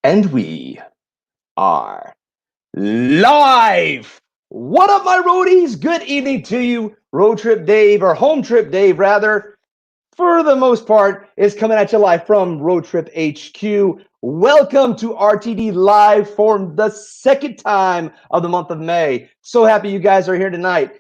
And we are live. What up, my roadies? Good evening to you. Road Trip Dave, or Home Trip Dave, rather, for the most part, is coming at you live from Road Trip HQ. Welcome to RTD Live for the second time of the month of May. So happy you guys are here tonight.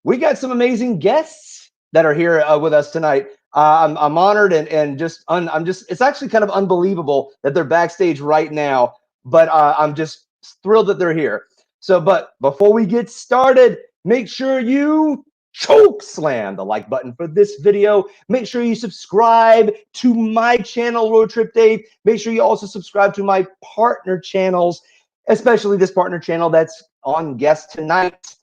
We got some amazing guests that are here with us tonight. I'm honored and it's actually kind of unbelievable that they're backstage right now, but I'm just thrilled that they're here. So, but before we get started, make sure you CHOKESLAM the like button for this video. Make sure you subscribe to my channel, Road Trip Dave. Make sure you also subscribe to my partner channels, especially this partner channel that's on guest tonight.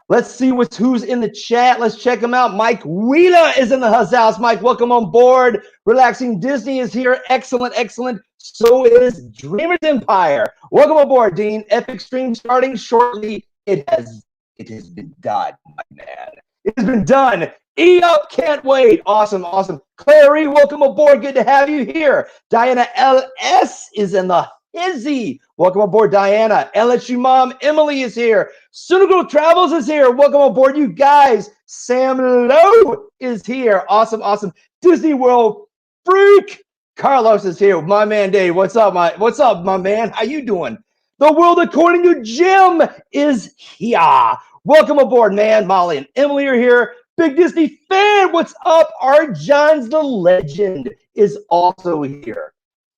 Let's see who's in the chat. Let's check them out. Mike Wheeler is in the house. Mike, welcome on board. Relaxing Disney is here. Excellent, excellent. So is DreamersEmpire. Welcome aboard, Dean. Epic stream starting shortly. It has been done, my man. It has been done. E-up, can't wait. Awesome, awesome. Clary, welcome aboard. Good to have you here. Diana LS is in the Izzy. Welcome aboard, Diana. LSU mom, Emily is here. Sunagal Travels is here. Welcome aboard, you guys. Sam Lowe is here. Awesome, awesome. Disney World freak. Carlos is here. My man Dave. What's up, my man? How you doing? The world according to Jim is here. Welcome aboard, man. Molly and Emily are here. Big Disney fan. What's up? Art Johns the legend is also here.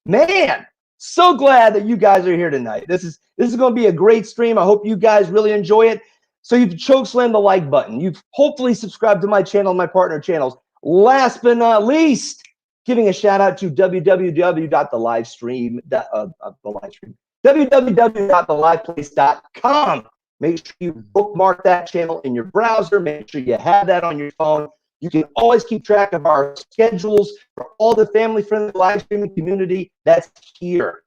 Man. So glad that you guys are here tonight. This is going to be a great stream. I hope you guys really enjoy it. So you've CHOKESLAM the like button. You've hopefully subscribed to my channel, my partner channels. Last but not least, giving a shout out to www.theliveplace.com. Make sure you bookmark that channel in your browser. Make sure you have that on your phone. You can always keep track of our schedules for all the family-friendly live streaming community that's here.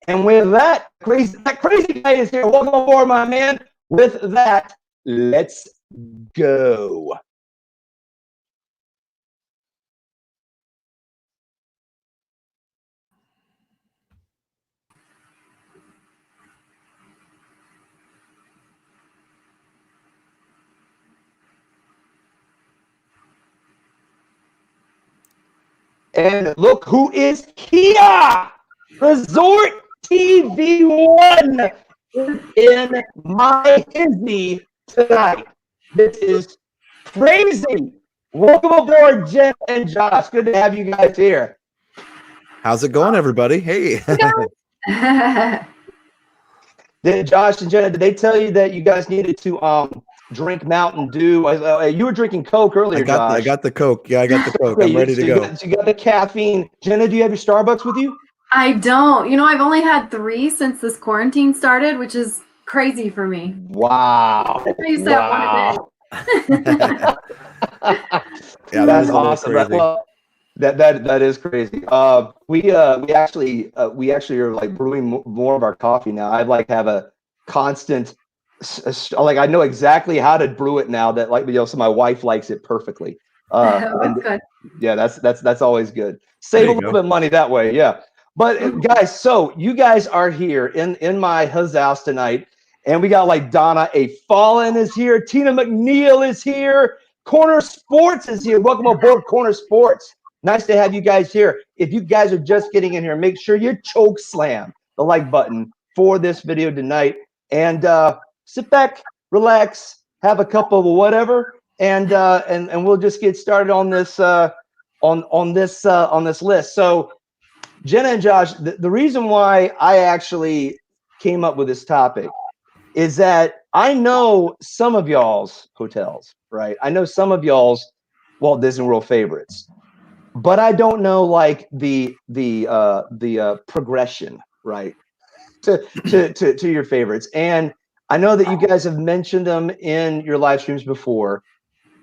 And with that crazy guy is here. Welcome aboard, my man. With that, let's go. And look who is here! ResortTV1 is in my Disney tonight. This is crazy. Welcome aboard, Jenna and Josh. Good to have you guys here. How's it going, everybody? Hey. Josh and Jenna, did they tell you that you guys needed to drink Mountain Dew? You were drinking Coke earlier, Josh. I got the Coke. Yeah, I got the Coke. I'm ready to go. You got the caffeine. Jenna, do you have your Starbucks with you? I don't. You know, I've only had 3 since this quarantine started, which is crazy for me. Wow. I used to have one a day. Yeah, that's awesome. That is crazy. We actually are like brewing more of our coffee now. I like have a constant, like I know exactly how to brew it now. That like so my wife likes it perfectly. That's good. Yeah, that's always good. Save a little bit of money that way. Yeah. But guys, so you guys are here in my house tonight, and we got like Donna A. Fallen is here, Tina McNeil is here, Corner Sports is here. Welcome aboard, Corner Sports. Nice to have you guys here. If you guys are just getting in here, make sure you CHOKESLAM the like button for this video tonight, and sit back, relax, have a cup of whatever, and we'll just get started on this on this list. So. Jenna and Josh, the reason why I actually came up with this topic is that I know some of y'all's hotels, right? I know some of y'all's Walt Disney World favorites, but I don't know like the progression, right, to your favorites. And I know that you guys have mentioned them in your live streams before,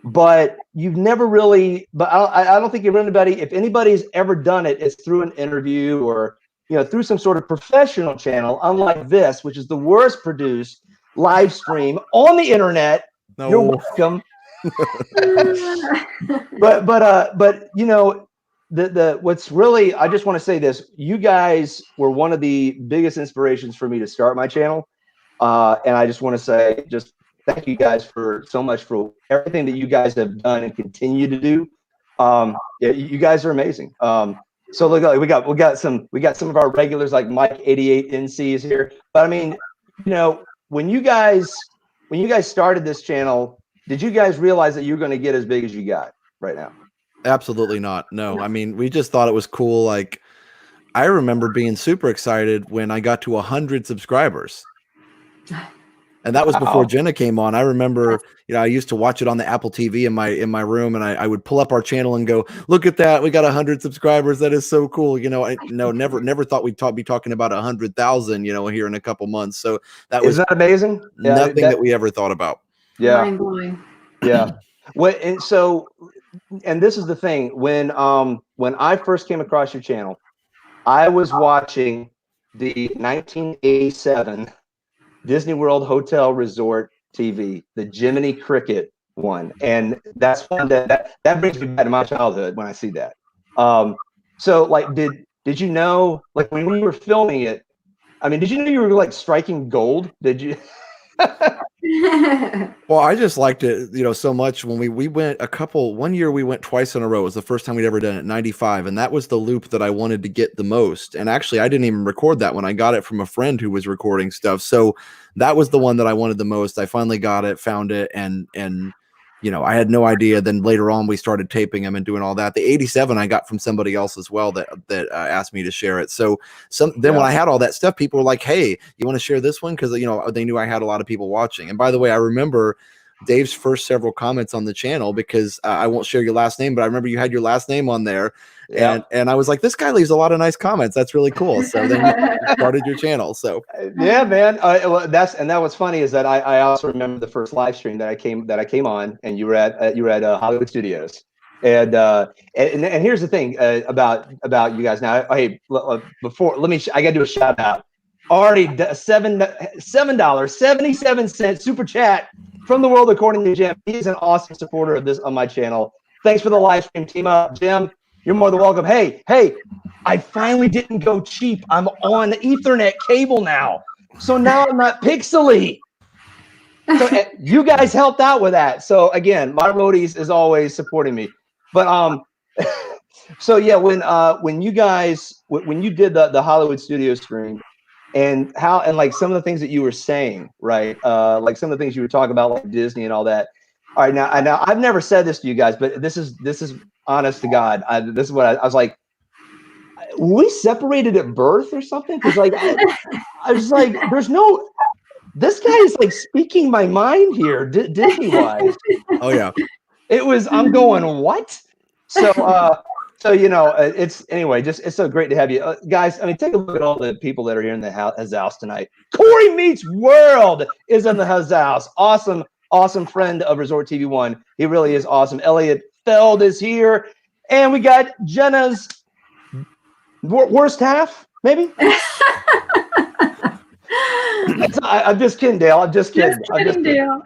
but you've never really, but I don't think if anybody's ever done it, it's through an interview or, through some sort of professional channel, unlike this, which is the worst produced live stream on the internet. No. You're welcome. but what's really, I just want to say this, you guys were one of the biggest inspirations for me to start my channel. And I just want to say, just thank you guys for so much for everything that you guys have done and continue to do. Yeah, you guys are amazing. So look, we got some of our regulars like Mike 88 NC is here. But I mean, you know, when you guys started this channel, did you guys realize that you're going to get as big as you got right now? Absolutely not. No, I mean, we just thought it was cool. Like, I remember being super excited when I got to 100 subscribers. And that was before Jenna came on. I remember, you know, I used to watch it on the Apple TV in my room, and I would pull up our channel and go, look at that, we got 100 subscribers. That is so cool. You know, never thought we'd be talking about 100,000, you know, here in a couple months. So that was, isn't that amazing? Nothing that we ever thought about. Yeah. Mind-blowing. Yeah. And this is the thing, when I first came across your channel, I was watching the 1987 Disney World Hotel Resort TV, the Jiminy Cricket one, and that's one that brings me back to my childhood when I see that. So like, did you know, like, when we were filming it, I mean, did you know you were like striking gold? Did you? Well, I just liked it, you know, so much. When we went one year, we went twice in a row. It was the first time we'd ever done it, 95. And that was the loop that I wanted to get the most. And actually, I didn't even record that one. I got it from a friend who was recording stuff. So that was the one that I wanted the most. I finally got it, found it. And, you know, I had no idea. Then later on, we started taping them and doing all that. The 87 I got from somebody else as well that asked me to share it. So when I had all that stuff, people were like, hey, you want to share this one? Because, you know, they knew I had a lot of people watching. And by the way, I remember Dave's first several comments on the channel, because I won't share your last name, but I remember you had your last name on there. And I was like, this guy leaves a lot of nice comments. That's really cool. So then you started your channel. So yeah, man. That what's funny is that I also remember the first live stream that I came on, and you were at Hollywood Studios. And here's the thing about you guys. Now, hey, before, I gotta do a shout out. Already $7.77 super chat from the world according to Jim. He's an awesome supporter of this on my channel. Thanks for the live stream, team up, Jim. You're more than welcome. Hey, I finally didn't go cheap. I'm on Ethernet cable now, so now I'm not pixely. So you guys helped out with that. So again, my Roadies is always supporting me. But so yeah, when you did the Hollywood Studio stream, and like some of the things that you were saying, right? Like some of the things you were talking about, like Disney and all that. All right, now I've never said this to you guys, but this is honest to God. This is what I was like. Were we separated at birth or something? Because like I was like, there's no. This guy is like speaking my mind here, Disney wise. oh yeah, it was. I'm going what? So you know, it's so great to have you guys. I mean, take a look at all the people that are here in the house tonight. Corey Meets World is in the house. Awesome friend of ResortTV1. He really is awesome. Elliot Feld is here, and we got Jenna's worst half, maybe. I'm just kidding, Dale. I'm just kidding. Dale.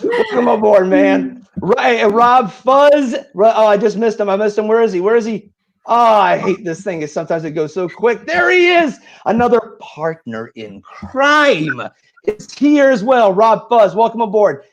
Welcome aboard, man. Right, RobFuz. Oh, I just missed him. Where is he? Oh, I hate this thing. Sometimes it goes so quick. There he is. Another partner in crime. It's here as well. RobFuz, welcome aboard.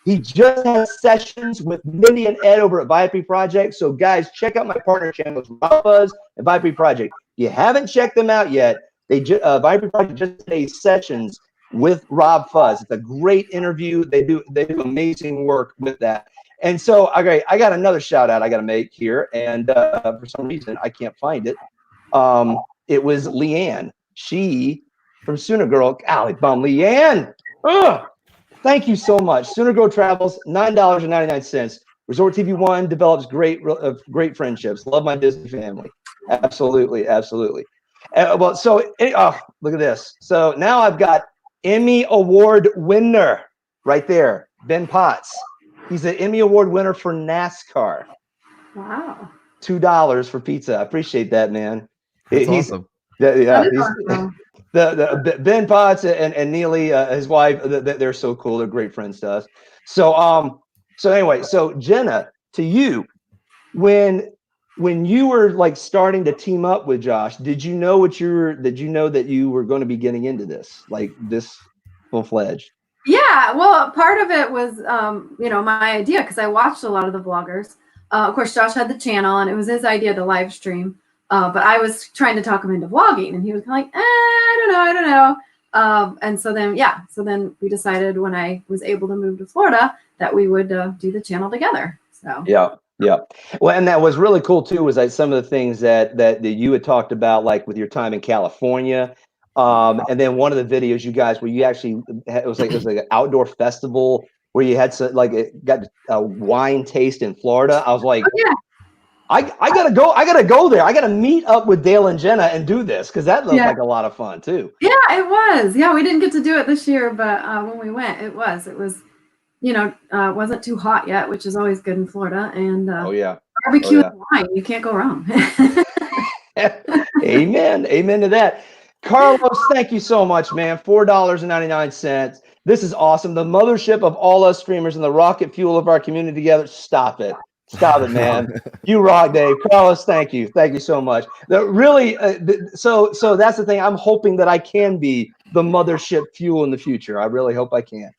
He just has sessions with Mindy and Ed over at Viapree Project. So guys, check out my partner channels, RobFuz and Viapree Project. If you haven't checked them out yet, Viapree Project just did sessions with RobFuz. It's a great interview. They do amazing work with that. And so, okay, I got another shout out I got to make here, and for some reason I can't find it. It was Leanne. She from Sooner Girl. Golly bum, Leanne. Ugh. Thank you so much. Sooner Girl Travels, $9.99. ResortTV1 develops great friendships. Love my Disney family. Absolutely. Well, so look at this. So now I've got Emmy Award winner right there, Ben Potts. He's an Emmy Award winner for NASCAR. Wow. $2 for pizza. I appreciate that, man. That's awesome. Awesome. The Ben Potts and Neely, his wife, they're so cool. They're great friends to us. So anyway, so Jenna, to you, when you were like starting to team up with Josh, did you know that you were going to be getting into this, like this full-fledged? Yeah, well, part of it was, my idea, because I watched a lot of the vloggers. Of course, Josh had the channel, and it was his idea to live stream. But I was trying to talk him into vlogging, and he was kind of like, I don't know. And so then we decided when I was able to move to Florida that we would do the channel together. So yeah. Well, and that was really cool too. Was like some of the things that you had talked about, like with your time in California. And then one of the videos you guys where you actually it was like an outdoor festival where you had it got a wine taste in Florida. I was like, yeah. I gotta go there. I gotta meet up with Dale and Jenna and do this because that looked like a lot of fun too. Yeah, it was. Yeah, we didn't get to do it this year, but when we went, it was. Wasn't too hot yet, which is always good in Florida. And barbecue and wine, you can't go wrong. Amen to that. Carlos, thank you so much, man. $4.99. This is awesome. The mothership of all us streamers and the rocket fuel of our community together. Stop it, man. You rock, Dave. Carlos, thank you so much. So that's the thing. I'm hoping that I can be the mothership fuel in the future. I really hope I can.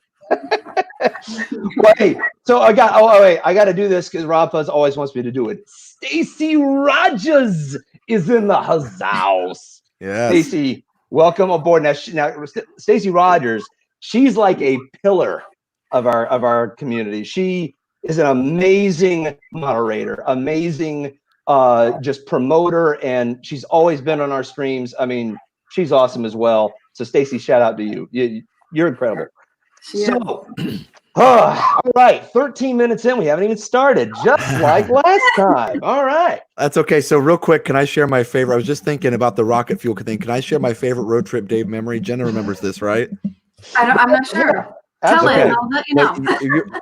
Wait, so I got to do this because RobFuz always wants me to do it. Stacy Rogers is in the house. Yeah, Stacy, welcome aboard. Now Stacy Rogers, she's like a pillar of our community. She is an amazing moderator, amazing just promoter, and she's always been on our streams. I mean, she's awesome as well. So Stacy, shout out to you. You're incredible. All right, 13 minutes in, we haven't even started, just like last time. All right. That's okay. So real quick, can I share my favorite? I was just thinking about the rocket fuel thing. Can I share my favorite road trip Dave memory? Jenna remembers this, right? I'm not sure. Tell it, I'll let you know.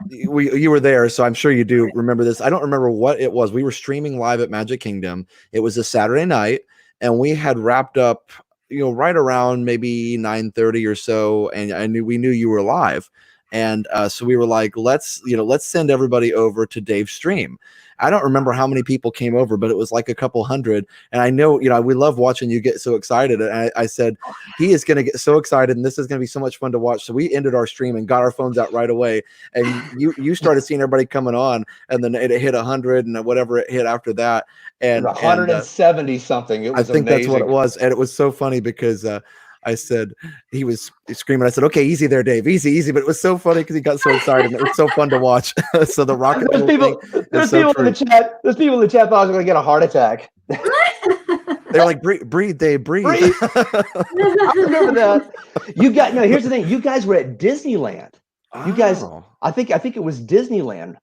You were there, so I'm sure you do remember this. I don't remember what it was. We were streaming live at Magic Kingdom. It was a Saturday night, and we had wrapped up, right around maybe 9:30 or so, and we knew you were live. And so we were like, let's send everybody over to Dave's stream. I don't remember how many people came over, but it was like a couple hundred. And I know, we love watching you get so excited. And I said, he is going to get so excited, and this is going to be so much fun to watch. So we ended our stream and got our phones out right away. And you started seeing everybody coming on, and then it hit 100 and whatever it hit after that. And 170 something. It was I think amazing. That's what it was. And it was so funny because I said, he was screaming. I said, okay, easy there, Dave, easy. But it was so funny because he got so excited. And it was so fun to watch. So the rocket. There's people in the chat. There's people in the chat thought I was going to get a heart attack. They're like, breathe, Dave, breathe. I remember that. Here's the thing. You guys were at Disneyland. You guys, I think it was Disneyland.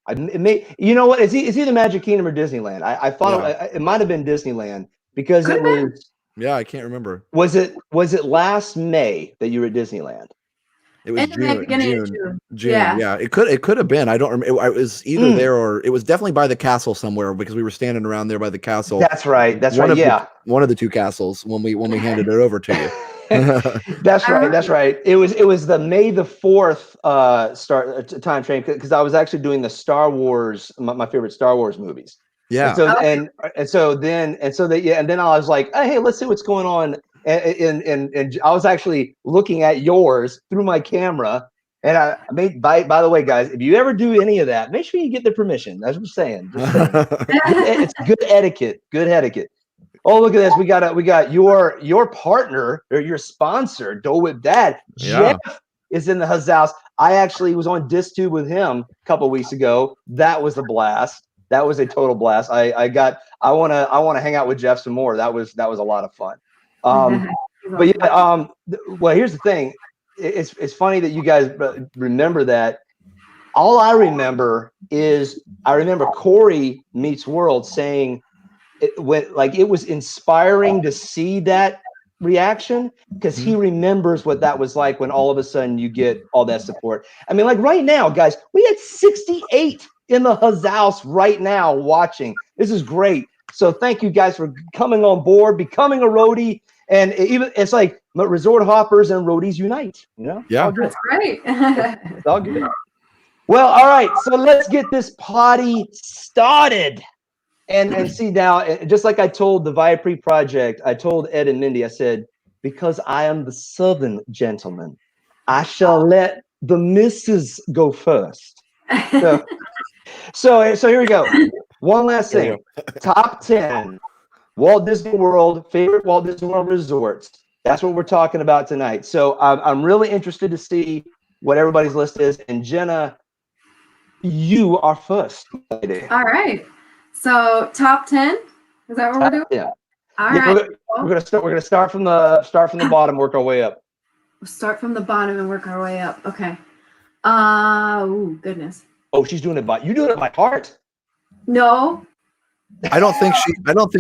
You know what? It's either Magic Kingdom or Disneyland. I thought it might have been Disneyland because it was. Yeah, I can't remember. Was it last May that you were at Disneyland? It was June. Yeah. It could have been. I don't remember. It was either there or it was definitely by the castle somewhere because we were standing around there by the castle. That's right. One of the two castles when we handed it over to you. That's right. It was the May the 4th start time frame because I was actually doing the Star Wars, my favorite Star Wars movies. Yeah. And then I was like, hey, let's see what's going on. And I was actually looking at yours through my camera. And I made, by the way, guys, if you ever do any of that, make sure you get the permission. That's what I'm saying. It's good etiquette. Oh, look at this. We got your partner or your sponsor, Dole Whip Dad. Yeah. Jeff is in the house. I actually was on DisTube with him a couple weeks ago. That was a blast. That was a total blast. I want to hang out with Jeff some more. That was a lot of fun. But yeah, well, here's the thing. It's funny that you guys remember that. All I remember is Corey Meets World saying it was inspiring to see that reaction because he remembers what that was like when all of a sudden you get all that support. I mean, like right now, guys, we had 68 in the house right now watching. This is great. So thank you guys for coming on board, becoming a roadie, and it's like resort hoppers and roadies unite. Yeah, that's great. It's all good. Well, all right. So let's get this party started. And see now, just like I told the Viapree Project, I told Ed and Mindy, I said, because I am the Southern gentleman, I shall let the missus go first. So here we go. One last thing. Top 10 Walt Disney World, favorite Walt Disney World resorts. That's what we're talking about tonight. So I'm really interested to see what everybody's list is. And Jenna, you are first. All right. So top 10. Is that what we're doing? Yeah. All Yeah, right. we're gonna start from the bottom, work our way up. We'll start from the bottom and work our way up. Okay. Oh goodness. Oh, she's doing it by you doing it by heart. No. I don't think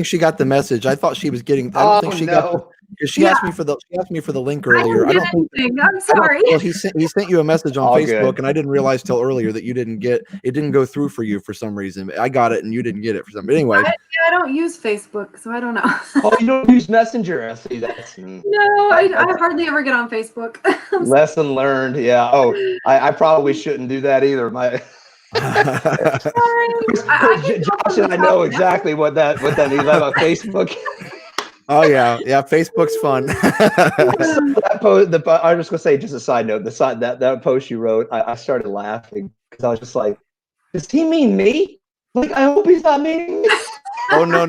she got the message. I thought she was getting. I don't think she got. Because she asked me for the link earlier. I don't think. I'm sorry. Well, he sent you a message on All Facebook, good. and I didn't realize till earlier that you didn't get it. Didn't go through for you for some reason. I got it, and you didn't get it for some. But anyway, I don't use Facebook, so I don't know. Oh, you don't use Messenger? I see that's No, I hardly ever get on Facebook. lesson learned. Yeah. Oh, I probably shouldn't do that either. My Josh and I know exactly what that means about Facebook. Oh yeah, Facebook's fun. That post, I'm just gonna say, just a side note, that post you wrote, I started laughing because I was just like, does he mean me? Like, I hope he's not meaning me. Oh no.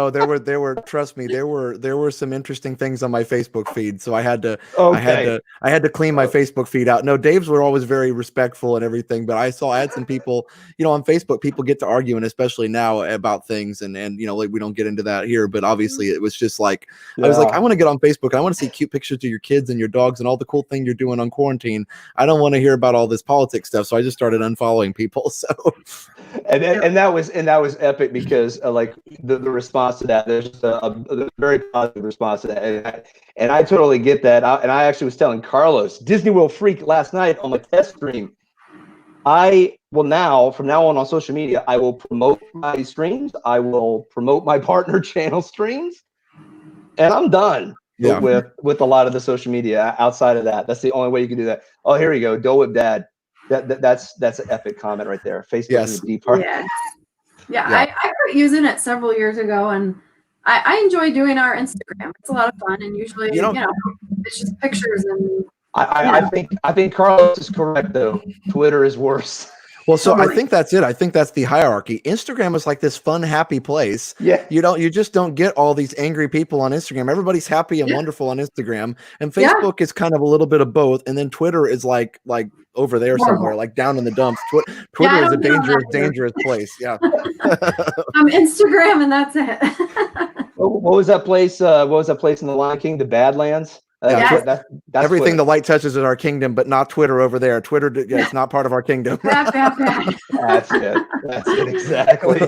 There were trust me, there were some interesting things on my Facebook feed. So I had to clean my Facebook feed out. No, Dave's were always very respectful and everything, but I had some people, on Facebook, people get to arguing, especially now about things, and like we don't get into that here, but obviously it was just like I was like, I want to get on Facebook and I want to see cute pictures of your kids and your dogs and all the cool thing you're doing on quarantine. I don't want to hear about all this politics stuff. So I just started unfollowing people. So and that was epic because like the response to that, there's just a very positive response to that, and I totally get that. And I actually was telling Carlos, Disney World Freak, last night on my test stream, I will from now on social media, I will promote my streams, I will promote my partner channel streams, and I'm done with a lot of the social media outside of that. That's the only way you can do that. Oh, here we go, Dole Whip Dad. That's an epic comment right there. Facebook is a deep part. Yeah. I quit using it several years ago, and I enjoy doing our Instagram. It's a lot of fun, and usually, it's just pictures and. I think Carlos is correct though. Twitter is worse. Well, so I think that's it. I think that's the hierarchy. Instagram is like this fun, happy place. Yeah. You just don't get all these angry people on Instagram. Everybody's happy and wonderful on Instagram. And Facebook is kind of a little bit of both. And then Twitter is like over there somewhere, like down in the dumps. Twitter is a dangerous place. Yeah. I'm Instagram and that's it. What was that place? What was that place in the Lion King? The Badlands? That's everything Twitter. The light touches is our kingdom, but not Twitter over there. Twitter, it's not part of our kingdom. That's it, exactly.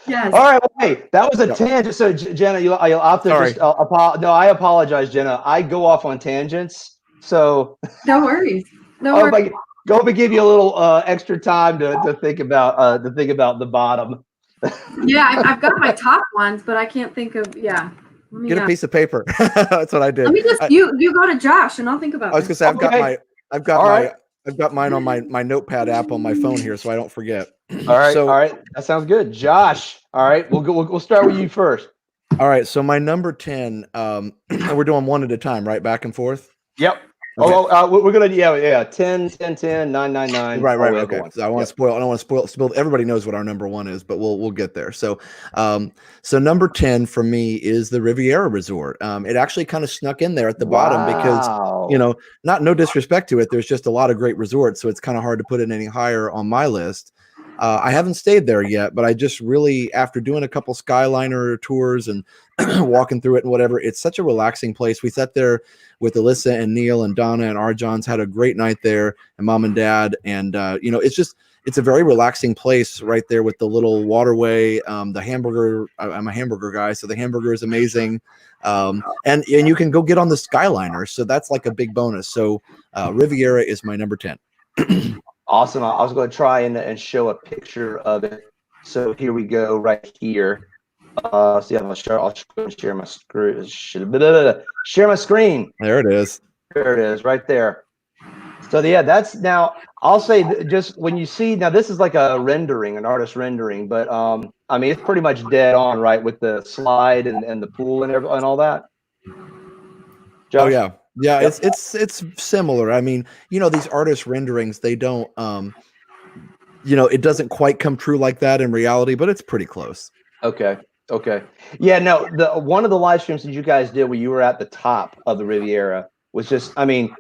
Yes. All right. Well, hey, that was a tangent. So, Jenna, you'll have to just no, I apologize, Jenna. I go off on tangents. So no worries. No worries. Go up and give you a little extra time to think about the bottom. Yeah, I've got my top ones, but I can't think of Get a piece of paper. That's what I did. Let me just you go to Josh and I'll think about it. I was gonna say I've got mine on my notepad app on my phone here, so I don't forget. All right. That sounds good. Josh. All right. We'll start with you first. All right. So my number 10, we're doing one at a time, right? Back and forth. Yep. Okay. We're gonna 10, 10, 10, 9, 9, 9. Right. Okay. So I don't want to spoil. Everybody knows what our number 1 is, but we'll get there. So, so number 10 for me is the Riviera Resort. It actually kind of snuck in there at the bottom because no disrespect to it, there's just a lot of great resorts, so it's kind of hard to put it any higher on my list. I haven't stayed there yet, but I just really, after doing a couple Skyliner tours and walking through it and whatever, it's such a relaxing place. We sat there with Alyssa and Neil and Donna and Arjons, had a great night there, and Mom and Dad. And, it's a very relaxing place right there with the little waterway. The hamburger, I'm a hamburger guy, so the hamburger is amazing. And you can go get on the Skyliner. So that's like a big bonus. So Riviera is my number 10. Awesome. I was going to try and show a picture of it. So here we go, right here. I'll share my screen. Share my screen. There it is. There it is, right there. So yeah, that's now. I'll say just when you see now, this is like a rendering, an artist rendering, but I mean it's pretty much dead on, right, with the slide and the pool and and all that. Josh? Oh yeah, yeah. Yep. It's similar. I mean, you know, these artist renderings, they don't you know, it doesn't quite come true like that in reality, but it's pretty close. Okay. Okay. Yeah. No. The one of the live streams that you guys did where you were at the top of the Riviera was just. I mean,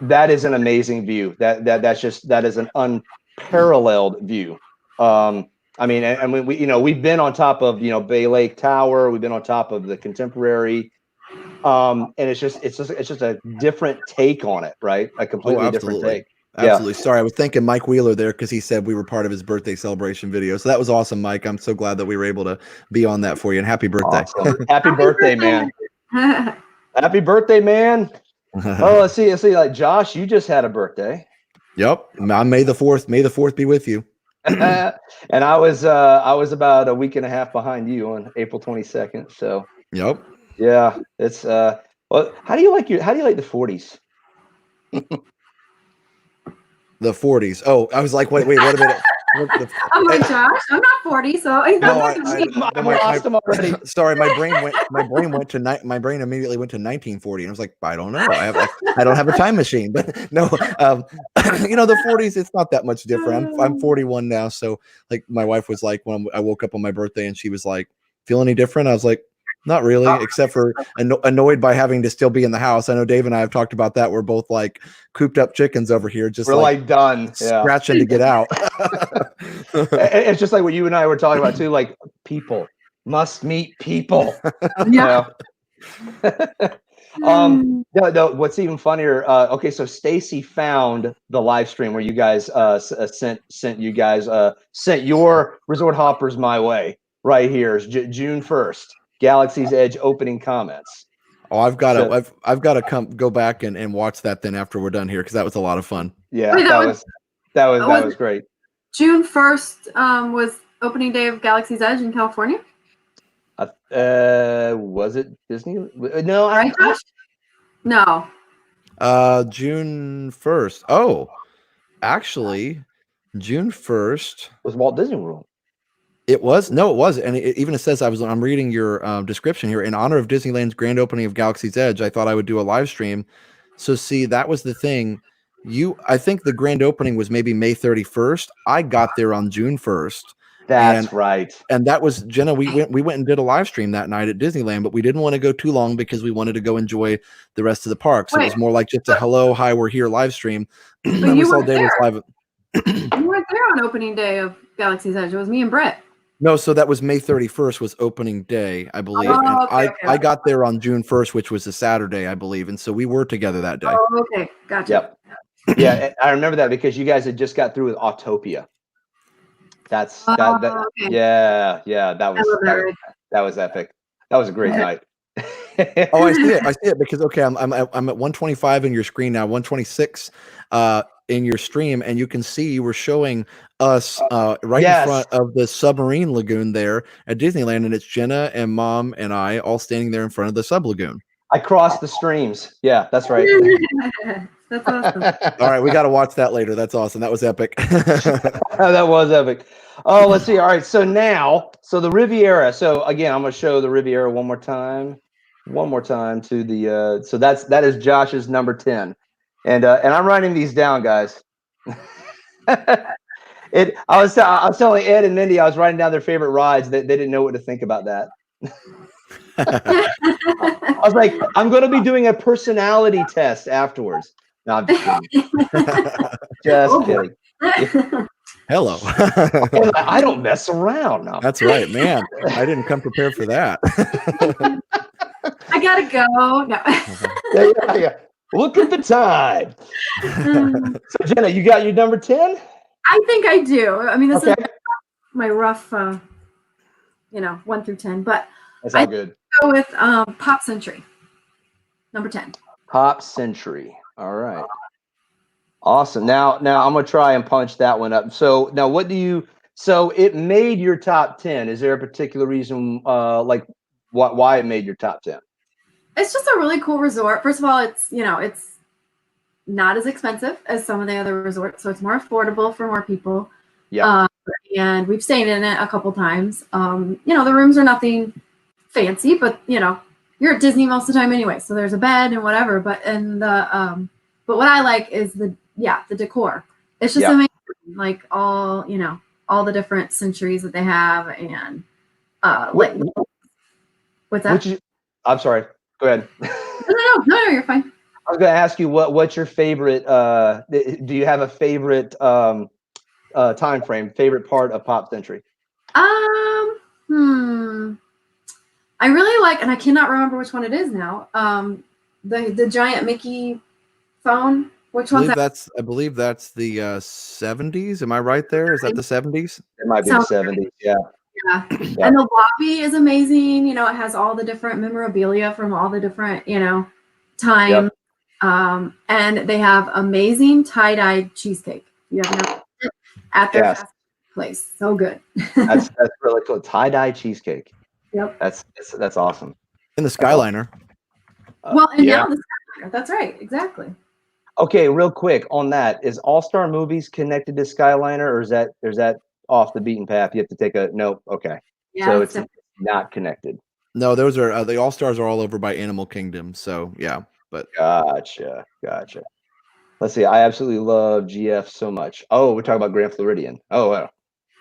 that is an amazing view. That is an unparalleled view. I mean, and we you know we've been on top of Bay Lake Tower. We've been on top of the Contemporary. And it's just a different take on it, right? A completely different take. Absolutely. Sorry, I was thanking Mike Wheeler there because he said we were part of his birthday celebration video. So that was awesome, Mike. I'm so glad that we were able to be on that for you. And happy birthday. Awesome. Happy birthday, man. Happy birthday, man. Oh, let's see. Like Josh, you just had a birthday. Yep. I'm May the 4th. May the 4th be with you. And I was about a week and a half behind you on April 22nd. So yep. Yeah, it's well, how do you like the 40s? The 40s. Oh, I was like, wait, what a minute. I'm like, Josh, I'm not 40, so I lost him already. Sorry, my brain immediately went to 1940, and I was like, I don't know. I don't have a time machine, but no, you know, the 40s, it's not that much different. I'm 41 now, so like my wife was like, when I woke up on my birthday, and she was like, feel any different? I was like, not really, except for annoyed by having to still be in the house. I know Dave and I have talked about that. We're both like cooped up chickens over here, just we're like done, scratching to get out. It's just like what you and I were talking about too. Like people must meet people. Yeah. No, what's even funnier? Okay, so Stacy found the live stream where you guys sent your resort hoppers my way. Right here is June 1st. Galaxy's Edge opening comments. Oh, I've got to go back and watch that then after we're done here, because that was a lot of fun. Yeah, that was great. June 1st was opening day of Galaxy's Edge in California. Was it Disney? No, right, Josh? No. June 1st. Oh, actually, June 1st was Walt Disney World. It was? No, it wasn't. And it says I'm reading your description here. In honor of Disneyland's grand opening of Galaxy's Edge, I thought I would do a live stream. So see, that was the thing. I think the grand opening was maybe May 31st. I got there on June 1st. That's right. And that was Jenna. We went and did a live stream that night at Disneyland, but we didn't want to go too long because we wanted to go enjoy the rest of the parks. So it was more like just a hello, hi, we're here live stream. And we saw David's live. You weren't there on opening day of Galaxy's Edge. It was me and Brett. No, so that was May 31st was opening day, I believe. Oh, and I got there on June 1st, which was a Saturday, I believe. And so we were together that day. Oh, okay. Gotcha. Yep. Yeah, I remember that because you guys had just got through with Autopia. That's okay. Yeah, that was epic. That was a great night. Oh, I see it because okay, I'm at 125 in your screen now, 126 in your stream, and you can see you were showing us right in front of the submarine lagoon there at Disneyland, and it's Jenna and Mom and I all standing there in front of the sub lagoon. I crossed the streams. Yeah, that's right. That's awesome. All right, we got to watch that later. That's awesome. That was epic. That was epic. Oh, let's see. All right, so the Riviera. So again, I'm going to show the Riviera one more time to the. So that is Josh's number 10, and I'm writing these down, guys. I was telling Ed and Mindy, I was writing down their favorite rides. They didn't know what to think about that. I was like, I'm going to be doing a personality test afterwards. No, I'm just kidding. Just kidding. Hello. I don't mess around. No. That's right, man. I didn't come prepared for that. I gotta go. No. Yeah. Look at the time. So Jenna, you got your number 10? I think I do. I mean, this is my rough, 1 through 10, but that's all good. Go with Pop Century, number 10. Pop Century. All right. Awesome. Now I'm gonna try and punch that one up. So now, so it made your top 10. Is there a particular reason, like why it made your top 10? It's just a really cool resort. First of all, it's not as expensive as some of the other resorts, so it's more affordable for more people. Yeah. And we've stayed in it a couple times. You know, the rooms are nothing fancy, but you know, you're at Disney most of the time anyway, so there's a bed and whatever. But what I like is the decor. It's just amazing, like all the different centuries that they have, and what's that? I'm sorry. Go ahead. No, you're fine. I was going to ask you what's your favorite. Do you have a favorite time frame? Favorite part of Pop Century? I really like, and I cannot remember which one it is now. The giant Mickey phone. Which one's that? I believe that's the 70s. Am I right there? Is that the 70s? It might be the 70s. Yeah. Yeah. And the lobby is amazing. You know, it has all the different memorabilia from all the different, times. Yep. And they have amazing tie-dye cheesecake. You have no at their fast place. So good. that's really cool. Tie-dye cheesecake. Yep. That's awesome. In the Skyliner. Now the Skyliner. That's right. Exactly. Okay, real quick on that, is All Star Movies connected to Skyliner, or is that off the beaten path? You have to take a note. Okay, yeah, so it's not connected. No, those are the All Stars are all over by Animal Kingdom. So yeah, but gotcha. Let's see. I absolutely love GF so much. Oh, we're talking about Grand Floridian. Oh, wow.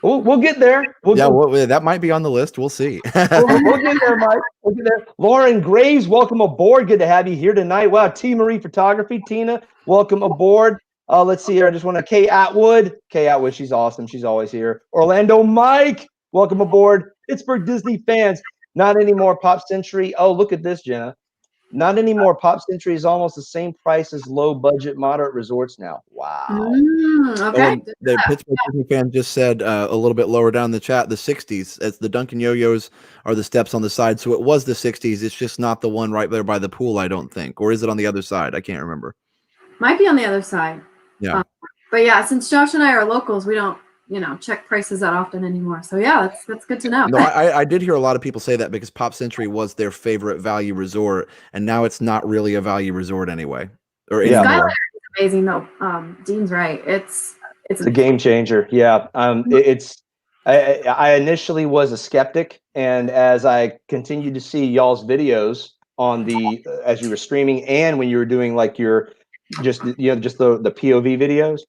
We'll get there. That might be on the list. We'll see. we'll get there, Mike. We'll get there. Lauren Graves, welcome aboard. Good to have you here tonight. Wow, T. Marie Photography. Tina, welcome aboard. Let's see here. I just want to Kay Atwood. She's awesome. She's always here. Orlando Mike, welcome aboard. Pittsburgh Disney fans. Not anymore Pop Century. Oh, look at this, Jenna. Not anymore. Pop Century is almost the same price as low budget moderate resorts now. Wow. Okay. The Pittsburgh Disney fan just said a little bit lower down in the chat, the 60s, as the Dunkin' Yo-Yos are the steps on the side. So it was the 60s. It's just not the one right there by the pool, I don't think. Or is it on the other side? I can't remember. Might be on the other side. Yeah. But yeah, since Josh and I are locals, we don't check prices that often anymore. So yeah, that's good to know. No, I did hear a lot of people say that because Pop Century was their favorite value resort, and now it's not really a value resort anyway. Or Skyliner is amazing though. Dean's right. It's a game changer. Yeah. I initially was a skeptic, and as I continued to see y'all's videos on as you were streaming and when you were doing like your just the POV videos,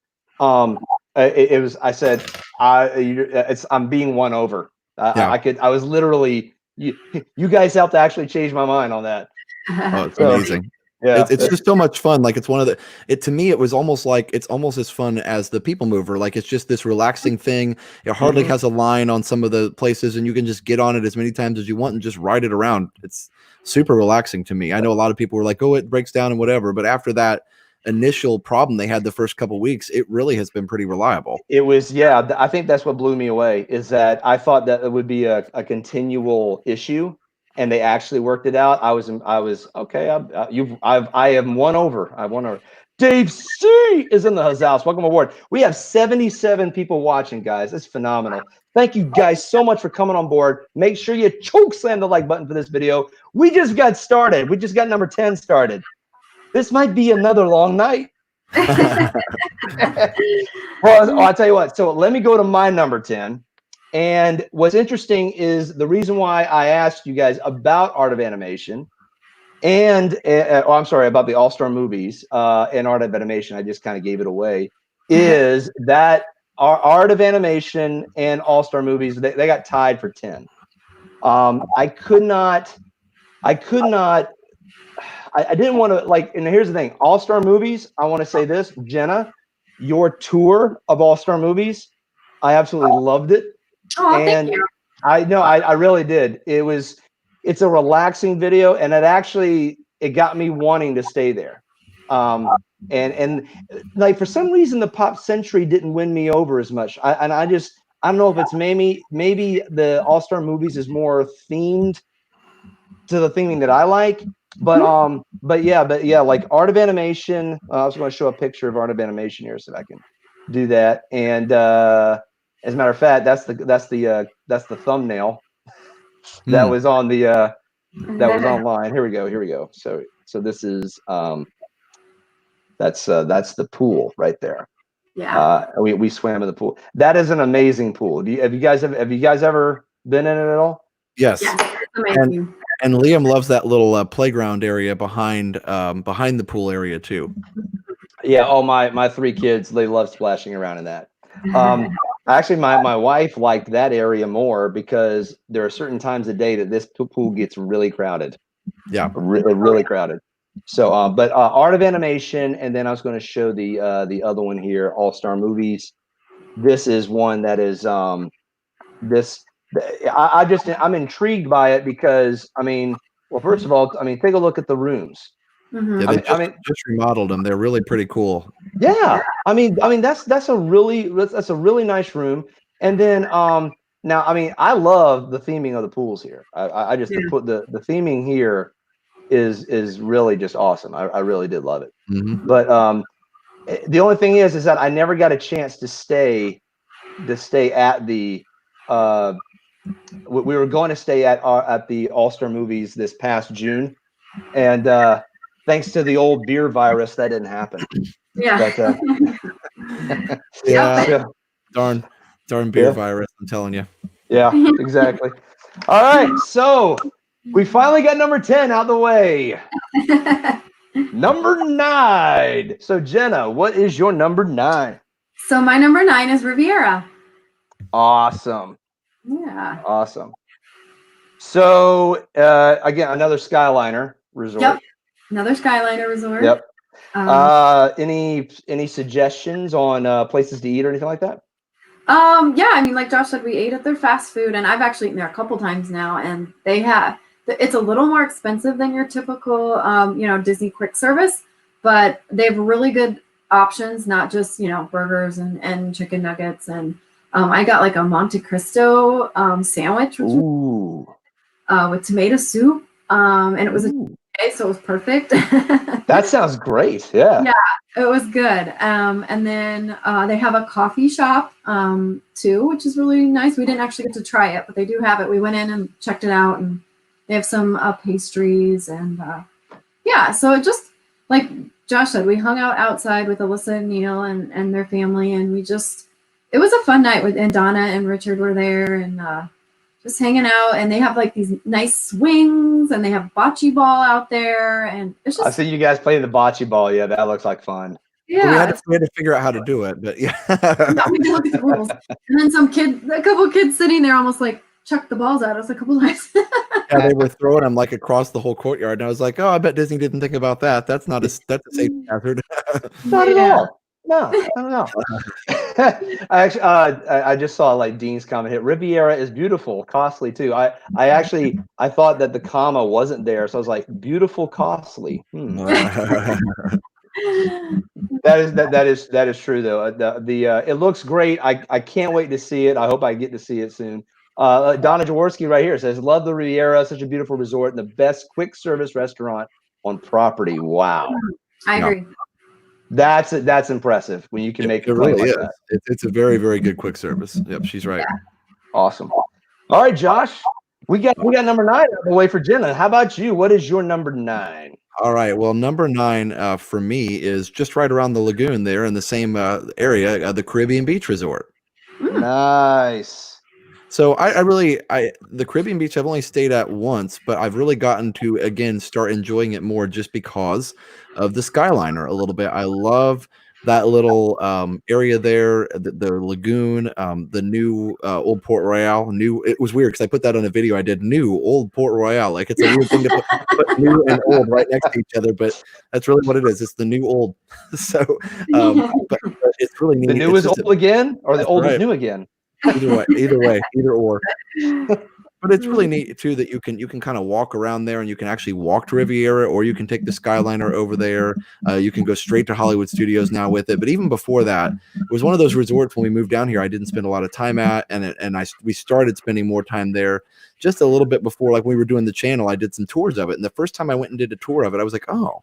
I said, I'm being won over. I was literally, you guys helped to actually change my mind on that. Oh, it's amazing. Yeah, it's just so much fun. Like it's one of to me, it was almost like it's almost as fun as the People Mover. Like it's just this relaxing thing. It hardly has a line on some of the places, and you can just get on it as many times as you want and just ride it around. It's super relaxing to me. I know a lot of people were like, oh, it breaks down and whatever. But after that initial problem they had the first couple weeks, it really has been pretty reliable. It was, I think that's what blew me away, is that I thought that it would be a continual issue, and they actually worked it out. I was okay. I am won over. I won over. Dave C is in the house. Welcome aboard. We have 77 people watching, guys. It's phenomenal. Thank you guys so much for coming on board. Make sure you choke slam the like button for this video. We just got started. We just got number 10 started. This might be another long night. Well, I'll tell you what. So let me go to my number 10. And what's interesting is the reason why I asked you guys about Art of Animation and about the All-Star Movies and Art of Animation. I just kind of gave it away. Is that our Art of Animation and All-Star Movies, they got tied for 10. I didn't want to, like, and here's the thing, All-Star Movies, I want to say this, Jenna, your tour of All-Star Movies, I absolutely loved it. Oh, thank you. I know, I really did. It's a relaxing video, and it got me wanting to stay there. And like, for some reason, the Pop Century didn't win me over as much. I don't know if it's maybe the All-Star Movies is more themed to the theming that I like. But yeah, like Art of Animation. I was going to show a picture of Art of Animation here, so I can do that. And as a matter of fact, that's the thumbnail that was on the that was online. Here we go. So this is That's the pool right there. Yeah. We swam in the pool. That is an amazing pool. Have you guys ever been in it at all? Yes. Yes, it's amazing. And Liam loves that little playground area behind the pool area too. Yeah. Oh, my 3 kids, they love splashing around in that. Actually, my wife liked that area more because there are certain times of day that this pool gets really crowded. Yeah. Really crowded. So, but Art of Animation, and then I was going to show the other one here, All Star Movies. This is one that is this. I'm intrigued by it because I mean, well, first of all, I mean, take a look at the rooms. Mhm. Yeah, they just remodeled them. They're really pretty cool. Yeah, I mean that's a really nice room. And then now I mean I love the theming of the pools here. I just put the theming here is really just awesome. I really did love it. Mm-hmm. But the only thing is that I never got a chance to stay at the we were going to stay at the All-Star Movies this past June, and thanks to the old beer virus, that didn't happen. Yeah. But, Yeah. so, darn beer virus, I'm telling you. yeah, exactly. All right, so we finally got number 10 out of the way. Number 9. So Jenna, what is your number 9? So my number 9 is Riviera. Awesome. Yeah. Awesome. So again, another Skyliner resort. Yep. Another Skyliner resort. Yep. Any suggestions on places to eat or anything like that? Yeah, I mean, like Josh said, we ate at their fast food, and I've actually eaten there a couple times now, and it's a little more expensive than your typical, Disney quick service, but they have really good options, not just, burgers and chicken nuggets. And I got like a Monte Cristo sandwich, which with tomato soup, and it was a day, so it was perfect. That sounds great. Yeah. Yeah, it was good. And then they have a coffee shop too, which is really nice. We didn't actually get to try it, but they do have it. We went in and checked it out, and they have some pastries and so it just, like Josh said, we hung out outside with Alyssa and Neil and their family, and it was a fun night and Donna and Richard were there, and just hanging out, and they have like these nice swings, and they have bocce ball out there, and it's just. I see you guys playing the bocce ball. Yeah, that looks like fun. Yeah, we had to figure out how to do it, but yeah. We did look at the rules, and then a couple kids sitting there almost like chucked the balls at us a couple times. Yeah, they were throwing them like across the whole courtyard, and I was like, "Oh, I bet Disney didn't think about that. That's a safety hazard." Not at all. No, I don't know. I actually, I just saw like Dean's comment here. Riviera is beautiful, costly too. I thought that the comma wasn't there, so I was like, beautiful, costly. That is true though. It looks great. I can't wait to see it. I hope I get to see it soon. Donna Jaworski right here says, "Love the Riviera, such a beautiful resort and the best quick service restaurant on property." Wow, I agree. That's impressive when you can make it really like that. It's a very, very good quick service. Yep, she's right. Yeah. Awesome. All right, Josh, we got number 9 out of the way for Jenna. How about you? What is your number 9? All right. Well, number 9 for me is just right around the lagoon there in the same area, the Caribbean Beach Resort. Nice. So the Caribbean Beach I've only stayed at once, but I've really gotten to again start enjoying it more just because of the Skyliner a little bit. I love that little area there, the lagoon, the new Old Port Royale. It was weird because I put that on a video I did. New Old Port Royale, like it's a weird thing to put new and old right next to each other, but that's really what it is. It's the new old. So, but it's really neat. The new is old again, or the old is new again. Either way, either or. But it's really neat too that you can kind of walk around there, and you can actually walk to Riviera, or you can take the Skyliner over there. You can go straight to Hollywood Studios now with it. But even before that, it was one of those resorts when we moved down here I didn't spend a lot of time at, and we started spending more time there just a little bit before. Like when we were doing the channel, I did some tours of it, and the first time I went and did a tour of it, I was like, oh,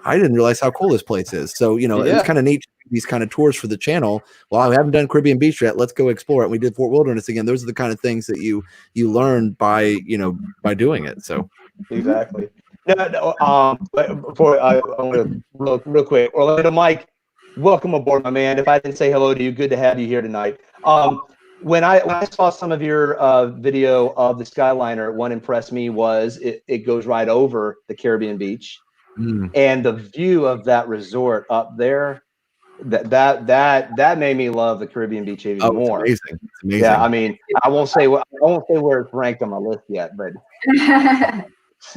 I didn't realize how cool this place is. So, it's kind of neat, these kind of tours for the channel. Well, I haven't done Caribbean Beach yet. Let's go explore it. We did Fort Wilderness again. Those are the kind of things that you learn by doing it. So exactly. But before I want to real quick, Orlando Mike, welcome aboard, my man. If I didn't say hello to you, good to have you here tonight. When I saw some of your video of the Skyliner, what impressed me was it goes right over the Caribbean beach, and the view of that resort up there. That made me love the Caribbean beach even more. It's amazing. It's amazing. Yeah, I mean, I won't say where it's ranked on my list yet, but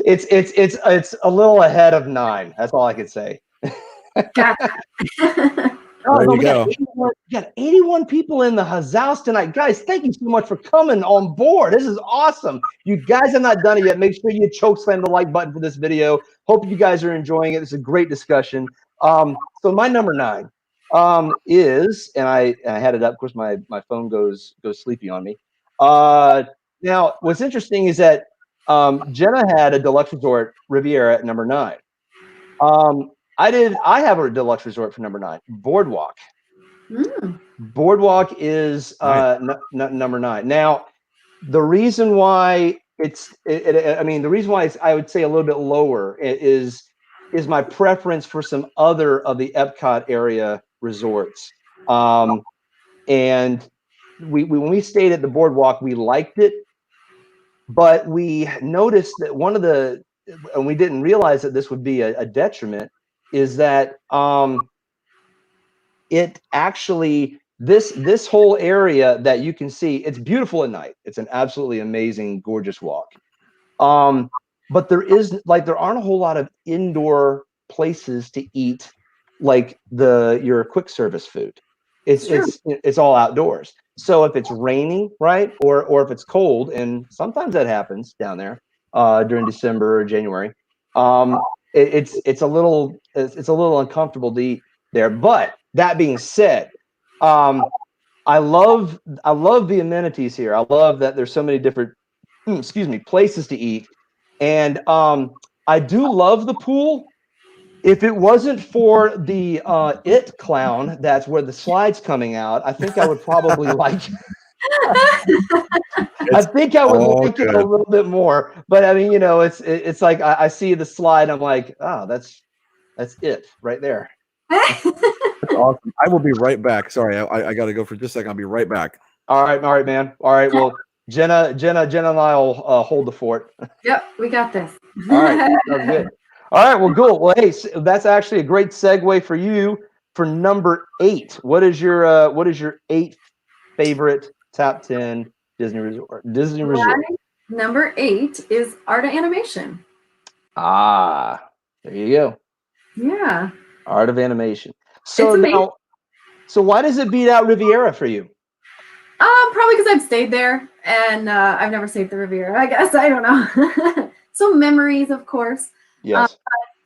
it's a little ahead of 9. That's all I could say. We got 81 people in the house tonight. Guys, thank you so much for coming on board. This is awesome. You guys have not done it yet. Make sure you chokeslam the like button for this video. Hope you guys are enjoying it. It's a great discussion. So my number 9 is, and I had it up. Of course, my phone goes sleepy on me. Now, what's interesting is that Jenna had a deluxe resort, Riviera, at number 9. I have a deluxe resort for number 9, Boardwalk. Boardwalk is number 9. Now, the reason why the reason why I would say a little bit lower is my preference for some other of the Epcot area resorts. And when we stayed at the Boardwalk, we liked it, but we noticed that and we didn't realize that this would be a detriment, is that it actually, this whole area that you can see, it's beautiful at night. It's an absolutely amazing, gorgeous walk. But there aren't a whole lot of indoor places to eat, like your quick service food. It's all outdoors. So if it's raining, right, or if it's cold, and sometimes that happens down there during December or January, it's a little uncomfortable to eat there. But that being said, I love the amenities here. I love that there's so many different places to eat, and I do love the pool. If it wasn't for the It clown, that's where the slide's coming out, I think I would probably like I think I would like it a little bit more. But I mean, it's like I see the slide, I'm like, oh, that's it right there. That's awesome. I will be right back. Sorry, I got to go for just a second. I'll be right back. All right, man. All right, well, Jenna and I will hold the fort. Yep, we got this. All right, that's good. All right, well, cool. Well, hey, that's actually a great segue for you for number 8. What is your 8th favorite top 10 Disney resort? Number 8 is Art of Animation. Ah, there you go. Yeah. Art of Animation. So now, why does it beat out Riviera for you? Probably because I've stayed there, and I've never stayed at the Riviera. I guess, I don't know. Some memories, of course. Yes.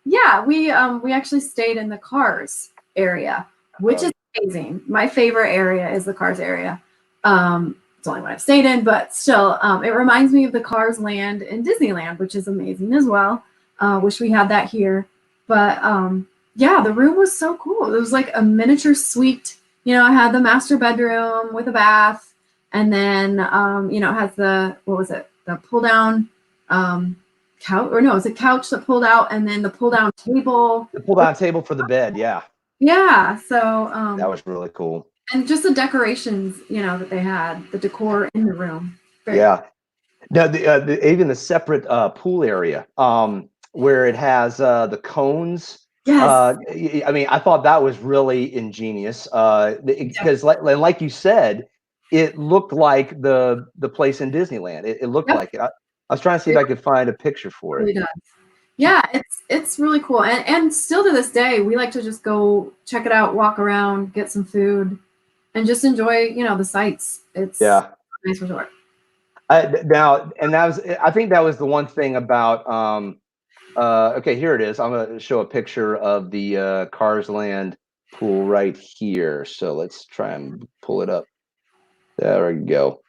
Yeah, we actually stayed in the Cars area, which is amazing. My favorite area is the Cars area. It's the only one I've stayed in, but still, it reminds me of the Cars land in Disneyland, which is amazing as well. Wish we had that here. But yeah, the room was so cool. It was like a miniature suite. I had the master bedroom with a bath, and then it has the pull down couch, or no, it's a couch that pulled out, and then the pull down table. The pull down table for the bed, yeah. Yeah, so that was really cool. And just the decorations, that they had, the decor in the room. Yeah. Now, even the separate pool area, where it has the cones. Yes. I mean, I thought that was really ingenious because, like you said, it looked like the place in Disneyland. It looked like it. I was trying to see if I could find a picture for it. Really does. Yeah, it's really cool, and still to this day, we like to just go check it out, walk around, get some food, and just enjoy, the sights. It's a nice resort. I think that was the one thing about. Okay, here it is. I'm going to show a picture of the Cars Land pool right here. So let's try and pull it up. There we go.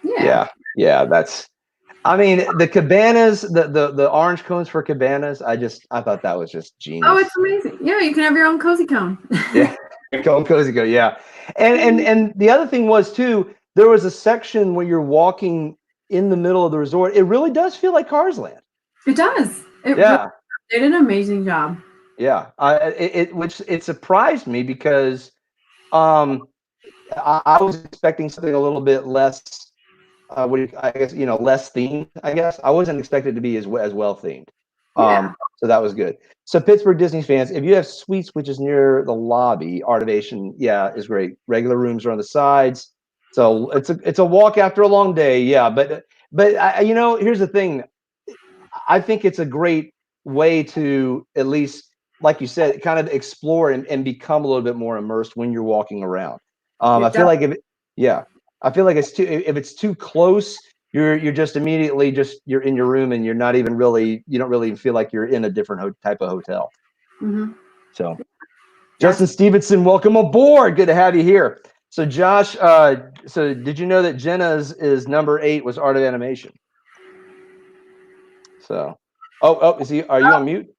Yeah. That's. I mean, the cabanas, the orange cones for cabanas. I thought that was just genius. Oh, it's amazing. Yeah, you can have your own cozy cone. Yeah, cozy cone. Yeah, and the other thing was too. There was a section where you're walking in the middle of the resort. It really does feel like Cars Land. It does. It really They did an amazing job. Yeah, it surprised me because I was expecting something a little bit less. I guess less themed. I guess I wasn't expected to be as well themed. Yeah. So that was good. So Pittsburgh Disney fans, if you have suites which is near the lobby, Artivation, yeah, is great. Regular rooms are on the sides, so it's a walk after a long day. Yeah, but here's the thing. I think it's a great way to at least, like you said, kind of explore and become a little bit more immersed when you're walking around. I feel like I feel like if it's too close, you're just immediately you're in your room and you don't really even feel like you're in a different type of hotel. Mm-hmm. So, Justin Stevenson, welcome aboard. Good to have you here. So, Josh, so did you know that Jenna's is number 8 was Art of Animation? So, are you on mute?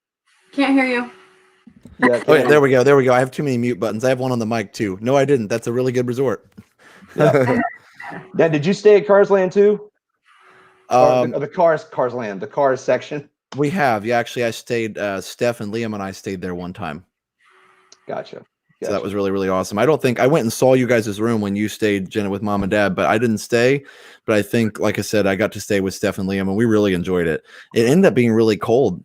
Can't hear you. Yeah. Oh, yeah, there we go. I have too many mute buttons. I have one on the mic too. No, I didn't. That's a really good resort. Yeah. Dad, did you stay at Cars Land too? The Cars Land, the Cars section. We have. Yeah, actually, I stayed. Steph and Liam and I stayed there one time. Gotcha. So that was really, really awesome. I don't think I went and saw you guys' room when you stayed, Jenna, with Mom and Dad, but I didn't stay. But I think, like I said, I got to stay with Steph and Liam, and we really enjoyed it. It ended up being really cold.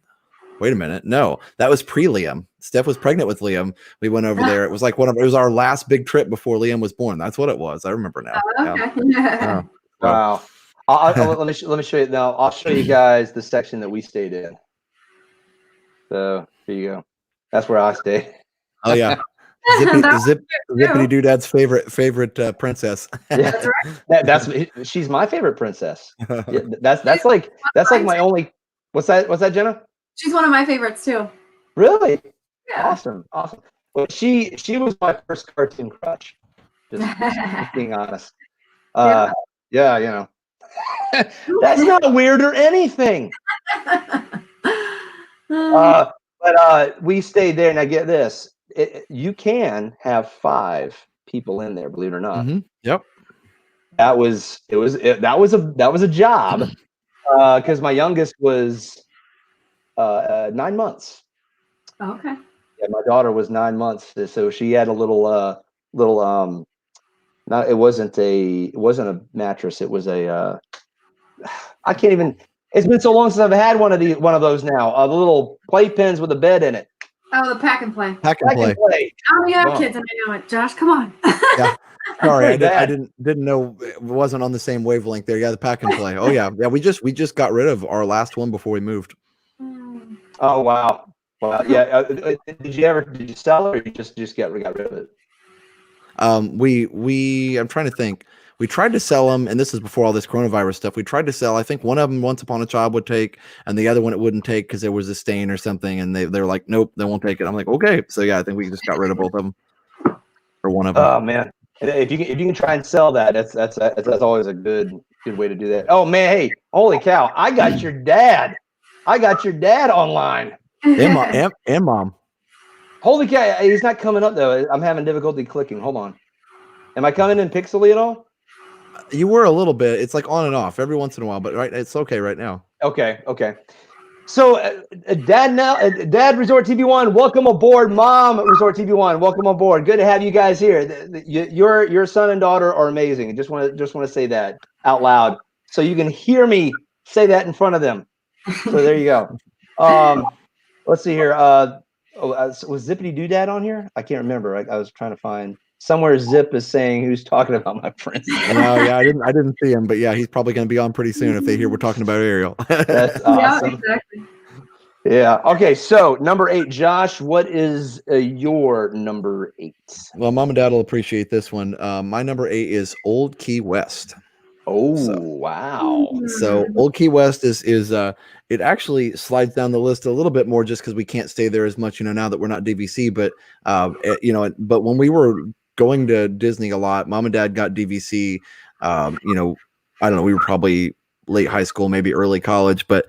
Wait a minute. No, that was pre-Liam. Steph was pregnant with Liam. We went over there. It was like it was our last big trip before Liam was born. That's what it was. I remember now. Oh, okay. Yeah. Wow. Let me show you now. I'll show you guys the section that we stayed in. So here you go. That's where I stayed. Oh yeah. Zippity Doodad's favorite princess. Yeah, that's she's my favorite princess. Yeah, that's like my only. What's that, Jenna? She's one of my favorites too. Really? Yeah. Awesome. Well, she was my first cartoon crush. Just being honest. Yeah, that's not weird or anything. But we stayed there, and I get this. You can have 5 people in there, believe it or not. Mm-hmm. Yep. That was a job because my youngest was 9 months. Okay. Yeah, my daughter was 9 months, so she had a little it wasn't a mattress. It was a I can't even. It's been so long since I've had one of those now. The little playpens with a bed in it. Oh, the pack and play. Pack and play. Oh, you have kids, and I know it. Josh, come on. Yeah. Sorry, I didn't know it wasn't on the same wavelength there. Yeah, the pack and play. Oh yeah. We just got rid of our last one before we moved. Oh wow. Well, yeah. Did you sell it, or you just got rid of it? I'm trying to think. We tried to sell them, and this is before all this coronavirus stuff. We tried to sell. I think one of them, Once Upon a Child, would take, and the other one it wouldn't take because there was a stain or something. And they're like, nope, they won't take it. I'm like, okay. So yeah, I think we just got rid of both of them, or one of them. Oh man, if you can try and sell that, that's always a good way to do that. Oh man, hey, holy cow! I got your dad online. And mom. Holy cow! He's not coming up though. I'm having difficulty clicking. Hold on. Am I coming in pixely at all? You were a little bit. It's like on and off every once in a while, but it's okay right now. Okay. So, Dad ResortTV1, welcome aboard. Mom ResortTV1, welcome aboard. Good to have you guys here. Your son and daughter are amazing. Just want to say that out loud so you can hear me say that in front of them. So there you go. Let's see here. Was Zippity Doodad on here? I can't remember. I was trying to find. Somewhere Zip is saying who's talking about my friends. No, yeah, I didn't see him, but yeah, he's probably going to be on pretty soon if they hear we're talking about Ariel. That's awesome. Yeah, exactly. Yeah. Okay. So number 8, Josh, what is your number 8? Well, Mom and Dad will appreciate this one. My number 8 is Old Key West. Oh, wow. So Old Key West is it actually slides down the list a little bit more just because we can't stay there as much, now that we're not DVC. But but when we were going to Disney a lot, Mom and Dad got DVC. I don't know, we were probably late high school, maybe early college, but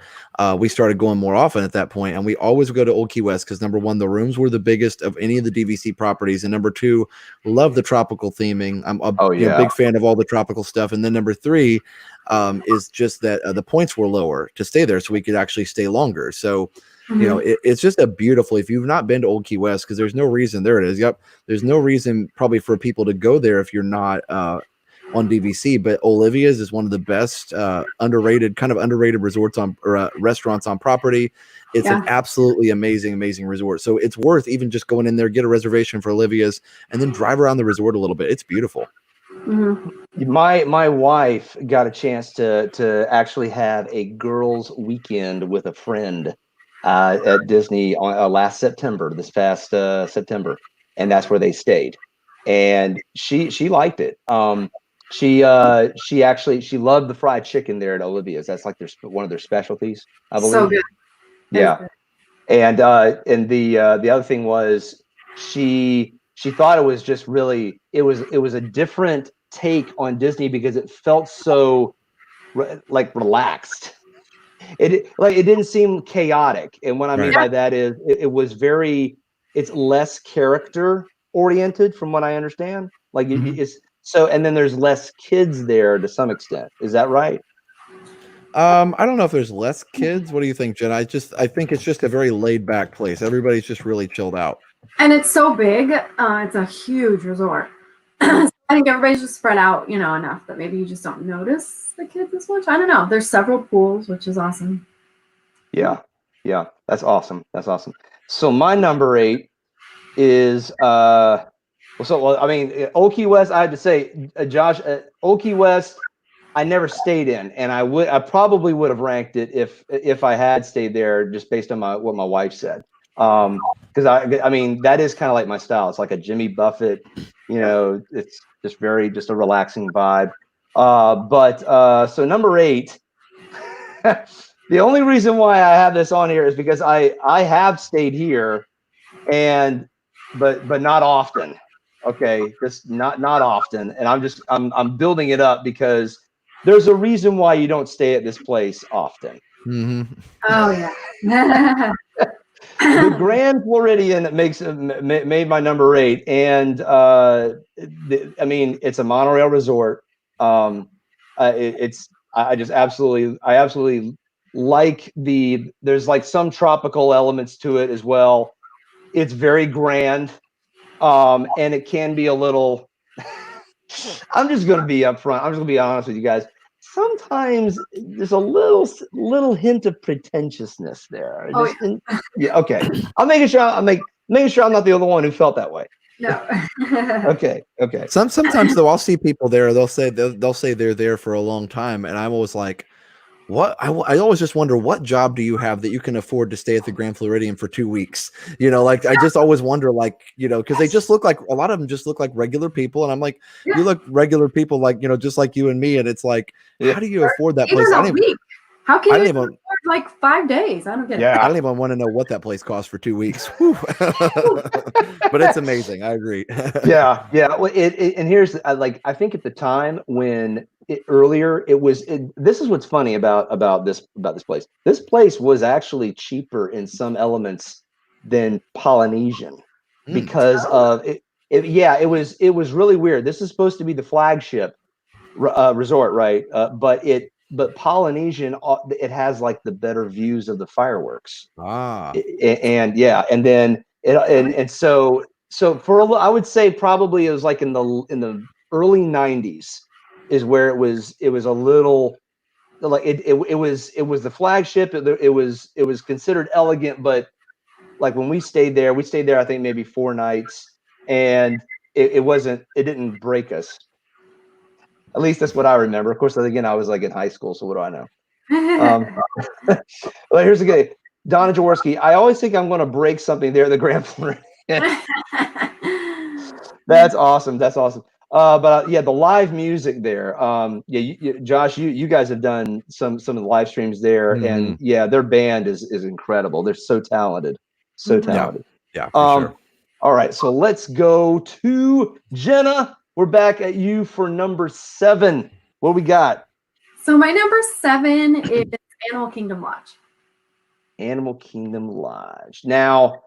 we started going more often at that point, and we always go to Old Key West because number one, the rooms were the biggest of any of the DVC properties, and number two, love the tropical theming. I'm a big fan of all the tropical stuff, and then number three is just that the points were lower to stay there, so we could actually stay longer. So you know, it's just a beautiful, if you've not been to Old Key West, because there's no reason, there it is. Yep. There's no reason probably for people to go there if you're not on DVC, but Olivia's is one of the best underrated resorts on or restaurants on property. It's an absolutely amazing resort. So it's worth even just going in there, get a reservation for Olivia's, and then drive around the resort a little bit. It's beautiful. My wife got a chance to actually have a girls' weekend with a friend at Disney on last September, this past September, and that's where they stayed, and she liked it. She loved the fried chicken there at Olivia's. That's like one of their specialties, I believe. So good. Yeah. And the other thing was she thought it was just really, it was a different take on Disney because it felt so like relaxed. It didn't seem chaotic. And what I mean by that is it was it's less character oriented from what I understand. Like it's so, and then there's less kids there to some extent. Is that right? I don't know if there's less kids. What do you think, Jen? I think it's just a very laid back place. Everybody's just really chilled out. And it's so big. It's a huge resort. So I think everybody's just spread out, you know, enough that maybe you just don't notice the kids as much. I don't know. There's several pools, which is awesome. Yeah. That's awesome. So my number 8 is I mean, Old Key West. I had to say, Josh, Old Key West, I never stayed in, and I probably would have ranked it if I had stayed there, just based on what my wife said. Because I mean, that is kind of like my style. It's like a Jimmy Buffett, you know, it's just a relaxing vibe. So number 8, the only reason why I have this on here is because I have stayed here, but not often. Okay, just not often, and I'm building it up because there's a reason why you don't stay at this place often. Oh yeah. The Grand Floridian made my number 8, and I mean, it's a monorail resort. I absolutely like there's like some tropical elements to it as well. It's very grand, and it can be a little. I'm just going to be upfront. I'm just going to be honest with you guys. Sometimes there's a little hint of pretentiousness there. Okay. I'm making sure I'm not the only one who felt that way. No. Okay. Sometimes though, I'll see people there. They'll say they're there for a long time, and I'm always like, what? I always just wonder, what job do you have that you can afford to stay at the Grand Floridian for 2 weeks? You know, like I just always wonder, like, you know, because they just look like, a lot of them just look like regular people, and I'm like, you look regular people, like, you know, just like you and me, and it's like, how do you afford that place? How can you afford like 5 days? I don't get it. I don't even want to know what that place costs for 2 weeks. But it's amazing. I agree. Yeah. Well, and here's like, I think at the time when this is what's funny about this place. This place was actually cheaper in some elements than Polynesian because of it. It was really weird. This is supposed to be the flagship resort, right? But Polynesian, it has like the better views of the fireworks. So for I would say probably it was like in the early 90s is where it was a little like it was the flagship. It was considered elegant, but like when we stayed there I think maybe 4 nights, and it didn't break us. At least that's what I remember. Of course, again, I was like in high school, so what do I know? Well, here's the guy, Donna Jaworski. I always think I'm going to break something there at the Grand Floridian. That's awesome. But the live music there. Josh, you guys have done some of the live streams there, and their band is incredible. They're so talented, Yeah, for sure. All right, so let's go to Jenna. We're back at you for number 7. What we got? So my number 7 is Animal Kingdom Lodge. Animal Kingdom Lodge. Now,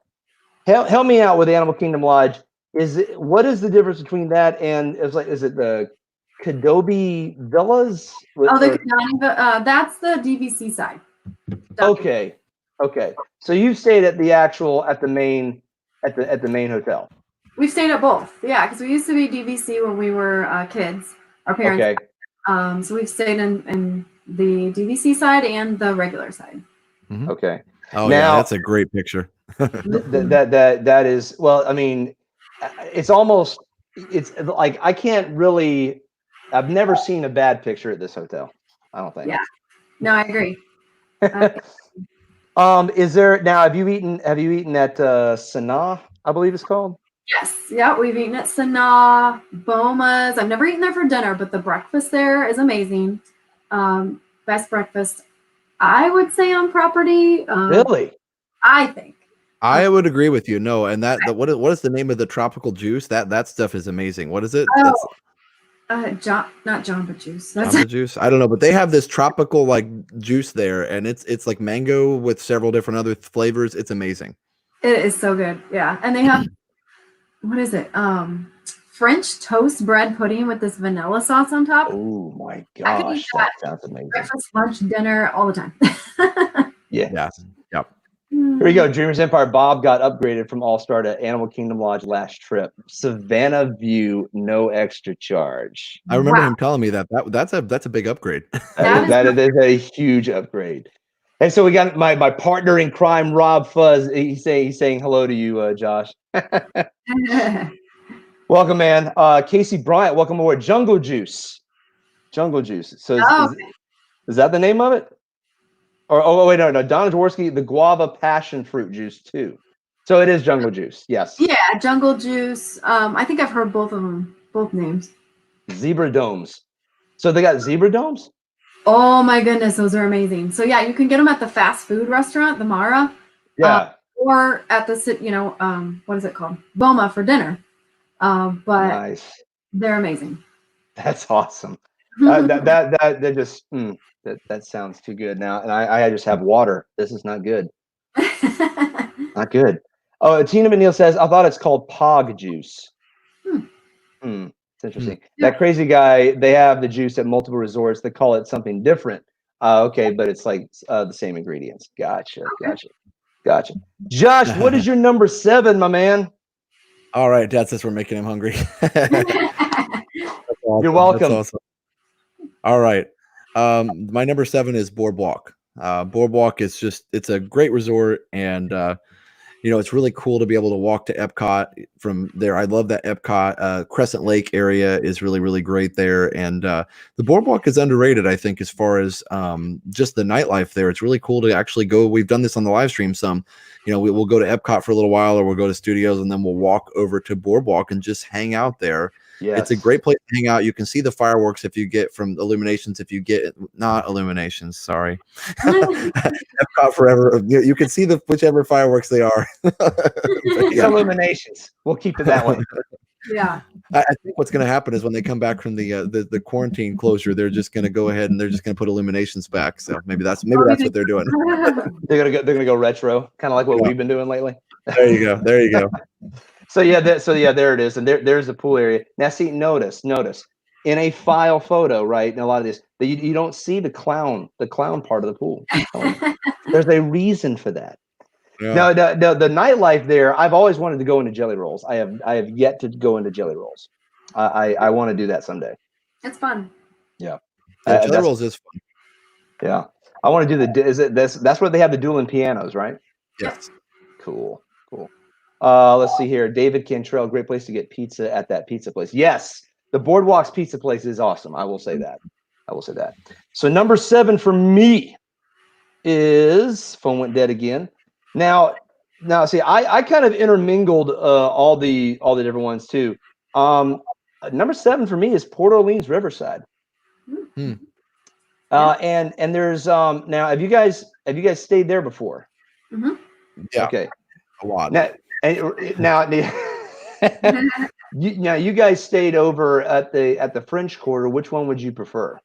help me out with Animal Kingdom Lodge. What is the difference between that and is it the Kadobi Villas? That's the DVC side. Okay. So you stayed at the main hotel. We've stayed at both. Yeah, because we used to be DVC when we were kids. Our parents. Okay. So we've stayed in the DVC side and the regular side. Mm-hmm. Okay. Oh, yeah, that's a great picture. that is, well, I mean, it's like I can't really. I've never seen a bad picture at this hotel. I don't think. Yeah. No, I agree. Is there now? Have you eaten at Sanaa? I believe it's called. Yes. Yeah, we've eaten at Sanaa, Boma's. I've never eaten there for dinner, but the breakfast there is amazing. Best breakfast, I would say, on property. Really? I think. I would agree with you. No, and what is the name of the tropical juice? That stuff is amazing. What is it? Not Jamba Juice. That's Jamba Juice. I don't know, but they have this tropical like juice there, and it's like mango with several different other flavors. It's amazing. It is so good. Yeah, and they have what is it? French toast bread pudding with this vanilla sauce on top. Oh my gosh, that sounds amazing. Breakfast, lunch, dinner, all the time. Yeah. Yep. Here we go. Dreamers Empire. Bob got upgraded from All-Star to Animal Kingdom Lodge last trip. Savannah View, no extra charge. I remember him telling me that's a big upgrade. that is a huge upgrade. And so we got my partner in crime, RobFuz. He's saying hello to you, Josh. Welcome, man. Casey Bryant, welcome aboard. Jungle Juice. So is that the name of it? Or wait, no. Donna Jaworski, the guava passion fruit juice too. So it is Jungle Juice. Yes. Yeah, Jungle Juice. I think I've heard both of them, both names. Zebra domes. So they got zebra domes? Oh my goodness, those are amazing. So yeah, you can get them at the fast food restaurant, the Mara. Yeah. Or at the what is it called? Boma for dinner. But nice. They're amazing. That's awesome. That sounds too good now. And I just have water. This is not good. Not good. Oh, Tina McNeil says, I thought it's called Pog juice. It's interesting. That crazy guy, they have the juice at multiple resorts. They call it something different. Okay, but it's like the same ingredients. Gotcha. Josh, what is your number 7, my man? All right, Dad says we're making him hungry. Awesome. You're welcome. That's awesome. All right. My number 7 is Boardwalk. Boardwalk is it's a great resort, and it's really cool to be able to walk to Epcot from there. I love that Epcot Crescent Lake area is really, really great there. And the Boardwalk is underrated, I think, as far as just the nightlife there. It's really cool to actually go. We've done this on the live stream some. We'll go to Epcot for a little while, or we'll go to Studios, and then we'll walk over to Boardwalk and just hang out there. Yes. It's a great place to hang out. You can see the fireworks if you get from Illuminations. If you get not Illuminations, sorry, Epcot Forever. You can see whichever fireworks they are. Illuminations. We'll keep it that way. Yeah. I think what's going to happen is when they come back from the quarantine closure, they're just going to go ahead and they're just going to put Illuminations back. So maybe that's what they're doing. They're gonna go retro, kind of like what we've been doing lately. There you go. So there it is, and there's the pool area. Now, see, notice in a file photo, right? In a lot of this, that you don't see the clown part of the pool. There's a reason for that. Yeah. No, the nightlife there. I've always wanted to go into Jelly Rolls. I have yet to go into Jelly Rolls. I want to do that someday. It's fun. Yeah, Jelly Rolls is fun. Yeah, I want to do that's where they have the dueling pianos, right? Yes. Cool. Let's see here. David Cantrell, great place to get pizza at that pizza place. Yes, the Boardwalk's pizza place is awesome. I will say that. So number 7 for me is phone went dead again. Now, see, I kind of intermingled all the different ones too. Number 7 for me is Port Orleans Riverside. And there's now have you guys stayed there before? Mm-hmm. Yeah. Okay. A lot. Now you guys stayed over at the French Quarter. Which one would you prefer?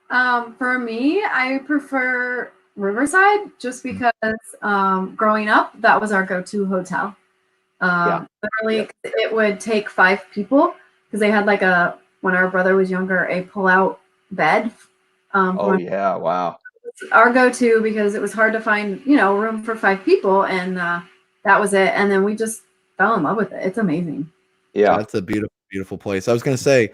For me, I prefer Riverside just because growing up, that was our go-to hotel. Literally, it would take 5 people because they had like when our brother was younger, a pull-out bed. Wow. Our go-to because it was hard to find, room for 5 people, and that was it. And then we just fell in love with it. It's amazing. Yeah, that's a beautiful, beautiful place. I was going to say,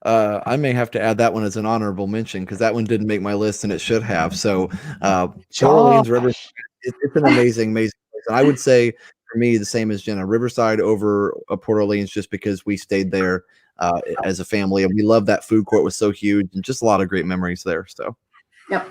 I may have to add that one as an honorable mention because that one didn't make my list and it should have. So, Port Orleans River, it's an amazing, amazing place. And I would say for me, the same as Jenna, Riverside over Port Orleans, just because we stayed there as a family and we loved that food court, was so huge and just a lot of great memories there. So, yep.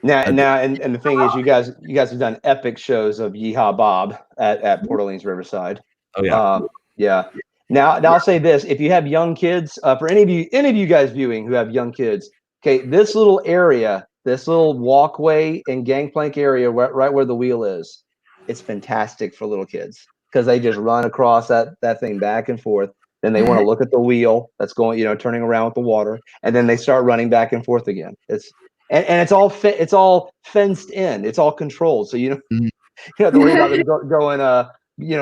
Now, and the thing is, you guys have done epic shows of Yeehaw Bob at Port Orleans Riverside. Oh yeah, yeah. Now I'll say this: if you have young kids, for any of you guys viewing who have young kids, okay, this little area, this little walkway and gangplank area, right where the wheel is, it's fantastic for little kids because they just run across that thing back and forth. Then they want to look at the wheel that's going, turning around with the water, and then they start running back and forth again. And it's all fenced in. It's all controlled, so you don't have to worry about them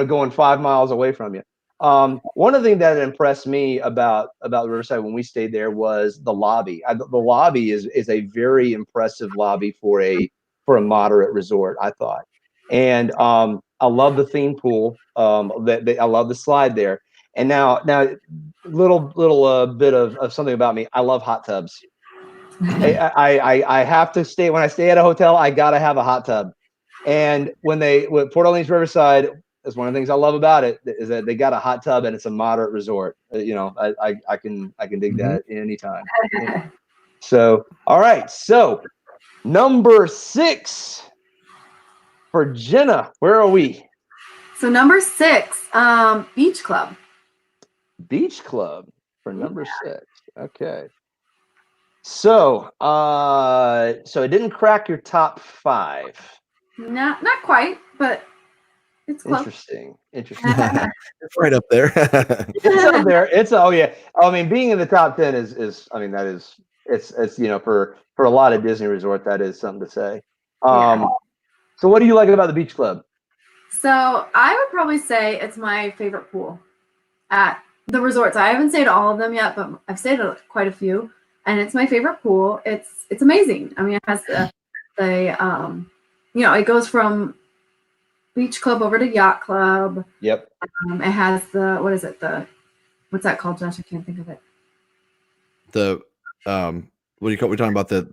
going 5 miles away from you. One of the things that impressed me about Riverside when we stayed there was the lobby. The lobby is a very impressive lobby for a moderate resort, I thought. And I love the theme pool. I love the slide there. And now little bit of something about me. I love hot tubs. I have to stay when I stay at a hotel. I gotta have a hot tub. And with Port Orleans Riverside, that's one of the things I love about it is that they got a hot tub and it's a moderate resort. I can dig that anytime. So, all right. So, number 6 for Jenna. Where are we? So number 6, Beach Club. Beach Club for number 6. Okay. So, so it didn't crack your top 5. Not quite, but it's close. Interesting. It's right up there. It's up there. I mean, being in the top 10 is it's for a lot of Disney resorts, that is something to say. So what do you like about the Beach Club? So I would probably say it's my favorite pool at the resorts. I haven't stayed at all of them yet, but I've stayed at quite a few, and it's my favorite pool. It's amazing. I mean, it has it goes from Beach Club over to Yacht Club. Yep. It has what's that called, Josh? I can't think of it. What do you call? We're talking about the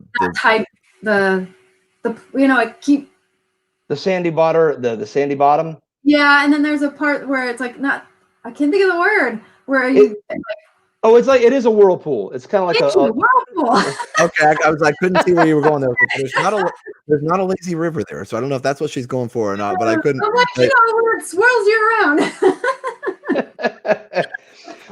sandy bottom, the sandy bottom. Yeah, and then there's a part where it's like I can't think of the word where it's like it is a whirlpool. It's kind of like a whirlpool. Okay, I couldn't see where you were going there. There's not a lazy river there, so I don't know if that's what she's going for or not. But I couldn't. I'm like, where it swirls you around.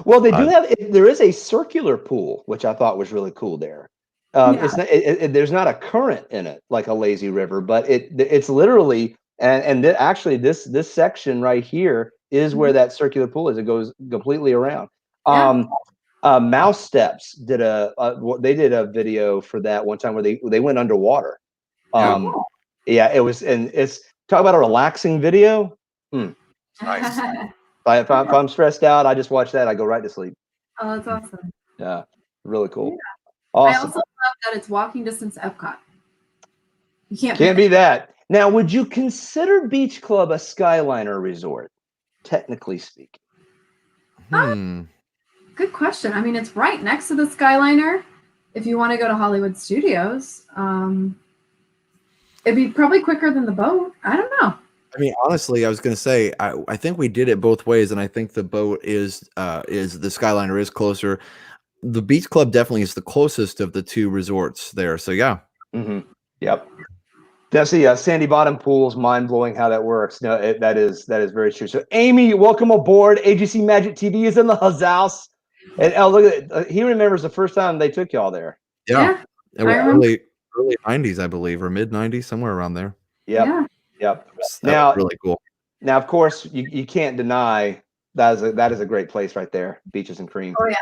Well, they do have. There is a circular pool, which I thought was really cool there. It's not. There's not a current in it like a lazy river, but it's literally actually this section right here is where that circular pool is. It goes completely around. Mouse Steps did they did a video for that one time where they went underwater. It was, and it's talk about a relaxing video. Nice. If I'm stressed out, I just watch that. I go right to sleep. Oh, that's awesome. Yeah, really cool. Yeah. Awesome. I also love that it's walking distance to Epcot. You can't be that. Now, would you consider Beach Club a Skyliner resort, technically speaking? Good question. I mean, it's right next to the Skyliner. If you want to go to Hollywood Studios, it'd be probably quicker than the boat. I don't know. I mean, honestly, I was going to say, I think we did it both ways, and I think the boat is the Skyliner is closer. The Beach Club definitely is the closest of the two resorts there. So yeah. Yep. That's the Sandy Bottom pool's mind blowing how that works. No, that is very true. So Amy, welcome aboard. AGC Magic TV is in the house. And look at it. He remembers the first time they took y'all there. Yeah. It was early 90s, I believe, or mid 90s, somewhere around there. Yep. That was really cool. Now, of course, you can't deny that is a great place right there. Beaches and Cream. Oh yeah.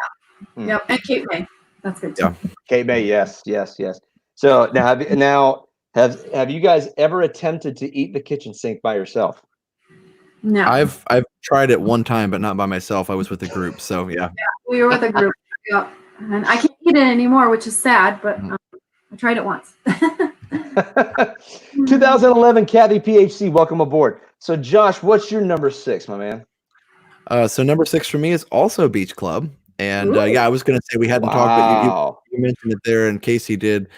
Yep. And Cape May. That's good too. Yeah. Cape May, yes. So now have you guys ever attempted to eat the kitchen sink by yourself? No. I've tried it one time, but not by myself. I was with a group, so yeah. We were with a group. Yep. And I can't eat it anymore, which is sad, but I tried it once. 2011 Kathy PHC, welcome aboard. So Josh, what's your number 6, my man? So number 6 for me is also Beach Club. And yeah, I was going to say we hadn't talked, but you mentioned it there, and Casey did.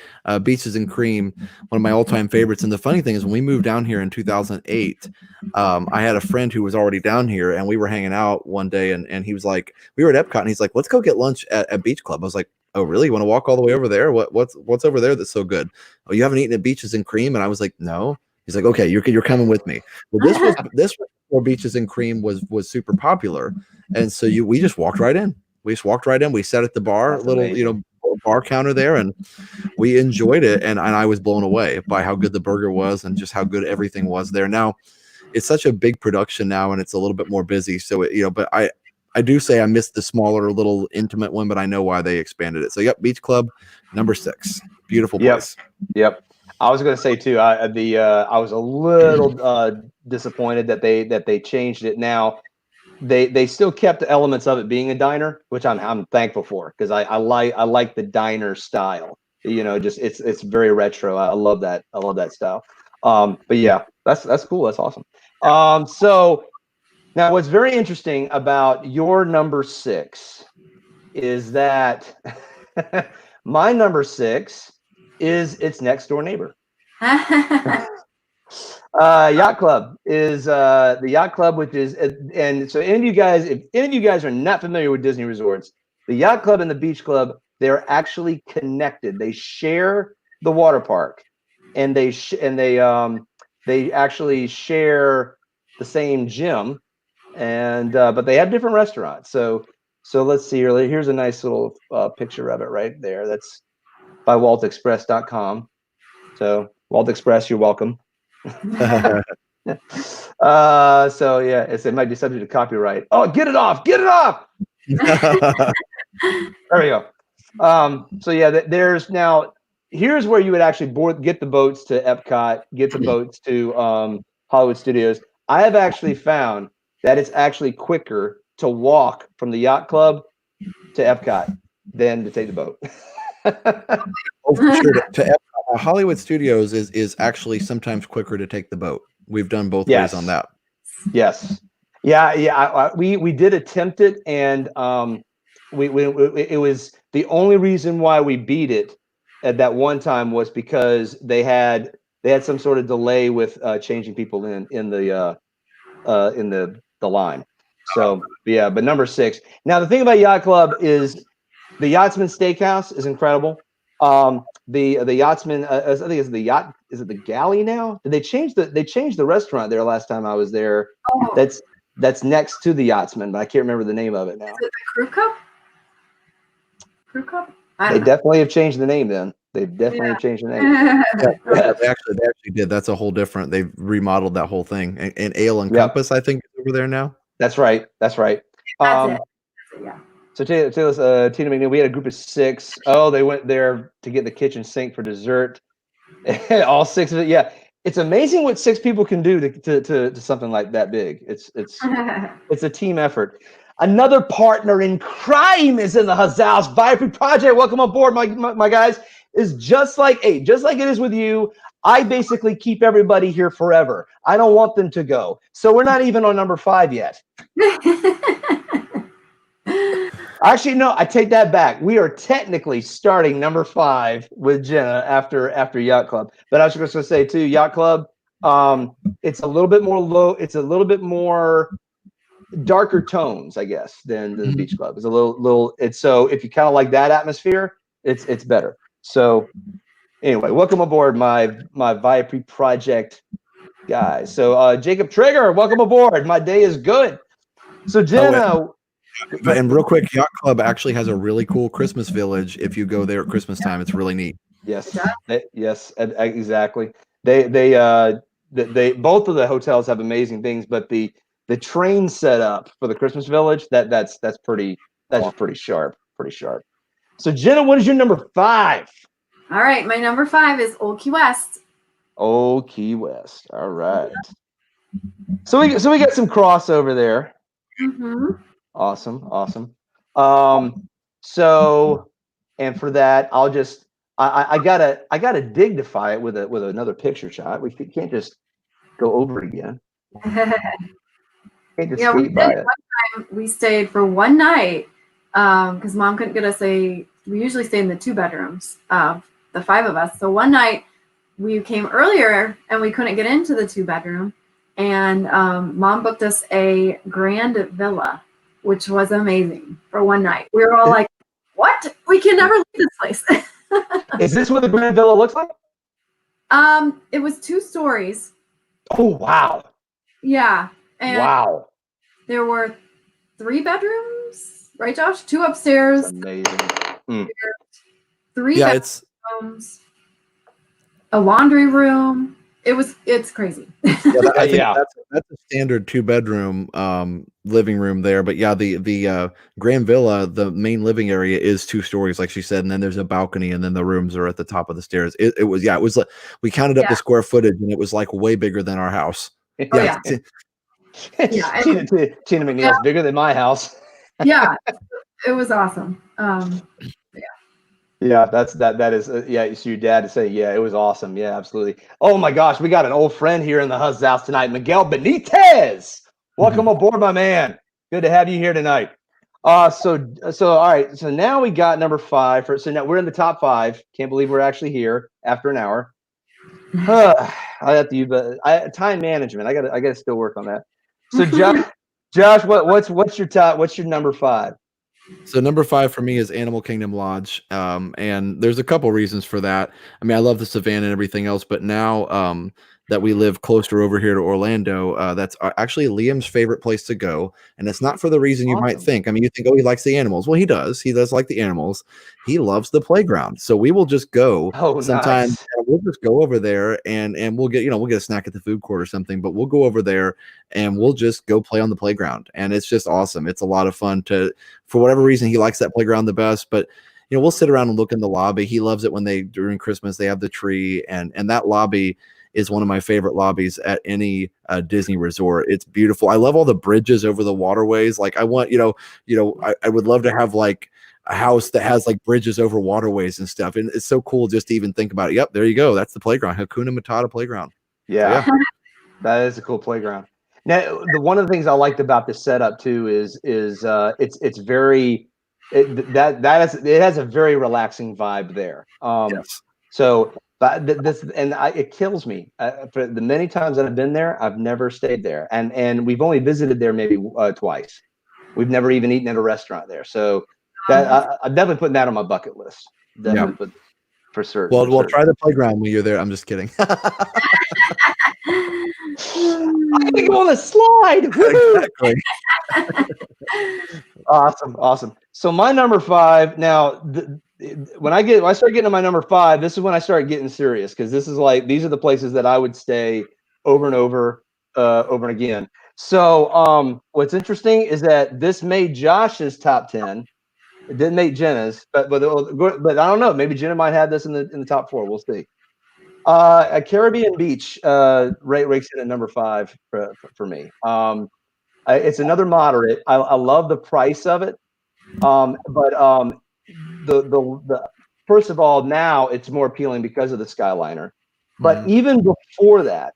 Beaches and Cream, one of my all-time favorites. And the funny thing is, when we moved down here in 2008, I had a friend who was already down here, and we were hanging out one day, and he was like, we were at Epcot, and he's like, let's go get lunch at Beach Club. I was like, oh, really? You want to walk all the way over there? What's over there that's so good? Oh, you haven't eaten at Beaches and Cream? And I was like, no. He's like, okay, you're coming with me. Well, this was before Beaches and Cream was super popular, and so we just walked right in. We just walked right in. We sat at the bar, bar counter there, and we enjoyed it. And I was blown away by how good the burger was and just how good everything was there. Now, it's such a big production now, and it's a little bit more busy. So but I do say I missed the smaller, little intimate one, but I know why they expanded it. So yep, Beach Club, number 6, beautiful place. Yep. I was going to say too. I was a little disappointed that they changed it. Now, they still kept the elements of it being a diner, which I'm thankful for, because I like the diner style. Just it's very retro. I love that. I love that style. But yeah, that's cool. That's awesome. So now what's very interesting about your number 6 is that my number 6 is its next door neighbor. Yacht Club is the Yacht Club, which is, and so if any of you guys are not familiar with Disney resorts, the Yacht Club and the Beach Club, they're actually connected. They share the water park, and they actually share the same gym, and but they have different restaurants. So let's see here. Here's a nice little picture of it right there. That's by WaltExpress.com. So Walt Express, you're welcome. So yeah, it might be subject to copyright. Oh, get it off! There we go. So yeah, there's now. Here's where you would actually get the boats to Epcot, get the boats to Hollywood Studios. I have actually found that it's actually quicker to walk from the Yacht Club to Epcot than to take the boat. Oh, for sure. To Epcot, Hollywood Studios is actually sometimes quicker to take the boat. We've done both ways on that. Yes. Yeah. We did attempt it, and it was the only reason why we beat it at that one time was because they had some sort of delay with changing people in the line. So yeah, but number 6. Now the thing about Yacht Club is the Yachtsman Steakhouse is incredible. The Yachtsman, I think it's the yacht. Is it the Galley now? Did they changed the restaurant there last time I was there? Oh. That's next to the Yachtsman, but I can't remember the name of it now. Is it the Crew Cup? Crew Cup? They definitely have changed the name then. They definitely have changed the name. They actually did. That's a whole different. They've remodeled that whole thing. And Ale and Compass, I think, is over there now. That's right. That's it. Yeah. So Tina, McNeil, we had a group of 6. Oh, they went there to get the kitchen sink for dessert. All 6 of it. Yeah, it's amazing what 6 people can do to something like that big. It's a team effort. Another partner in crime is in the house. Viapree Project, welcome aboard, my guys. Is just like it is with you. I basically keep everybody here forever. I don't want them to go. So we're not even on number 5 yet. Actually, no, I take that back. We are technically starting number 5 with Jenna after Yacht Club. But I was just going to say too, Yacht Club, it's a little bit more low. It's a little bit more darker tones, I guess, than the Beach Club. It's a little. It's so if you kind of like that atmosphere, it's better. So anyway, welcome aboard, my Viapree Project guys. So Jacob Trigger, welcome aboard. My day is good. So Jenna. And real quick, Yacht Club actually has a really cool Christmas village. If you go there at Christmas time, it's really neat. Yes, yes, exactly. They both of the hotels have amazing things, but the train setup for the Christmas village that's pretty sharp. So Jenna, what is your number 5? All right, my number 5 is Old Key West. Old Key West. All right. So we got some crossover there. Mm-hmm. Awesome. So, and for that, I'll just I gotta dignify it with another picture shot. We can't just go over it again. Can't just skate by it. One time we stayed for one night because Mom couldn't get us we usually stay in the 2 bedrooms of the 5 of us. So one night we came earlier and we couldn't get into the 2 bedroom, and Mom booked us a grand villa, which was amazing for one night. We were all like, "What? We can never leave this place." Is this what the grand villa looks like? It was 2 stories. Oh wow! Yeah. And wow. There were 3 bedrooms, right, Josh? 2 upstairs. That's amazing. 3 Yeah, bedrooms, a laundry room. It's crazy. Yeah, I think that's a standard 2-bedroom living room there. But yeah, the Grand Villa, the main living area is 2 stories, like she said, and then there's a balcony, and then the rooms are at the top of the stairs. It was like we counted up the square footage, and it was like way bigger than our house. Yeah. Tina McNeil's bigger than my house. Yeah, it was awesome. Yeah, that is so your dad to say, yeah, it was awesome. Yeah, absolutely. Oh my gosh, we got an old friend here in the Huzz house tonight, Miguel Benitez. Welcome aboard, my man. Good to have you here tonight. So all right, so now we got number 5 so now we're in the top 5. Can't believe we're actually here after an hour. I have to use time management. I gotta still work on that. So Josh, what's your top? What's your number 5? So number 5 for me is Animal Kingdom Lodge, and there's a couple reasons for that. I mean, I love the savannah and everything else, but now that we live closer over here to Orlando, that's actually Liam's favorite place to go, and it's not for the reason you might think. I mean, you think, oh, he likes the animals. Well, he does. He does like the animals. He loves the playground. So we will just go sometimes. Nice. We'll just go over there and we'll get a snack at the food court or something, but we'll go over there and we'll just go play on the playground, and it's just awesome. It's a lot of fun for whatever reason, he likes that playground the best, but we'll sit around and look in the lobby. He loves it when during Christmas, they have the tree, and that lobby is one of my favorite lobbies at any Disney resort. It's beautiful. I love all the bridges over the waterways. Like I want, I would love to have like a house that has like bridges over waterways and stuff. And it's so cool just to even think about it. Yep, there you go. That's the playground, Hakuna Matata playground. Yeah. That is a cool playground. Now, one of the things I liked about this setup too is it's very it has a very relaxing vibe there. Yes. So, but it kills me. For the many times that I've been there, I've never stayed there, and we've only visited there maybe twice. We've never even eaten at a restaurant there. So that I'm definitely putting that on my bucket list. Definitely for certain. Well, we'll try the playground when you're there. I'm just kidding. I can go on the slide. Exactly. Awesome. So my number 5 now. When I start getting to my number 5, this is when I start getting serious, because this is like these are the places that I would stay over and over and again. So what's interesting is that this made Josh's top 10. It didn't make Jenna's, but I don't know. Maybe Jenna might have this in the top 4. We'll see. A Caribbean Beach ranks in at number 5 for me. It's another moderate. I love the price of it, but the first of all, now it's more appealing because of the Skyliner. But even before that,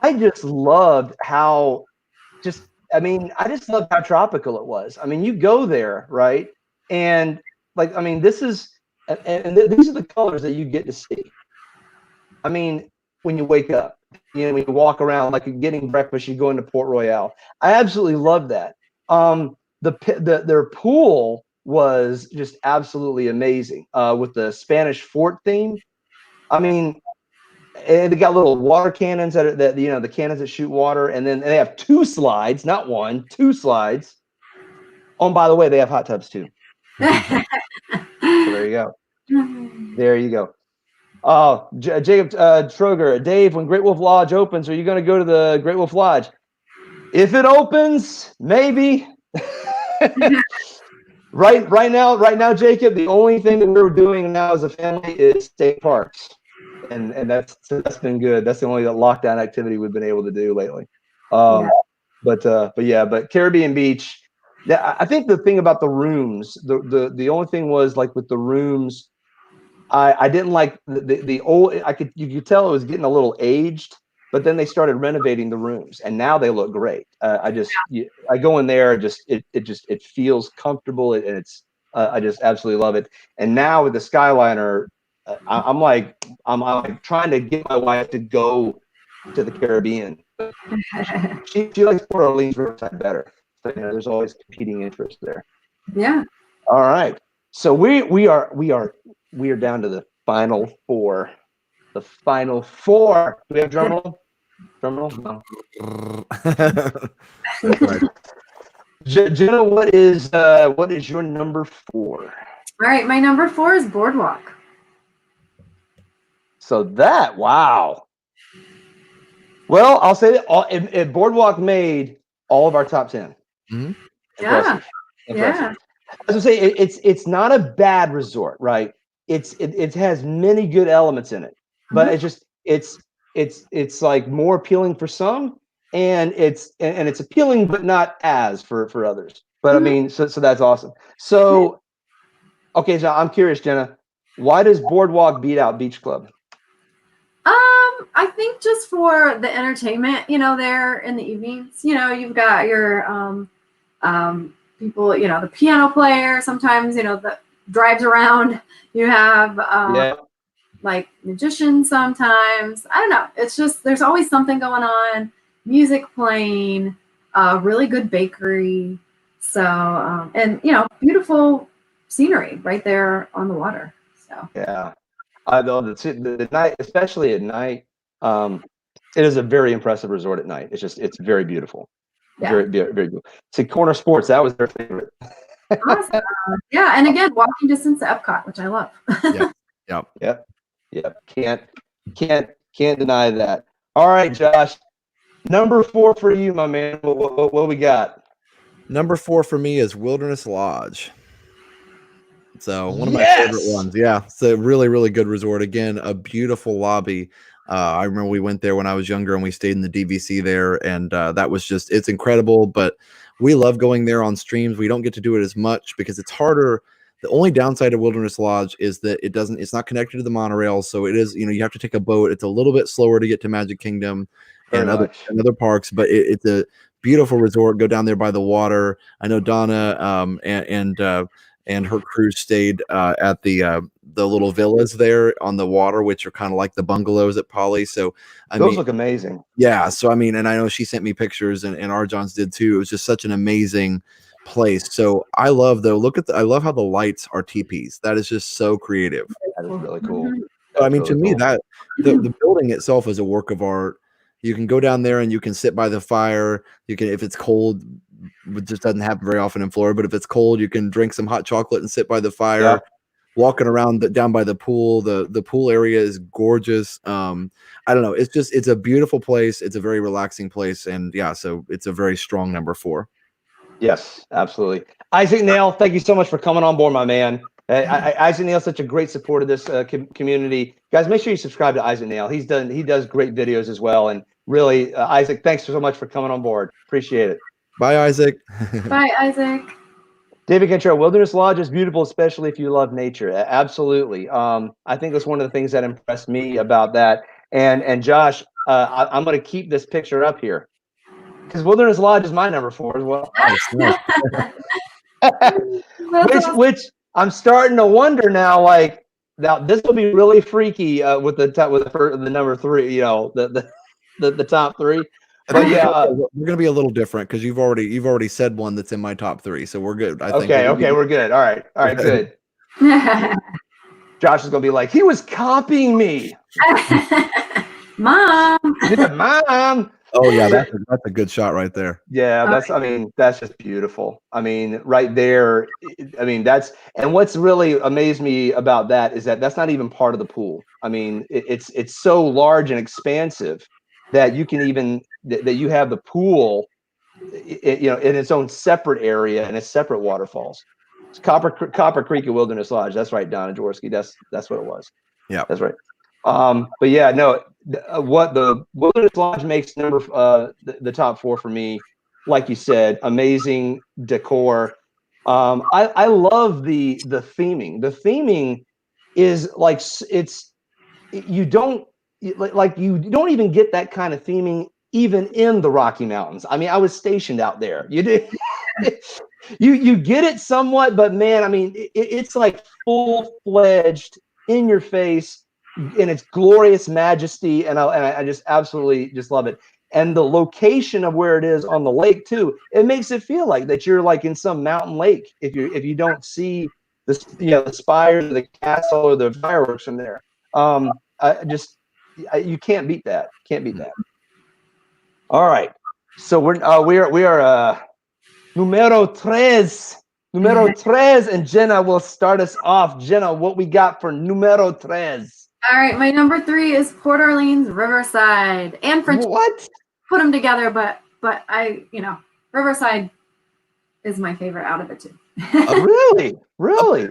I just loved how I just loved how tropical it was. I mean, you go there, right? And these are the colors that you get to see. I mean, when you wake up, when you walk around, like you're getting breakfast, you go into Port Royale. I absolutely love that. Their pool was just absolutely amazing with the Spanish Fort theme. I mean, and they got little water cannons that the cannons that shoot water, and then they have 2 slides, not 1, 2 slides. Oh, and by the way, they have hot tubs too. So there you go. Oh, Jacob Troger, Dave, when Great Wolf Lodge opens, are you going to go to the Great Wolf Lodge? If it opens, maybe. Right now, Jacob, the only thing that we're doing now as a family is state parks. And that's been good. That's the only lockdown activity we've been able to do lately. But Caribbean Beach, I think the thing about the rooms, the only thing was like with the rooms, I didn't like the old. You could tell it was getting a little aged, but then they started renovating the rooms, and now they look great. I go in there, it feels comfortable, and it's I just absolutely love it. And now with the Skyliner, I'm like trying to get my wife to go to the Caribbean. She likes Port Orleans Riverside better. So, there's always competing interests there. Yeah. All right. So we are down to the final four. The final four. Do we have drum roll? Drum roll? No. Right. Jenna, what is your number 4? All right, my number 4 is Boardwalk. So wow. Well, I'll say that Boardwalk made all of our top 10. Mm-hmm. Yeah. Impressive. Yeah. As I say, it's not a bad resort, right? It has many good elements in it, but it's like more appealing for some, and it's appealing, but not as for others. But I mean, so that's awesome. So, okay, so I'm curious, Jenna, why does Boardwalk beat out Beach Club? I think just for the entertainment, there in the evenings, you've got your people, the piano player sometimes, that drives around. You have like magicians sometimes. I don't know. It's just there's always something going on. Music playing, really good bakery. So and beautiful scenery right there on the water. So yeah. Though the night, especially at night, it is a very impressive resort at night. It's very beautiful. Yeah. Very beautiful. See, Corner Sports, that was their favorite. Awesome. Yeah, and again, walking distance to Epcot, which I love. Yep. Can't deny that. All right, Josh. Number 4 for you, my man. What we got? Number 4 for me is Wilderness Lodge. So one of my favorite ones. Yeah. It's a really, really good resort. Again, a beautiful lobby. I remember we went there when I was younger and we stayed in the DVC there. And that was it's incredible. But we love going there on streams. We don't get to do it as much because it's harder. The only downside of Wilderness Lodge is that it's not connected to the monorail. So it is, you have to take a boat. It's a little bit slower to get to Magic Kingdom and other parks, but it's a beautiful resort. Go down there by the water. I know Donna and her crew stayed at the little villas there on the water, which are kind of like the bungalows at Poly. So those look amazing. Yeah. So I mean, and I know she sent me pictures, and Arjon's did too. It was just such an amazing place. So I love I love how the lights are teepees. That is just so creative. That is really cool. I mean, to me, that the building itself is a work of art. You can go down there and you can sit by the fire. You can, if it's cold, it just doesn't happen very often in Florida, but if it's cold, you can drink some hot chocolate and sit by the fire. Yeah. Walking around down by the pool. The pool area is gorgeous. I don't know. It's a beautiful place. It's a very relaxing place. And yeah, so it's a very strong number 4. Yes, absolutely. Isaac Nail, thank you so much for coming on board, my man. Isaac Nail, such a great support of this community. Guys, make sure you subscribe to Isaac Nail. He does great videos as well. And really, Isaac, thanks so much for coming on board. Appreciate it. Bye, Isaac. Bye, Isaac. David Cantrell, Wilderness Lodge is beautiful, especially if you love nature. Absolutely. I think that's one of the things that impressed me about that. And Josh, I'm going to keep this picture up here because Wilderness Lodge is my number 4 as well. which I'm starting to wonder now. Like, now this will be really freaky with the number 3. The top 3. But yeah, we're gonna be a little different because you've already said one that's in my top 3, so we're good. I think. Okay, we're good. All right, good. Josh is gonna be like, he was copying me, Mom. Yeah, Mom. Oh yeah, that's a good shot right there. Yeah, that's just beautiful. I mean, right there. I mean, and what's really amazed me about that is that that's not even part of the pool. I mean, it's so large and expansive that you can that you have the pool, in its own separate area and its separate waterfalls. Copper Creek and Wilderness Lodge. That's right, Donna Jaworski. That's what it was. Yeah, that's right. But yeah, no. What the Wilderness Lodge makes the top 4 for me, like you said, amazing decor. I love the theming. The theming is like you don't even get that kind of theming even in the Rocky Mountains. I mean, I was stationed out there. You did. You get it somewhat, but man, I mean, it's like full-fledged, in your face, in its glorious majesty, and I just absolutely just love it. And the location of where it is on the lake too, it makes it feel like that you're like in some mountain lake if you don't see the the spires, the castle, or the fireworks from there. You can't beat that. Can't beat that. All right, so we are numero tres. Numero tres, and Jenna will start us off. Jenna, what we got for numero tres? All right, my number 3 is Port Orleans Riverside and French. What? Put them together, but Riverside is my favorite out of the two. Really? Way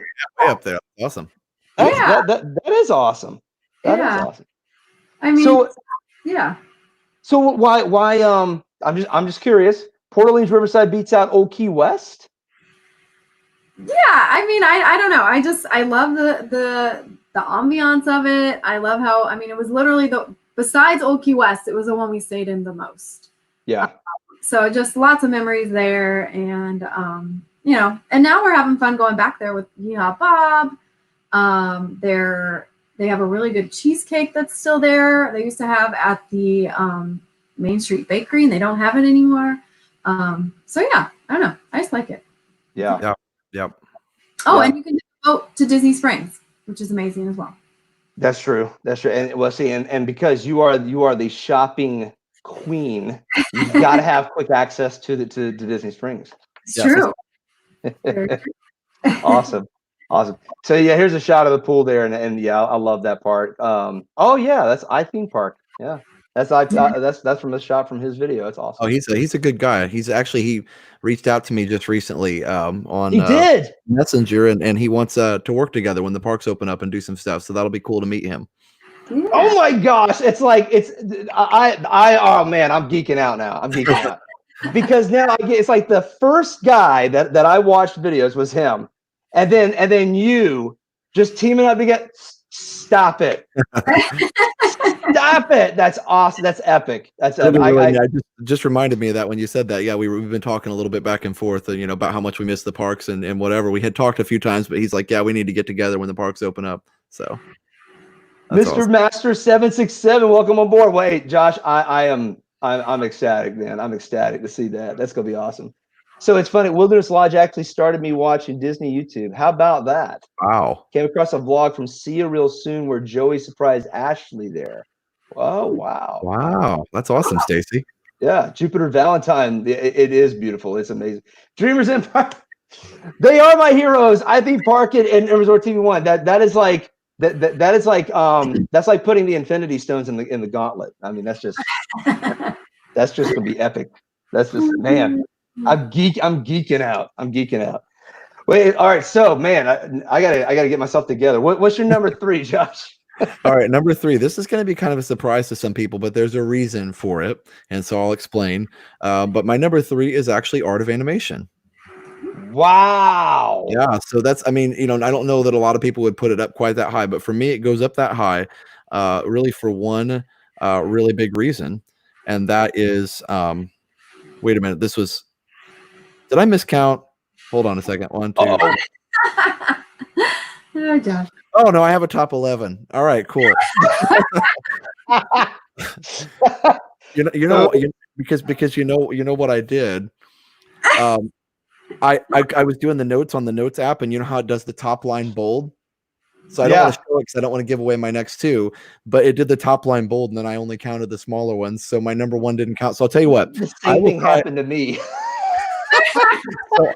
up there. Awesome. That is awesome. That is awesome. I mean, yeah. So why I'm just curious. Port Orleans Riverside beats out Old Key West? Yeah, I mean, I don't know. I love the ambiance of it. I love how, I mean, it was literally besides Old Key West, it was the one we stayed in the most. Yeah. So just lots of memories there, and and now we're having fun going back there with Yeehaw Bob. They have a really good cheesecake that's still there. They used to have at the Main Street Bakery, and they don't have it anymore. So yeah, I don't know. I just like it. Yeah. Oh, and you can go to Disney Springs, which is amazing as well. That's true. And well, see, and because you are the shopping queen, you got to have quick access to Disney Springs. It's true. Awesome. So yeah, here's a shot of the pool there, and yeah, I love that part. Oh yeah, that's iTheme Park. Yeah, that's from a shot from his video. It's awesome. Oh, he's a good guy. He reached out to me just recently on Messenger, and he wants to work together when the parks open up and do some stuff. So that'll be cool to meet him. Yeah. Oh my gosh, oh man, I'm geeking out now. I'm geeking out because now it's like the first guy that I watched videos was him, and then you just teaming up to get. Stop it. Stop it. That's awesome. That's epic. That's just reminded me of that when you said that. Yeah, we've been talking a little bit back and forth, about how much we miss the parks and whatever. We had talked a few times, but he's like, yeah, we need to get together when the parks open up. So Mr. Awesome. Master 767, welcome on board. Wait, Josh, I'm ecstatic, man. I'm ecstatic to see that. That's gonna be awesome. So it's funny. Wilderness Lodge actually started me watching Disney YouTube. How about that? Wow. Came across a vlog from See You Real Soon where Joey surprised Ashley there. Oh, wow. Wow. That's awesome, Stacy. Yeah. Jupiter Valentine. It is beautiful. It's amazing. Dreamers Empire. They are my heroes. iTheme Park and ResortTV1. That is like that's like putting the Infinity Stones in the gauntlet. I mean, that's just gonna be epic. That's just, man. I'm geeking out. Wait, all right. So, man, I gotta get myself together. What's your number 3, Josh? All right, number 3. This is going to be kind of a surprise to some people, but there's a reason for it, and so I'll explain. But my number 3 is actually Art of Animation. Wow. Yeah. So that's, I don't know that a lot of people would put it up quite that high, but for me, it goes up that high, really for one really big reason, and that is, wait a minute, did I miscount? Hold on a second. 1, 2. Oh, Josh. Oh no, I have a top 11. All right, cool. Because you know what I did. I was doing the notes on the notes app, and you know how it does the top line bold. So I don't want to show it because I don't want to give away my next 2, but it did the top line bold, and then I only counted the smaller ones. So my number 1 didn't count. So I'll tell you what. The same thing happened to me. So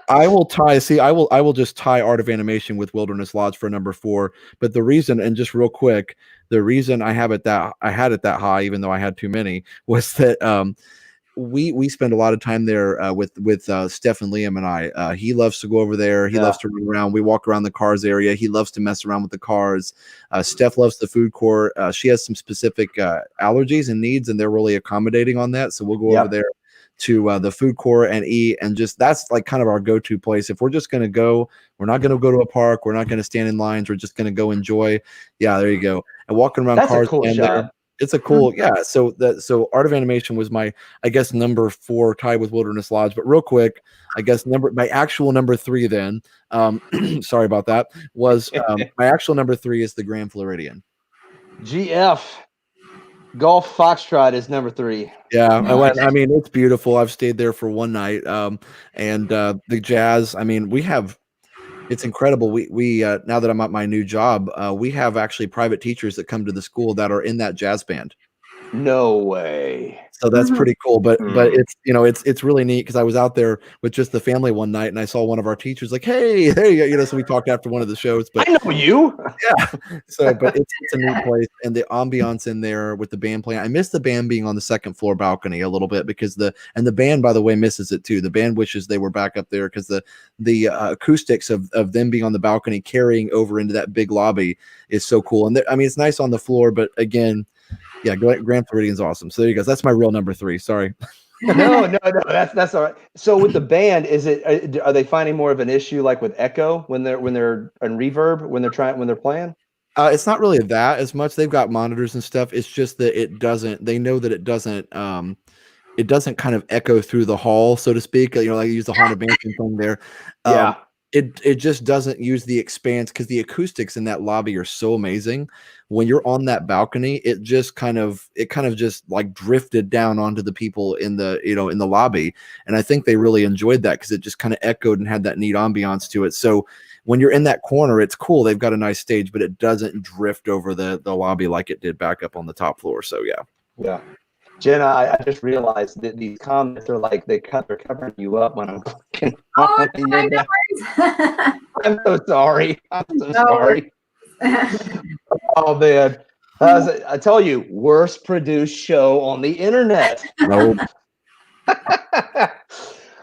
I will tie. See, I will just tie Art of Animation with Wilderness Lodge for number 4. But the reason, and just real quick, the reason I had it that high, even though I had too many, was that we spend a lot of time there with Steph and Liam and I. He loves to go over there. He loves to run around. We walk around the cars area. He loves to mess around with the cars. Steph loves the food court. She has some specific allergies and needs, and they're really accommodating on that. So we'll go over there to the food court and eat, and just that's like kind of our go-to place. If we're just going to go, we're not going to go to a park. We're not going to stand in lines. We're just going to go enjoy. Yeah, there you go. And walking around cars. That's a cool shot. It's a cool, So Art of Animation was my, I guess, number 4, tied with Wilderness Lodge. But real quick, I guess my actual number 3 then, sorry about that, was my actual number 3 is the Grand Floridian. GF Golf Foxtrot is number 3. Yeah, I went. I mean, it's beautiful. I've stayed there for one night, and the jazz. I mean, it's incredible. We now that I'm at my new job, we have actually private teachers that come to the school that are in that jazz band. No way. So that's pretty cool. But it's it's really neat because I was out there with just the family one night and I saw one of our teachers like, hey, there you go. So we talked after one of the shows. But I know you. Yeah. So but it's a neat place, and the ambiance in there with the band playing. I miss the band being on the second floor balcony a little bit because the band, by the way, misses it too. The band wishes they were back up there because the acoustics of them being on the balcony carrying over into that big lobby is so cool. And I mean, it's nice on the floor, but again, yeah, Grand Floridian's awesome. So there you go. That's my real number 3. Sorry. No, that's all right. So with the band, are they finding more of an issue like with echo when they're in reverb when they're playing? It's not really that as much. They've got monitors and stuff. It's just that they know that it doesn't kind of echo through the hall, so to speak. Like I use the Haunted Mansion thing there. Yeah. It just doesn't use the expanse because the acoustics in that lobby are so amazing. When you're on that balcony, it kind of just like drifted down onto the people in the in the lobby, and I think they really enjoyed that because it just kind of echoed and had that neat ambiance to it. So when you're in that corner, it's cool. They've got a nice stage, but it doesn't drift over the lobby like it did back up on the top floor. So yeah. Jenna, I just realized that these comments are like they're covering you up when I'm clicking. Oh, I'm so sorry. I'm so sorry. Oh man, I tell you, worst produced show on the internet. Nope.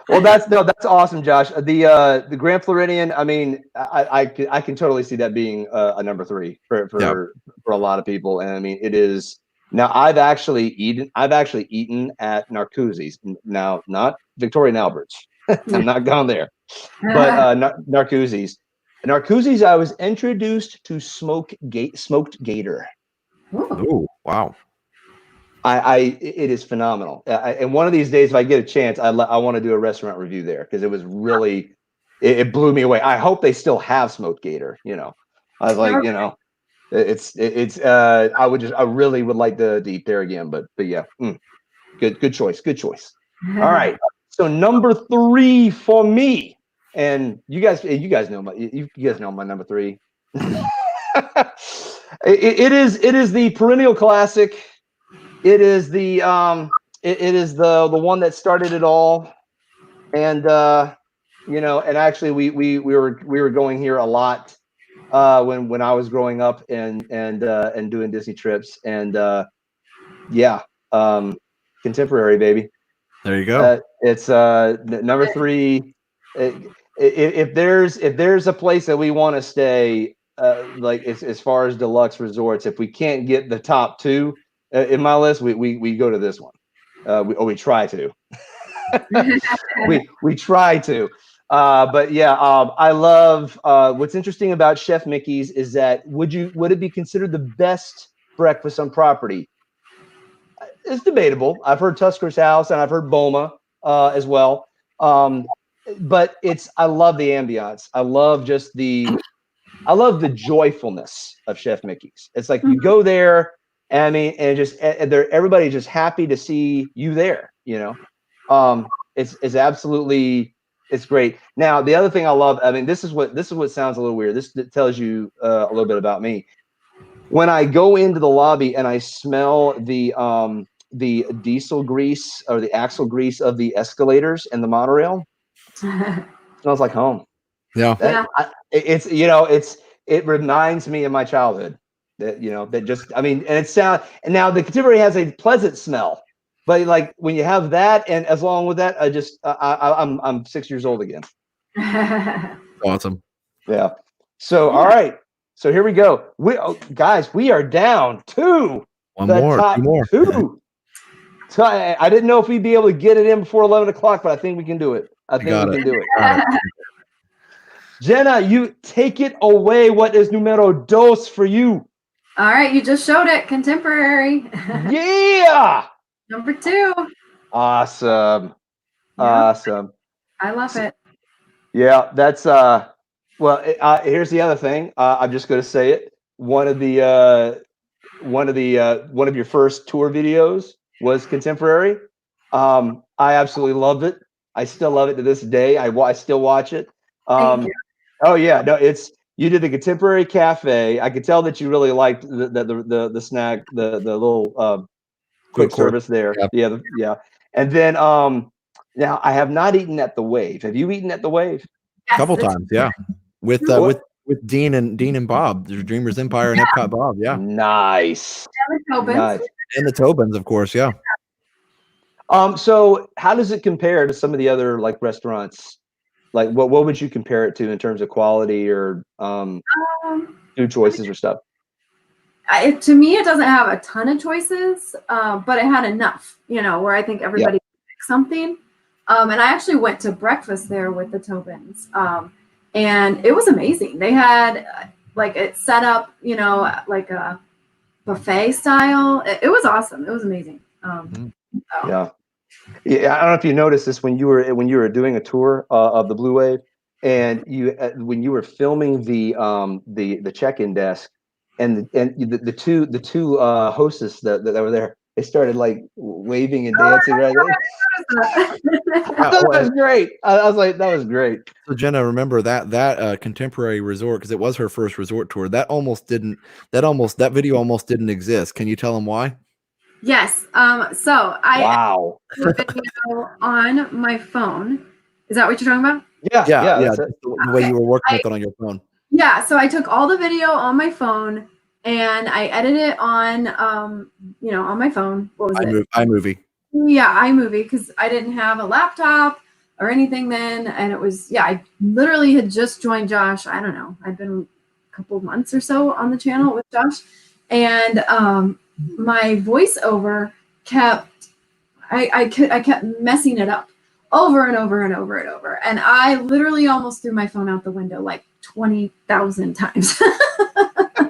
Well, that's awesome, Josh. The Grand Floridian. I mean, I can totally see that being a number 3 for a lot of people, and I mean it is. Now I've actually eaten at Narcoossee's. Now, not Victoria and Albert's. I'm not gone there, but Narcoossee's. Narcoossee's, I was introduced to smoked gator. Oh, wow. It is phenomenal. And one of these days, if I get a chance, I want to do a restaurant review there because it was really, it blew me away. I hope they still have smoked gator. I was like, I really would like to eat there again, but yeah, good choice. All right. So number 3 for me, and you guys know my number 3. It is the perennial classic. It is the one that started it all, and and actually we were going here a lot when I was growing up and doing Disney trips, and contemporary, baby. There you go. It's number 3. If there's a place that we want to stay, like as far as deluxe resorts, if we can't get the top 2 in my list, we go to this one. We try to. we try to. But yeah, I love what's interesting about Chef Mickey's is that would it be considered the best breakfast on property? It's debatable. I've heard Tusker's House and I've heard Boma as well. But I love the ambiance. I love the joyfulness of Chef Mickey's. It's like you go there, and I mean, and everybody's just happy to see you there. It's absolutely. It's great. Now, the other thing I love, I mean, this is what sounds a little weird. This tells you a little bit about me. When I go into the lobby and I smell the diesel grease or the axle grease of the escalators and the monorail, it smells like home. Yeah. It reminds me of my childhood. And now the contemporary has a pleasant smell, But like when you have that, and as long with that, I'm 6 years old again. Awesome. Yeah. So all right. So here we go. Guys, we are down to the top Two more. two. So I didn't know if we'd be able to get it in before 11 o'clock, but I think we can do it. I think we can do it. Jenna, you take it away. What is numero dos for you? All right, you just showed it. Contemporary. Yeah. Number 2. Awesome. Yeah. Awesome. I love it. Yeah, that's well, here's the other thing. I'm just going to say it. One of your first tour videos was contemporary. I absolutely loved it. I still love it to this day. I still watch it. Thank you. Oh yeah, no, you did the contemporary cafe. I could tell that you really liked the snack, the little quick service there. Yep. Yeah. And then now I have not eaten at the Wave. Have you eaten at the Wave? A couple times, yeah. With Dean and Bob, there's DreamersEmpire and Epcot Bob, yeah. Nice. Nice. And the Tobins, of course, yeah. So how does it compare to some of the other like restaurants? Like what would you compare it to in terms of quality or food choices or stuff? To me, it doesn't have a ton of choices, but it had enough, where I think everybody picked something. And I actually went to breakfast there with the Tobins, and it was amazing. They had like it set up, like a buffet style. It was awesome. It was amazing. Yeah. Yeah, I don't know if you noticed this when you were doing a tour of the Blue Wave, and when you were filming the check-in desk, and the two hostess that were there, they started like waving and dancing right there. That was great. I was like, that was great. So Jenna, remember that contemporary resort, because it was her first resort tour. That video almost didn't exist. Can you tell them why? Yes. So I did a video on my phone. Is that what you're talking about? Yeah. The way you were working with it on your phone. Yeah. So I took all the video on my phone and I edited it on, on my phone. What was it? iMovie. Yeah, iMovie, because I didn't have a laptop or anything then, and it was I literally had just joined Josh. I don't know. I'd been a couple of months or so on the channel with Josh, and my voiceover I kept messing it up over and over and over and over. And I literally almost threw my phone out the window like 20,000 times.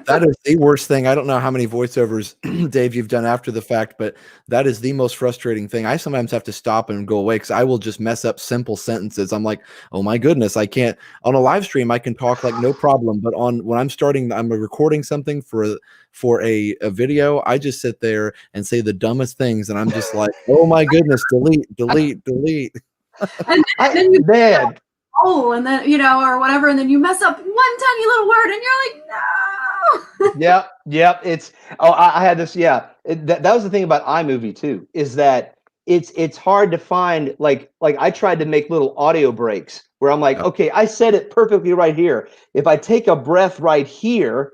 That is the worst thing. I don't know how many voiceovers, Dave, you've done after the fact, but that is the most frustrating thing. I sometimes have to stop and go away because I will just mess up simple sentences. I'm like, oh my goodness, I can't. On a live stream, I can talk like no problem. But when I'm recording something for a video, I just sit there and say the dumbest things. And I'm just like, oh my goodness, delete. And then you and then, or whatever. And then you mess up one tiny little word and you're like, no. Yep. I had this. Yeah. That was the thing about iMovie too, is that it's hard to find, like I tried to make little audio breaks where I'm like, okay, I said it perfectly right here. If I take a breath right here,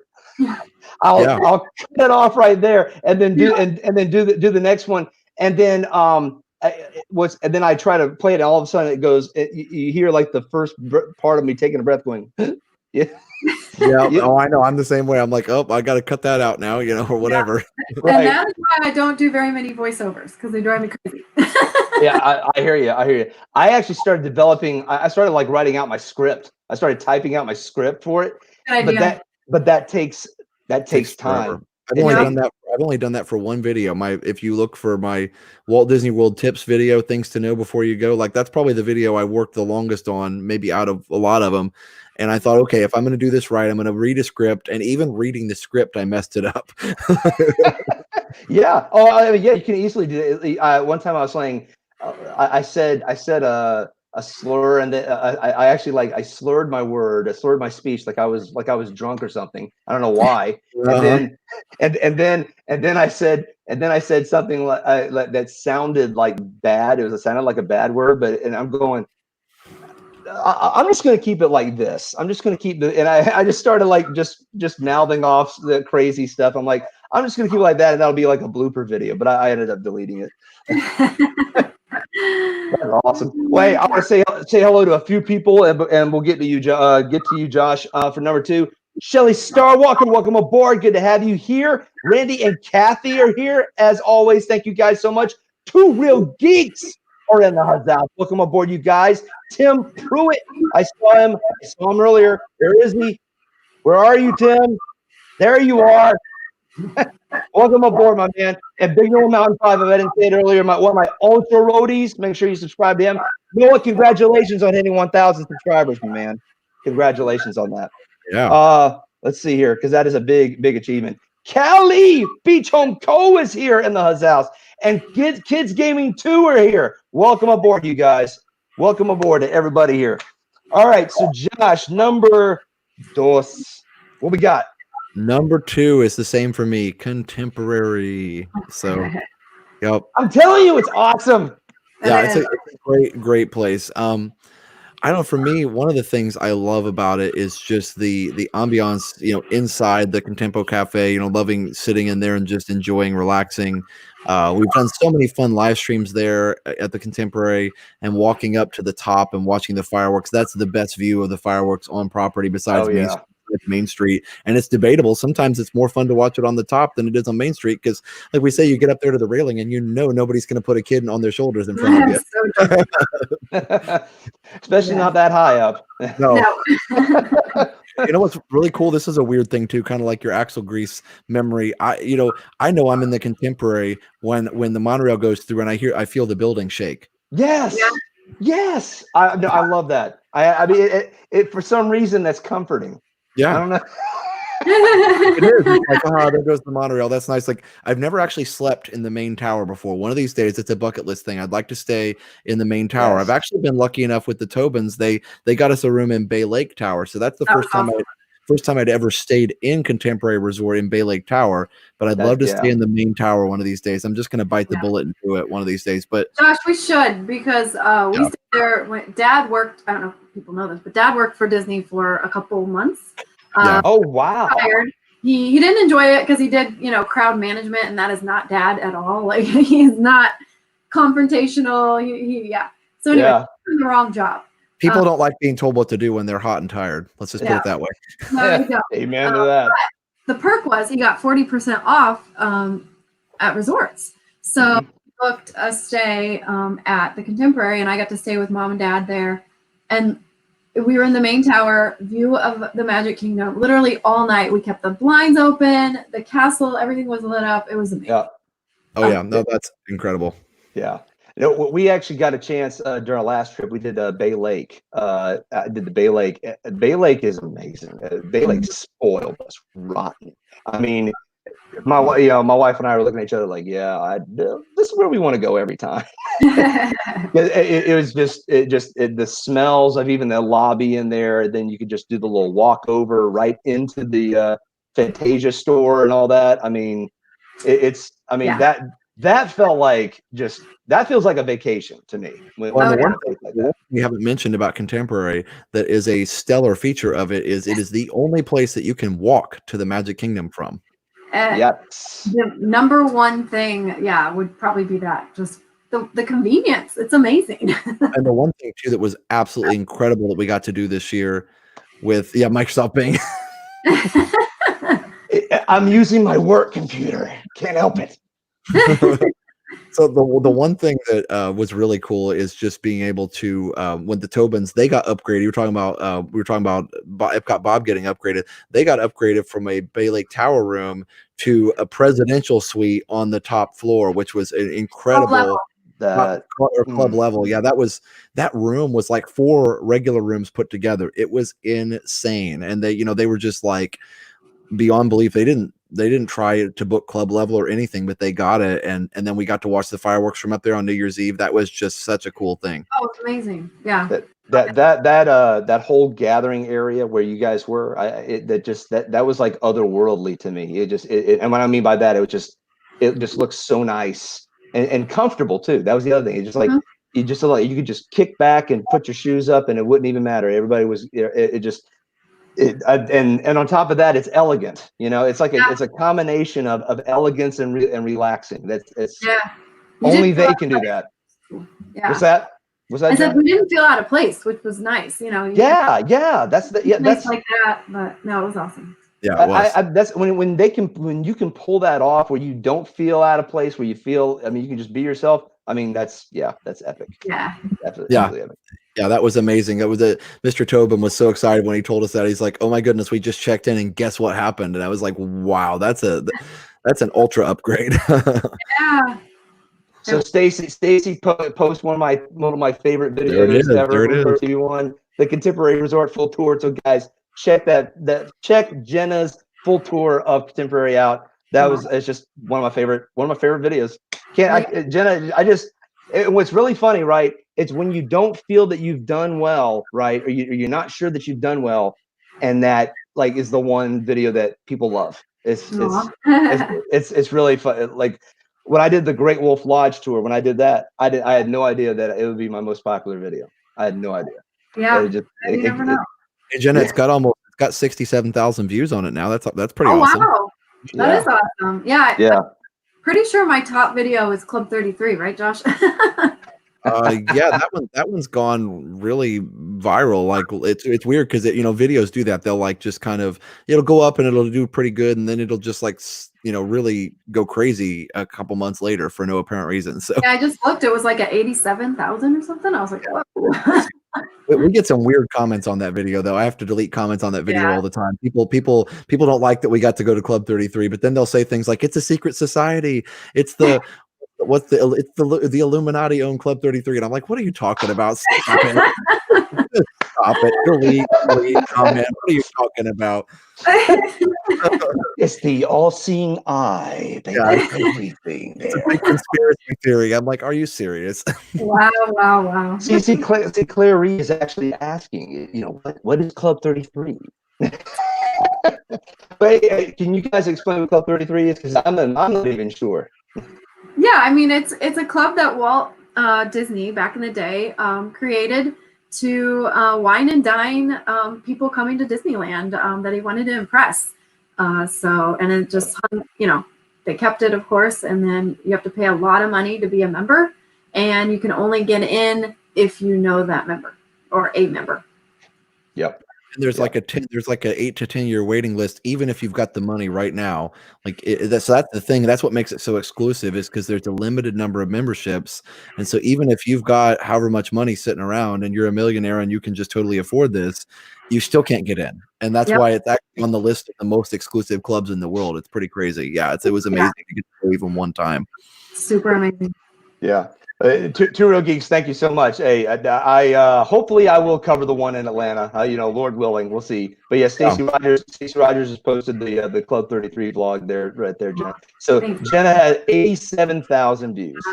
I'll cut it off right there and then do the next one. And then, and then I try to play it, and all of a sudden it goes. You hear like the first part of me taking a breath, going, yeah. Oh, I know. I'm the same way. I'm like, oh, I got to cut that out now, or whatever. Yeah. Right. And that is why I don't do very many voiceovers, because they drive me crazy. Yeah, I hear you. I actually started developing. I started like writing out my script. I started typing out my script for it. But that takes time. I've only done that for one video. If you look for my Walt Disney World tips video, things to know before you go, like that's probably the video I worked the longest on, maybe out of a lot of them. And I thought, okay, if I'm going to do this right, I'm going to read a script. And even reading the script, I messed it up. Yeah. Oh, I mean, yeah. You can easily do it. One time I was saying, I said a slur, and I actually I slurred my word, I slurred my speech, like I was drunk or something. I don't know why. And then I said something like that sounded like bad. It sounded like a bad word, and I'm going, I'm just going to keep it like this. I'm just going to keep and I just started like just mouthing off the crazy stuff. I'm like, I'm just gonna keep it like that, and that'll be like a blooper video. But I ended up deleting it. That's awesome. Wait, I want to say hello to a few people, and we'll get to you, Josh, for number 2. Shelly Starwalker, welcome aboard. Good to have you here. Randy and Kathy are here as always. Thank you guys so much. 2 Real Geeks are in the house. Welcome aboard, you guys. Tim Pruitt, I saw him earlier. Where is he? Where are you, Tim? There you are. Welcome aboard, my man. And Big Noah Mountain 5, if I didn't say it earlier, one of my ultra roadies. Make sure you subscribe to him. Noah, congratulations on hitting 1,000 subscribers, my man. Congratulations on that. Yeah. Let's see here, because that is a big achievement. Callie Beach Home Co. is here in the house. And Kids Gaming 2 are here. Welcome aboard, you guys. Welcome aboard to everybody here. All right, so Josh, number 2. What we got? Number 2 is the same for me, contemporary. So, yep. I'm telling you, it's awesome. Yeah, it's a great place. I don't know, for me, one of the things I love about it is just the ambiance, inside the Contempo Cafe, loving sitting in there and just enjoying, relaxing. We've done so many fun live streams there at the Contemporary, and walking up to the top and watching the fireworks. That's the best view of the fireworks on property besides Main Street. And it's debatable. Sometimes it's more fun to watch it on the top than it is on Main Street, because like we say, you get up there to the railing and nobody's going to put a kid on their shoulders in front of you. Especially not that high up. No. You know what's really cool? This is a weird thing too, kind of like your axle grease memory. I know I'm in the Contemporary when the monorail goes through, and I feel the building shake. Yes. Yeah. Yes. I love that. I mean, it for some reason that's comforting. Yeah. I don't know. It is. It's like, there goes the monorail. That's nice. Like, I've never actually slept in the main tower before. One of these days, it's a bucket list thing. I'd like to stay in the main tower. Yes. I've actually been lucky enough with the Tobins. They got us a room in Bay Lake Tower. So that's the first time I'd ever stayed in Contemporary Resort in Bay Lake Tower. But I'd love to stay in the main tower one of these days. I'm just going to bite the bullet and do it one of these days. But Josh, we should, because we stayed there when Dad worked. I don't know if people know this, but Dad worked for Disney for a couple months. Oh wow! He didn't enjoy it because he did crowd management, and that is not Dad at all. Like, he's not confrontational. So anyway, he's doing the wrong job. People don't like being told what to do when they're hot and tired. Let's just put it that way. Amen to that. The perk was he got 40% off at resorts. So he booked a stay at the Contemporary, and I got to stay with Mom and Dad there, and we were in the main tower, view of the Magic Kingdom, literally all night. We kept the blinds open, the castle, everything was lit up. It was amazing. Yeah. Oh yeah, no, that's incredible. Yeah. We actually got a chance during our last trip. We did Bay Lake. I did the Bay Lake. Bay Lake is amazing. Bay Lake spoiled us rotten. I mean, my wife and I were looking at each other like, this is where we want to go every time. It was just the smells of even the lobby in there. Then you could just do the little walk over right into the Fantasia store and all that. I mean, that felt like that feels like a vacation to me. We haven't mentioned about Contemporary that is a stellar feature of it is the only place that you can walk to the Magic Kingdom from. Yes. The number one thing, would probably be that. Just the convenience. It's amazing. And the one thing too that was absolutely incredible that we got to do this year with Microsoft Bing. I'm using my work computer. Can't help it. So the one thing that was really cool is just being able to when the Tobins, they got upgraded. We were talking about Epcot Bob getting upgraded. They got upgraded from a Bay Lake Tower room to a presidential suite on the top floor, which was an incredible club level. Yeah, that room was like 4 regular rooms put together. It was insane. And they were just like beyond belief. They didn't try to book club level or anything, but they got it. And then we got to watch the fireworks from up there on New Year's Eve. That was just such a cool thing. Oh, it's amazing. Yeah. That whole gathering area where you guys were, that was like otherworldly to me. And what I mean by that, it just looks so nice and comfortable too. That was the other thing. It's just like, you could just kick back and put your shoes up and it wouldn't even matter. Everybody was, And on top of that, it's elegant. You know, it's like it's a combination of elegance and relaxing. It's only they can do that. Yeah. What's that? I said Jenna? we didn't feel out of place, which was nice. You know. That's nice like that, but no, it was awesome. Yeah, it was. That's when you can pull that off, where you don't feel out of place, where you feel. I mean, you can just be yourself. I mean, that's epic. Yeah. That's absolutely epic. Yeah, that was amazing. That was Mr. Tobin was so excited when he told us that. He's like, "Oh my goodness, we just checked in and guess what happened?" And I was like, "Wow, that's an ultra upgrade." Yeah. So Stacy post one of my favorite videos ever from ResortTV1, the Contemporary Resort full tour. So guys, check check Jenna's full tour of Contemporary out. It's just one of my favorite videos. Jenna, what's really funny, right? It's when you don't feel that you've done well, right? Or you're not sure that you've done well, and that like is the one video that people love. It's really fun. Like when I did the Great Wolf Lodge tour, when I did that, I had no idea that it would be my most popular video. I had no idea. Yeah, you never know. Hey Jenna, it's got 67,000 views on it now. That's pretty awesome. Wow, that is awesome. Yeah. Yeah. Pretty sure my top video is Club 33, right, Josh? Yeah, that one's gone really viral. Like it's weird because videos do that. They'll like just kind of it'll go up and it'll do pretty good, and then it'll just like really go crazy a couple months later for no apparent reason. So yeah, I just looked. It was like at 87,000 or something. I was like, whoa. We get some weird comments on that video though. I have to delete comments on that video all the time. People don't like that we got to go to Club 33, but then they'll say things like it's a secret society. It's the the Illuminati own Club 33, and I'm like, what are you talking about? Stop it. Stop it. Delete comment. What are you talking about? It's the all-seeing eye. They like everything. It's a big conspiracy theory. I'm like, are you serious? Wow. See, Claire Reed is actually asking, what is Club 33? But can you guys explain what Club 33 is? Because I'm not even sure. Yeah, I mean, it's a club that Walt Disney back in the day created to wine and dine people coming to Disneyland that he wanted to impress. And it just, they kept it, of course, and then you have to pay a lot of money to be a member, and you can only get in if you know that member or a member. Yep. And there's like a 8 to 10 year waiting list, even if you've got the money right now. Like that's the thing. That's what makes it so exclusive, is because there's a limited number of memberships. And so even if you've got however much money sitting around and you're a millionaire and you can just totally afford this, you still can't get in. And that's why it's actually on the list of the most exclusive clubs in the world. It's pretty crazy. Yeah, it was amazing to get to go even one time. Super amazing. Yeah. Two Real Geeks, thank you so much. Hey, I hopefully I will cover the one in Atlanta. Lord willing, we'll see. But yeah, Stacey Rogers has posted the Club 33 vlog there, right there, Jenna. So Jenna had 87,000 views.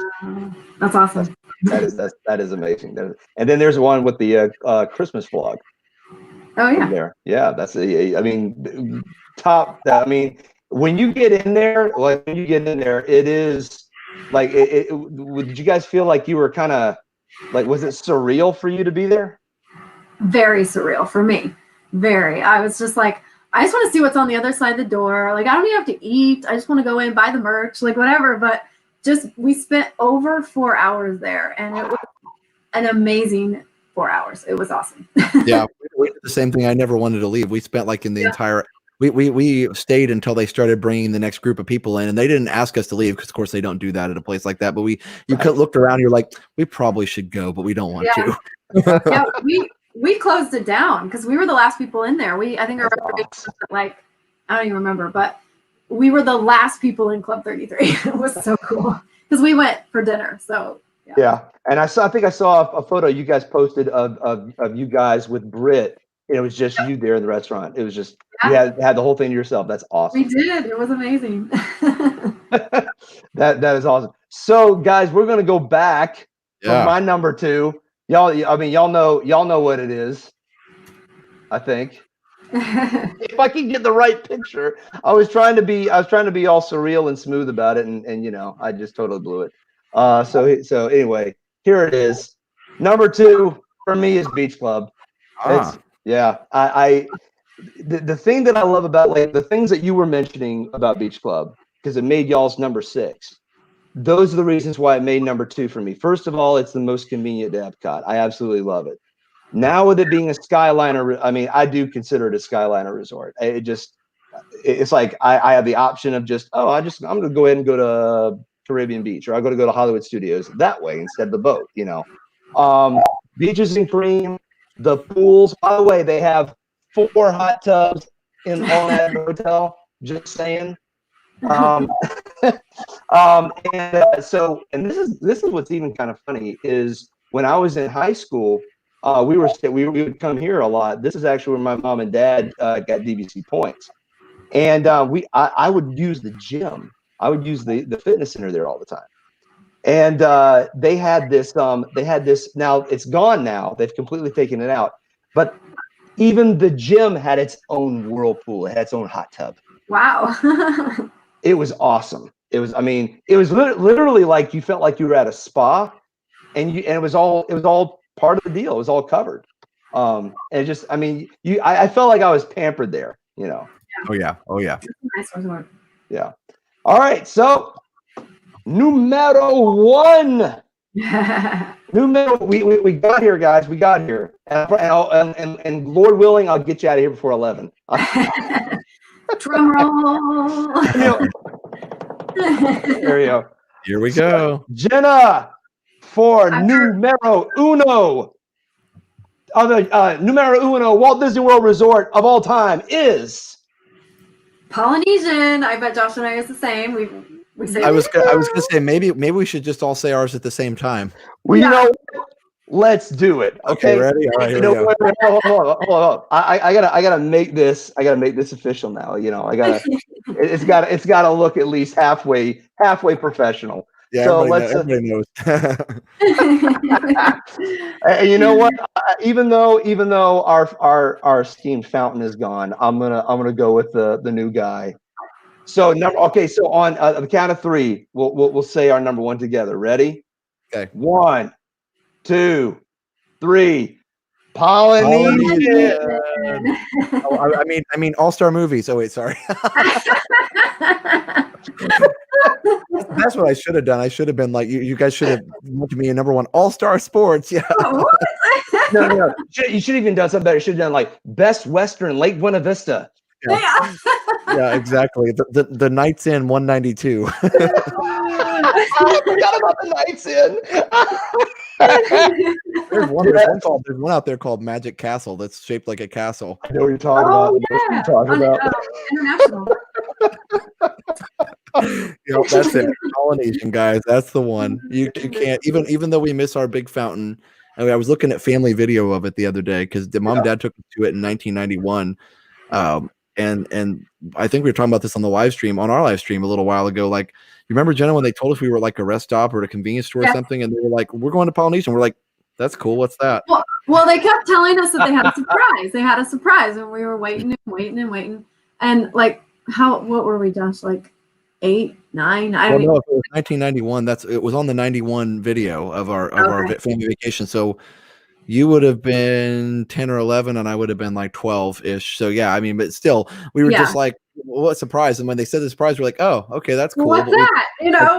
That's awesome. That is amazing. And then there's one with the Christmas vlog. Oh yeah. There, yeah, that's top. When you get in there, it is. Like, did you guys feel like you were kind of like, was it surreal for you to be there? Very surreal for me. Very. I was just like, I just want to see what's on the other side of the door. Like, I don't even have to eat. I just want to go in, buy the merch, like whatever. But we spent over 4 hours there, and it was an amazing 4 hours. It was awesome. Yeah, we did the same thing. I never wanted to leave. We spent like in the entire. We stayed until they started bringing the next group of people in, and they didn't ask us to leave because, of course, they don't do that at a place like that. But you looked around, and you're like, we probably should go, but we don't want to. Yeah, we closed it down because we were the last people in there. I think our reservation was like, I don't even remember, but we were the last people in Club 33. It was so cool because we went for dinner. So yeah, and I think I saw a photo you guys posted of you guys with Britt. It was just you there in the restaurant. It was just you had the whole thing to yourself. That's awesome. We did. It was amazing. that is awesome. So guys, we're gonna go back for my number 2. Y'all know what it is. I think. If I can get the right picture. I was trying to be all surreal and smooth about it, and I just totally blew it. So anyway, here it is. Number 2 for me is Beach Club. Yeah, the thing that I love about like the things that you were mentioning about Beach Club, because it made y'all's number 6. Those are the reasons why it made number 2 for me. First of all, it's the most convenient to Epcot. I absolutely love it. Now with it being a Skyliner, I mean, I do consider it a Skyliner resort. It's like I have the option of just, I'm going to go ahead and go to Caribbean Beach, or I'm going to go to Hollywood Studios that way instead of the boat, you know. Beaches and cream, the pools. By the way, they have 4 hot tubs on that hotel. Just saying. And this is what's even kind of funny is when I was in high school, we would come here a lot. This is actually where my mom and dad got DVC points, and I would use the gym. I would use the fitness center there all the time. And they had this. Now it's gone. Now they've completely taken it out. But even the gym had its own whirlpool. It had its own hot tub. Wow. It was awesome. It was literally like you felt like you were at a spa, and it was all part of the deal. It was all covered. And it just, I felt like I was pampered there, you know. Oh yeah. Nice resort. Yeah. All right. So numero 1. We got here, guys. We got here, and Lord willing, I'll get you out of here before 11. Drum roll. There you go. Here we go. Jenna, for numero uno Walt Disney World Resort of all time is Polynesian. I bet Josh and I is the same. We say I was gonna say maybe we should just all say ours at the same time. Well, you know, let's do it. Okay, ready? All right, here we go. Hold on. I gotta make this official now. You know, it's got to look at least halfway professional. Yeah, so everybody knows. And you know what? Even though our esteemed fountain is gone, I'm gonna go with the new guy. So So on the count of 3, we'll say our number 1 together. Ready? Okay. 1, 2, 3. Polynesian. I mean All-Star Movies. Oh wait, sorry. That's what I should have done. I should have been like, you guys should have looked at me in number 1 All-Star Sports. Yeah. No. You should have even done something better. You should have done like Best Western Lake Buena Vista. Yeah, exactly. The Nights In 192. I forgot about the Nights In. There's one out there called Magic Castle that's shaped like a castle. I know what you're talking about. Yeah. International. That's it. Polynesian, guys. That's the one. You can't even though we miss our big fountain. I was looking at family video of it the other day because the mom and dad took us to it in 1991. And I think we were talking about this on our live stream a little while ago. Like, you remember, Jenna, when they told us we were like a rest stop or at a convenience store or something, and they were like, "We're going to Polynesian." We're like, "That's cool. What's that?" Well, they kept telling us that they had a surprise. They had a surprise, and we were waiting. And like, what were we, Josh? Like 8, 9? I don't know. If it was 1991. It was on the 91 video of our family vacation. So you would have been 10 or 11, and I would have been like 12-ish. So yeah, but still, we were just like, well, what surprise? And when they said the surprise, we're like, oh, okay, that's cool. What's that? We didn't know.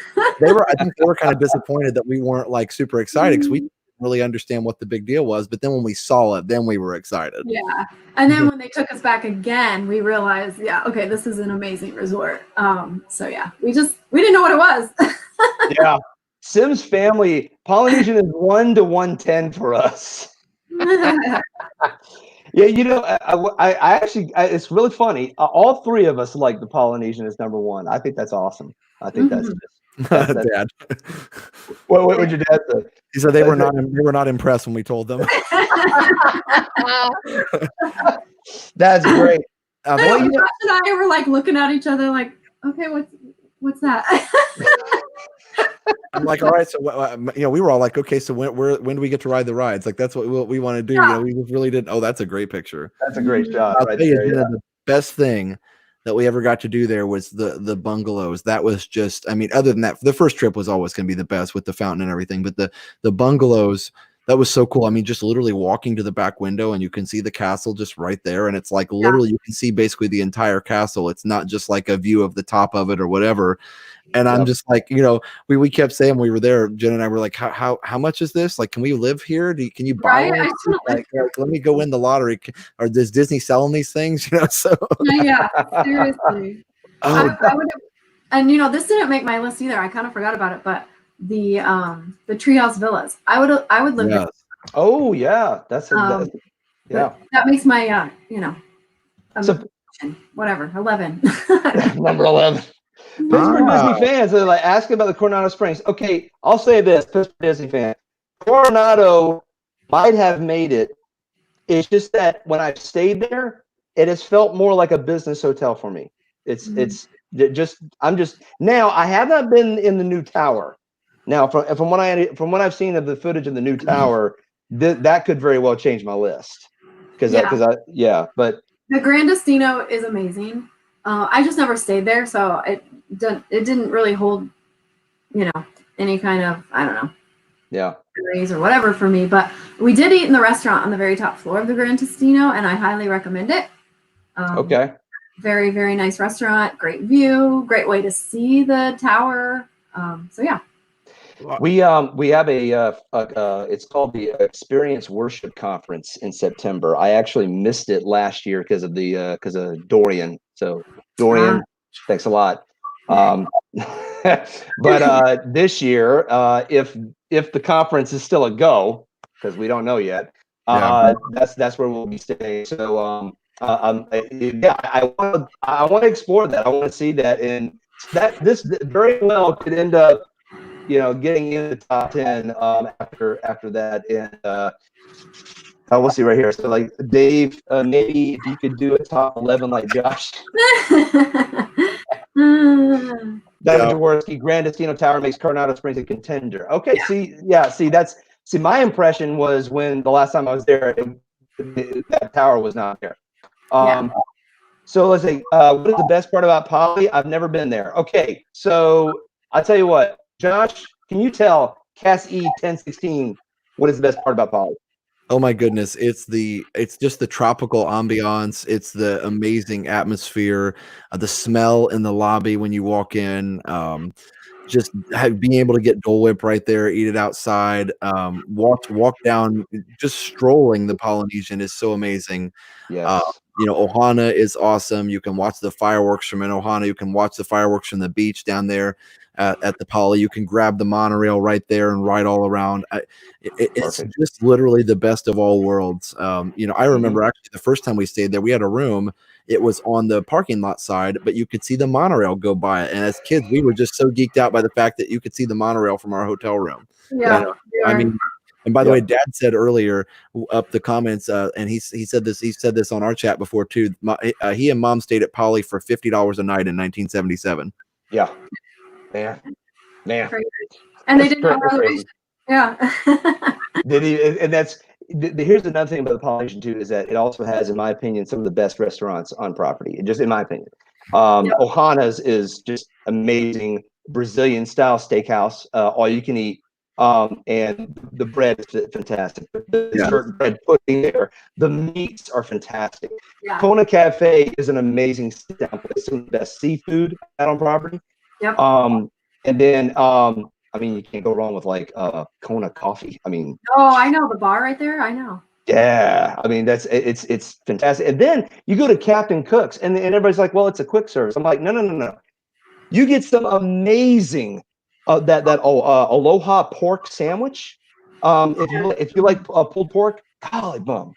I think they were kind of disappointed that we weren't like super excited because we didn't really understand what the big deal was. But then when we saw it, then we were excited. Yeah. And then when they took us back again, we realized, okay, this is an amazing resort. So yeah, we didn't know what it was. Yeah. Sim's family, Polynesian is 1 to 110 for us. Yeah, I actually, it's really funny. All 3 of us like the Polynesian as number 1. I think that's awesome. I think that's Dad. What would your dad say? He said they were not impressed when we told them. That's great. Josh and I were like looking at each other like, okay, what's that? I'm like, all right, so we were all like, okay, so when do we get to ride the rides? Like, that's what we want to do. Yeah. We really did. Oh, that's a great picture. That's a great shot. I'll tell you, the best thing that we ever got to do there was the bungalows. That was just, other than that, the first trip was always going to be the best with the fountain and everything. But the bungalows That was so cool. I mean, just literally walking to the back window and you can see the castle just right there. And it's like literally you can see basically the entire castle. It's not just like a view of the top of it or whatever. And I'm just like, you know, we kept saying we were there, Jen and I were like, how much is this? Like, can we live here? Can you buy one? Like, let me go win the lottery. Or does Disney selling these things? You know, so yeah, seriously. I would have, and you know, this didn't make my list either. I kind of forgot about it, but the treehouse villas. I would live there. Oh yeah, that's yeah. That makes my you know, whatever 11. Number 11. Pittsburgh Disney fans are like asking about the Coronado Springs. Okay, I'll say this, Pittsburgh Disney fan. Coronado might have made it. It's just that when I've stayed there, it has felt more like a business hotel for me. It's I'm just now I have not been in the new tower. Now from what I've seen of the footage of the new tower, that could very well change my list. But the Grand Destino is amazing. I just never stayed there, so it didn't really hold, you know, any kind of, I don't know, memories or whatever for me. But we did eat in the restaurant on the very top floor of the Grand Destino, and I highly recommend it. Okay. Very, very nice restaurant, great view, great way to see the tower. So yeah. We have it's called the Experience Worship Conference in September. I actually missed it last year because of Dorian. So Dorian, thanks a lot. But this year, if the conference is still a go, because we don't know yet, that's where we'll be staying. So I want to explore that. I want to see that, and this very well could end up, you know, getting in the top 10 after that. And we'll see right here. So like Dave, maybe if you could do a top 11 like Josh. Dr. Jaworski, Grand Destino Tower makes Coronado Springs a contender. Okay, see, my impression was when the last time I was there, that tower was not there. So let's say, what is the best part about Poly? I've never been there. Okay, so I'll tell you what, Josh, can you tell Cass E 1016 what is the best part about Poly? Oh my goodness, it's just the tropical ambiance. It's the amazing atmosphere, the smell in the lobby when you walk in. Just being able to get Dole Whip right there, eat it outside, walk down, just strolling the Polynesian is so amazing. Yes. You know, Ohana is awesome. You can watch the fireworks from in Ohana. You can watch the fireworks from the beach down there at the Poly. You can grab the monorail right there and ride all around. It's just literally the best of all worlds. You know, I remember actually the first time we stayed there, we had a room. It was on the parking lot side, but you could see the monorail go by it. And as kids, we were just so geeked out by the fact that you could see the monorail from our hotel room. Yeah. I mean, and by the way, Dad said earlier up the comments, and he said this on our chat before too. He and Mom stayed at Poly for $50 a night in 1977. Yeah, man. And they didn't have reservations. Yeah. Did he? And here's another thing about the Polynesian too, is that it also has, in my opinion, some of the best restaurants on property. Just in my opinion, Ohana's is just amazing Brazilian style steakhouse, all you can eat. And the bread is fantastic. The bread pudding there. The meats are fantastic. Yeah. Kona Cafe is an amazing sit-down place. Some of the best seafood out on property. Yep. And then I mean, you can't go wrong with like Kona coffee. I mean, I know the bar right there. I know. Yeah, I mean it's fantastic. And then you go to Captain Cook's, and everybody's like, "Well, it's a quick service." I'm like, no. You get some amazing Aloha pork sandwich. If you like pulled pork, golly bum.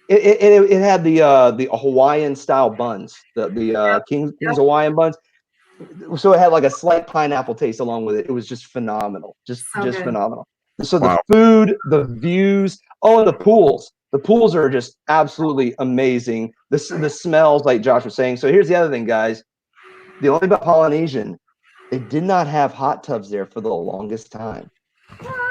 It had the Hawaiian style buns, the King's Hawaiian buns. So it had like a slight pineapple taste along with it. It was just phenomenal, just phenomenal. So the food, the views, and the pools. The pools are just absolutely amazing. The smells, like Josh was saying. So here's the other thing, guys. The only about Polynesian, they did not have hot tubs there for the longest time.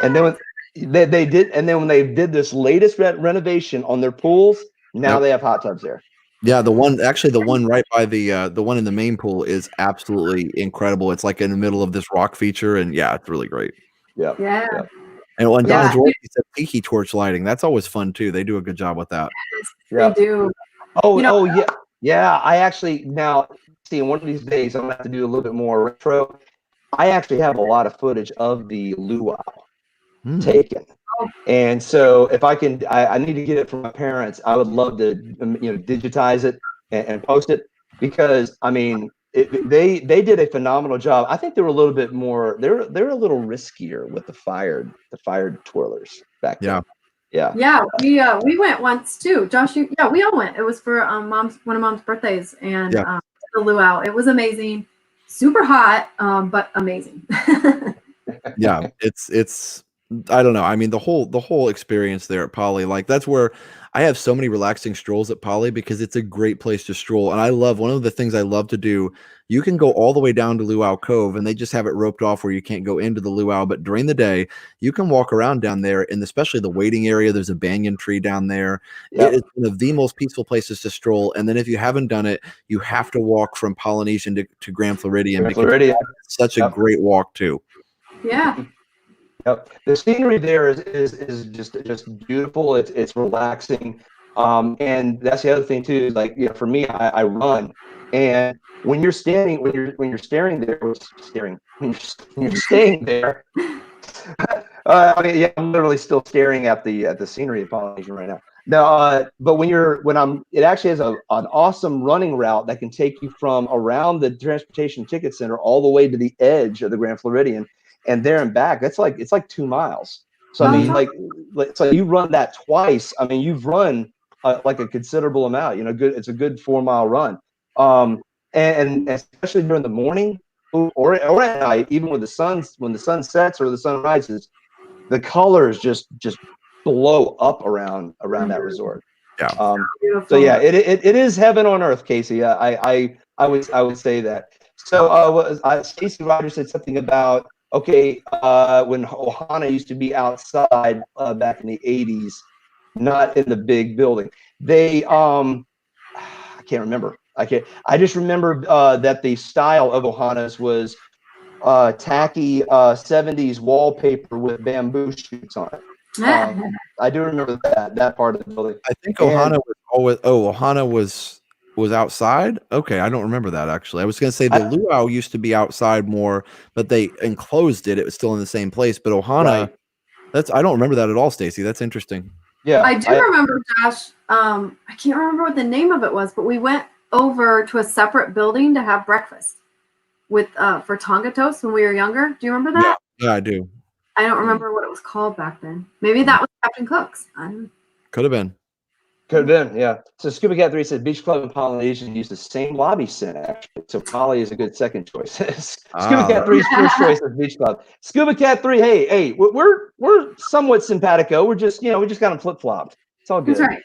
And then when they did this latest renovation on their pools, now they have hot tubs there. Yeah, the one right by the one in the main pool is absolutely incredible. It's like in the middle of this rock feature, and it's really great. Yeah. And when Yeah. Don's Royalty said tiki torch lighting, that's always fun too. They do a good job with that. They do. Oh, You know- yeah. Yeah, I actually now see one of these days I'm gonna have to do a little bit more retro. I actually have a lot of footage of the luau taken. And so if I can, I need to get it from my parents. I would love to, digitize it and post it, because I mean, they did a phenomenal job. I think they were a little bit more. They're a little riskier with the fired twirlers back then. Yeah, we went once too. Josh, we all went. It was for one of mom's birthdays, and the luau. It was amazing, super hot, but amazing. Yeah, it's I don't know. I mean, the whole experience there at Poly, like that's where I have so many relaxing strolls at Poly, because it's a great place to stroll. And I love, one of the things I love to do, you can go all the way down to Luau Cove, and they just have it roped off where you can't go into the luau, but during the day you can walk around down there, and especially the waiting area, there's a banyan tree down there. It is one of the most peaceful places to stroll. And then if you haven't done it, you have to walk from Polynesian to Grand Floridian, because it's such a great walk too. Yeah. Yep. The scenery there is just beautiful. It's relaxing, and that's the other thing too. Is like, for me, I run, and when you're standing, when you're staying there, I mean, yeah, I'm literally still staring at the scenery of Polynesian right now. No, but it actually has an awesome running route that can take you from around the transportation ticket center all the way to the edge of the Grand Floridian. And there and back, it's like 2 miles. So I mean, it's like you run that twice. I mean, you've run like a considerable amount. It's a good 4 mile run. And especially during the morning or at night, even when the sun sets or the sun rises, the colors just blow up around that resort. Yeah. So yeah, it is heaven on earth, Casey. I would say that. So Stacey Rogers said something about, when Ohana used to be outside back in the 80s, not in the big building. They I can't remember. I just remember that the style of Ohana's was tacky 70s wallpaper with bamboo shoots on it. I do remember that part of the building. I think Ohana Ohana was outside. Okay, I don't remember that actually. I was going to say the luau used to be outside more, but they enclosed it. It was still in the same place. But Ohana, I don't remember that at all, Stacy. That's interesting. Yeah, I do remember, Josh. I can't remember what the name of it was, but we went over to a separate building to have breakfast with for Tonga toast when we were younger. Do you remember that? Yeah, I do. I don't remember what it was called back then. Maybe that was Captain Cook's. Could have been. Yeah. So Scuba Cat 3 said Beach Club and Polynesian use the same lobby scent, actually. So Poly is a good second choice. Scuba Cat 3's first choice is Beach Club. Scuba Cat 3, hey, we're somewhat simpatico. We're just, we just got them flip-flopped. It's all good. That's right.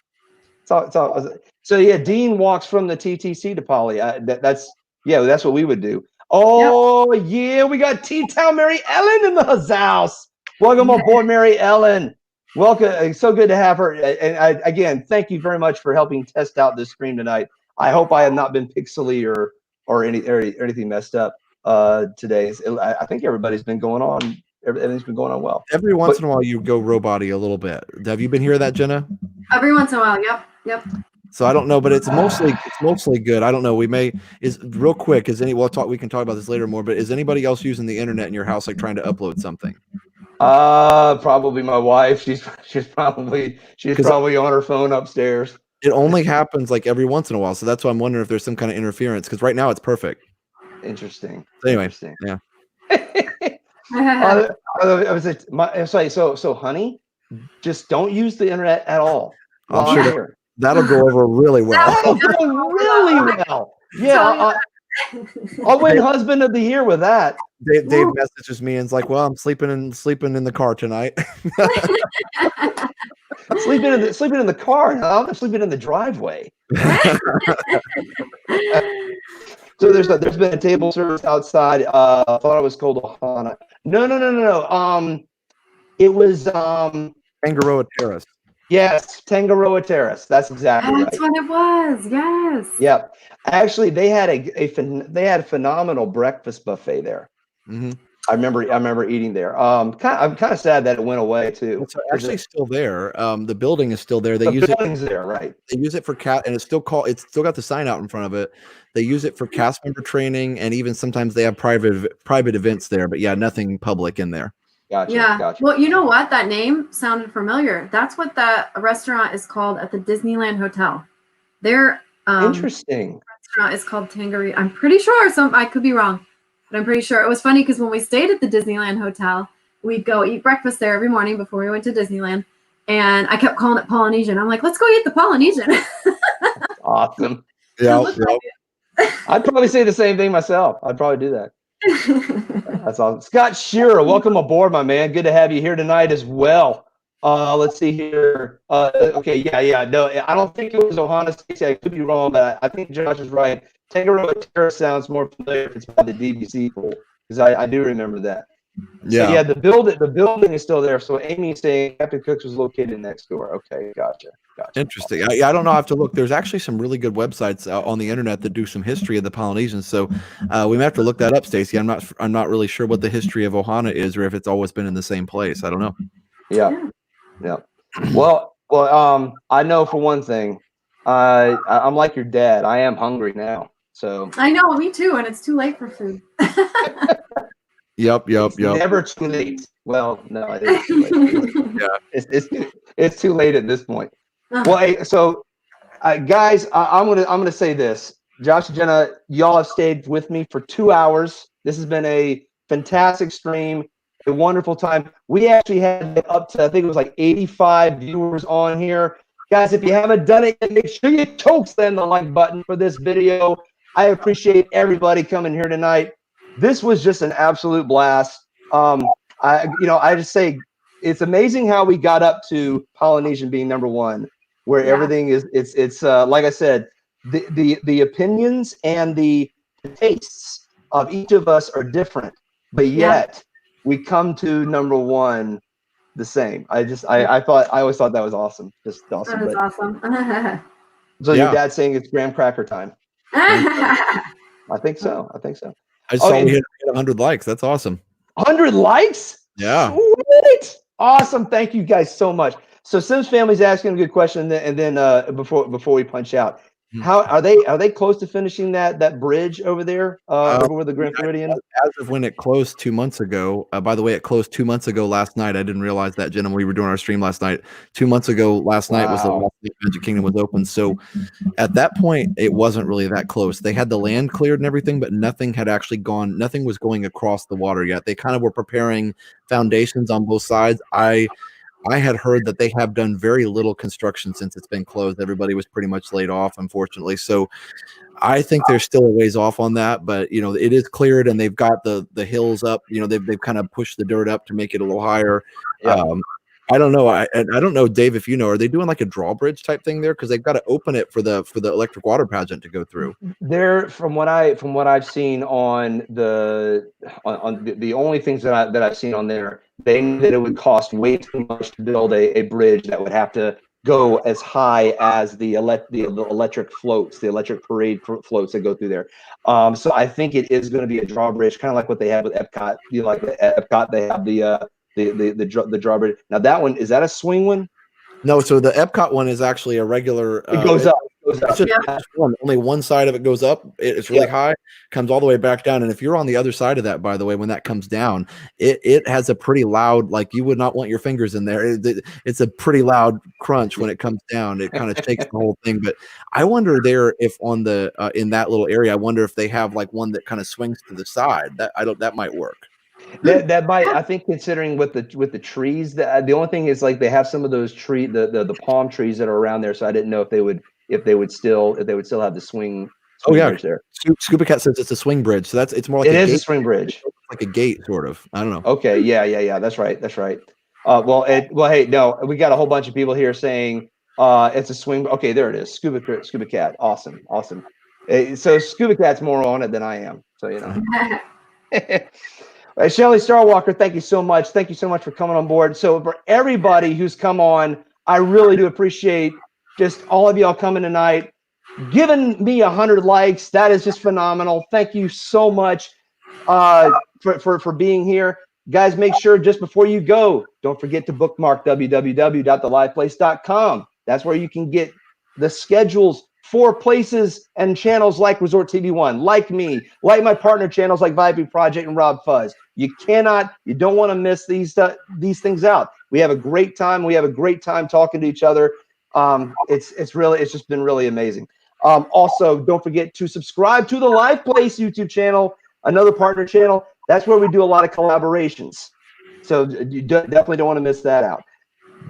It's all. So yeah, Dean walks from the TTC to Poly. That's what we would do. Oh, yeah, we got T-Town Mary Ellen in the house. Welcome aboard, Mary Ellen. Welcome. It's so good to have her. And again, thank you very much for helping test out this stream tonight. I hope I have not been pixely or anything messed up today. I think everything's been going on well. Every once in a while, you go robot-y a little bit. Have you been hearing that, Jenna? Every once in a while, yep. So I don't know, but it's mostly good. I don't know. We can talk about this later more, but is anybody else using the internet in your house, like trying to upload something? Probably my wife. She's probably on her phone upstairs. It only happens like every once in a while, so that's why I'm wondering if there's some kind of interference, because right now it's perfect. Interesting. Anyway, yeah. I was like, so honey, just don't use the internet at all. I'm sure that'll go over really well. That'll go really well. Yeah. I'll win husband of the year with that. Dave messages me and is like, "Well, I'm sleeping in the car tonight." sleeping in the car. No, I'm sleeping in the driveway. So there's been a table service outside. I thought it was called Ohana. No. It was Tangaroa Terrace. Yes, Tangaroa Terrace. That's exactly right. That's what it was. Yes. Yep. Actually, they had a phenomenal breakfast buffet there. Mm-hmm. I remember eating there. I'm kind of sad that it went away too. It's actually still there. The building is still there. They use building's there, right? They use it for and it's still got the sign out in front of it. They use it for cast member training, and even sometimes they have private events there. But yeah, nothing public in there. Gotcha. Yeah. Gotcha. Well, you know what? That name sounded familiar. That's what that restaurant is called at the Disneyland Hotel. Their interesting restaurant is called Tangerine. I'm pretty sure. I could be wrong, but I'm pretty sure. It was funny because when we stayed at the Disneyland Hotel, we'd go eat breakfast there every morning before we went to Disneyland. And I kept calling it Polynesian. I'm like, let's go eat the Polynesian. Awesome. Yeah. I'd probably say the same thing myself. I'd probably do that. That's awesome. Scott Shearer, welcome aboard, my man. Good to have you here tonight as well. Let's see here. Okay, yeah. No, I don't think it was Ohana Stacey. I could be wrong, but I think Josh is right. Tangaroa Terrace sounds more familiar if it's by the DVC pool, because I do remember that. Yeah. So, yeah, the building is still there. So Amy's saying Captain Cook's was located next door. Okay, gotcha. Interesting. I don't know. I have to look. There's actually some really good websites on the internet that do some history of the Polynesians. So we may have to look that up, Stacey. I'm not really sure what the history of Ohana is, or if it's always been in the same place. I don't know. Yeah. Well, I know for one thing, I'm like your dad. I am hungry now. So I know, me too, and it's too late for food. Yep. Never too late. Well, no, I think it's too late. It's too late at this point. Well, hey, so guys, I'm gonna say this. Josh and Jenna, y'all have stayed with me for 2 hours. This has been a fantastic stream, a wonderful time. We actually had up to, I think it was like 85 viewers on here. Guys, if you haven't done it yet, make sure you chokeslam the like button for this video. I appreciate everybody coming here tonight. This was just an absolute blast. I just say it's amazing how we got up to Polynesian being #1, where everything is. It's like I said, the opinions and the tastes of each of us are different, but yet we come to #1 the same. I always thought that was awesome. Just awesome. That is awesome. So your dad's saying it's graham cracker time. I think so. I just saw we hit 100 likes. That's awesome. 100 likes? Yeah. Sweet. Awesome. Thank you guys so much. So Sims Family's asking a good question, and then before we punch out, how are they close to finishing that bridge over there over the Grand Floridian? As of when it closed 2 months ago. By the way, it closed 2 months ago last night. I didn't realize that, Jenna. We were doing our stream last night. 2 months ago last night was the last day Magic Kingdom was open. So at that point, it wasn't really that close. They had the land cleared and everything, but nothing had actually gone. Nothing was going across the water yet. They kind of were preparing foundations on both sides. I had heard that they have done very little construction since it's been closed. Everybody was pretty much laid off, unfortunately. So I think they're still a ways off on that, but it is cleared and they've got the hills up. They've kind of pushed the dirt up to make it a little higher. I don't know. I don't know, Dave, if you know, are they doing like a drawbridge type thing there? Because they've got to open it for the electric water pageant to go through. There, from what I've seen on the only things that I've seen on there, they knew that it would cost way too much to build a bridge that would have to go as high as the electric floats, the electric parade floats that go through there. So I think it is going to be a drawbridge, kind of like what they have with Epcot. Like at Epcot, they have the drawbridge. Now that one, is that a swing one? No, so the Epcot one is actually a regular. It goes up. It's just only one side of it goes up. It's really high, comes all the way back down. And if you're on the other side of that, by the way, when that comes down, it has a pretty loud, like you would not want your fingers in there. It's a pretty loud crunch when it comes down. It kind of shakes the whole thing. But I wonder there if on the in that little area, I wonder if they have like one that kind of swings to the side. That might work. That might, I think, considering with the trees, the only thing is like they have some of those the palm trees that are around there. So I didn't know if they would still have the swing. Bridge there. Scuba Cat says it's a swing bridge, so it's more like it is a swing bridge, like a gate sort of. I don't know. Okay, yeah. That's right. Well, hey, no, we got a whole bunch of people here saying it's a swing. Okay, there it is. Scuba Cat, awesome. So Scuba Cat's more on it than I am. So Shelly Starwalker, thank you so much. Thank you so much for coming on board. So for everybody who's come on, I really do appreciate just all of y'all coming tonight, giving me 100 likes. That is just phenomenal. Thank you so much. for being here. Guys, make sure just before you go, don't forget to bookmark www.theliveplace.com. That's where you can get the schedules for places and channels like ResortTV1, like me, like my partner channels like Viapree Project and RobFuz. You don't want to miss these things out. We have a great time. We have a great time talking to each other. It's just been really amazing. Also, don't forget to subscribe to the Live Place YouTube channel, another partner channel. That's where we do a lot of collaborations. So you definitely don't want to miss that out.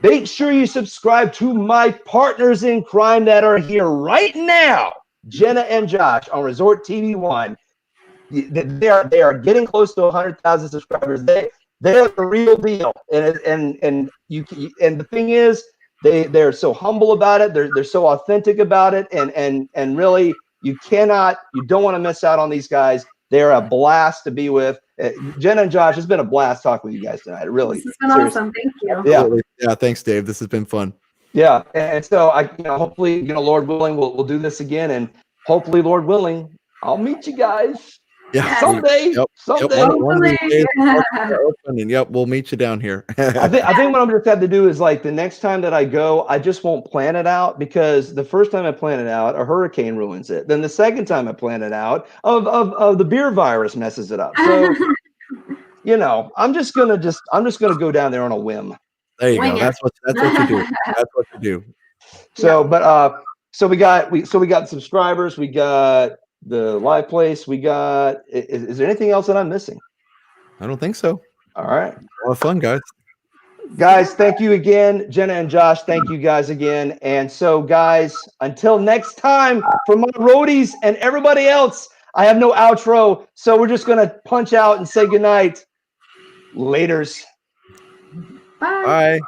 Make sure you subscribe to my partners in crime that are here right now, Jenna and Josh on ResortTV1. They are getting close to 100,000 subscribers. They're the real deal. And the thing is, they're so humble about it. They're so authentic about it. And really, you don't want to miss out on these guys. They're a blast to be with. Jenna and Josh, it's been a blast talking with you guys tonight. Really, this has been awesome. Thank you. Yeah, thanks, Dave. This has been fun. Yeah, and so hopefully, Lord willing, we'll do this again, and hopefully, Lord willing, I'll meet you guys. Yeah, someday. Someday. One of these days, and we'll meet you down here. I think what I'm just have to do is the next time that I go, I just won't plan it out, because the first time I plan it out, a hurricane ruins it. Then the second time I plan it out, of the beer virus messes it up. So I'm just gonna go down there on a whim. There you go. That's what you do. That's what you do. So, so we got subscribers. We got the Live Place. We got. Is there anything else that I'm missing? I don't think so. All right. A lot of fun, guys. Guys, thank you again, Jenna and Josh. Thank you guys again. And so, guys, until next time, for my roadies and everybody else, I have no outro, so we're just gonna punch out and say goodnight. Laters. Bye. Bye.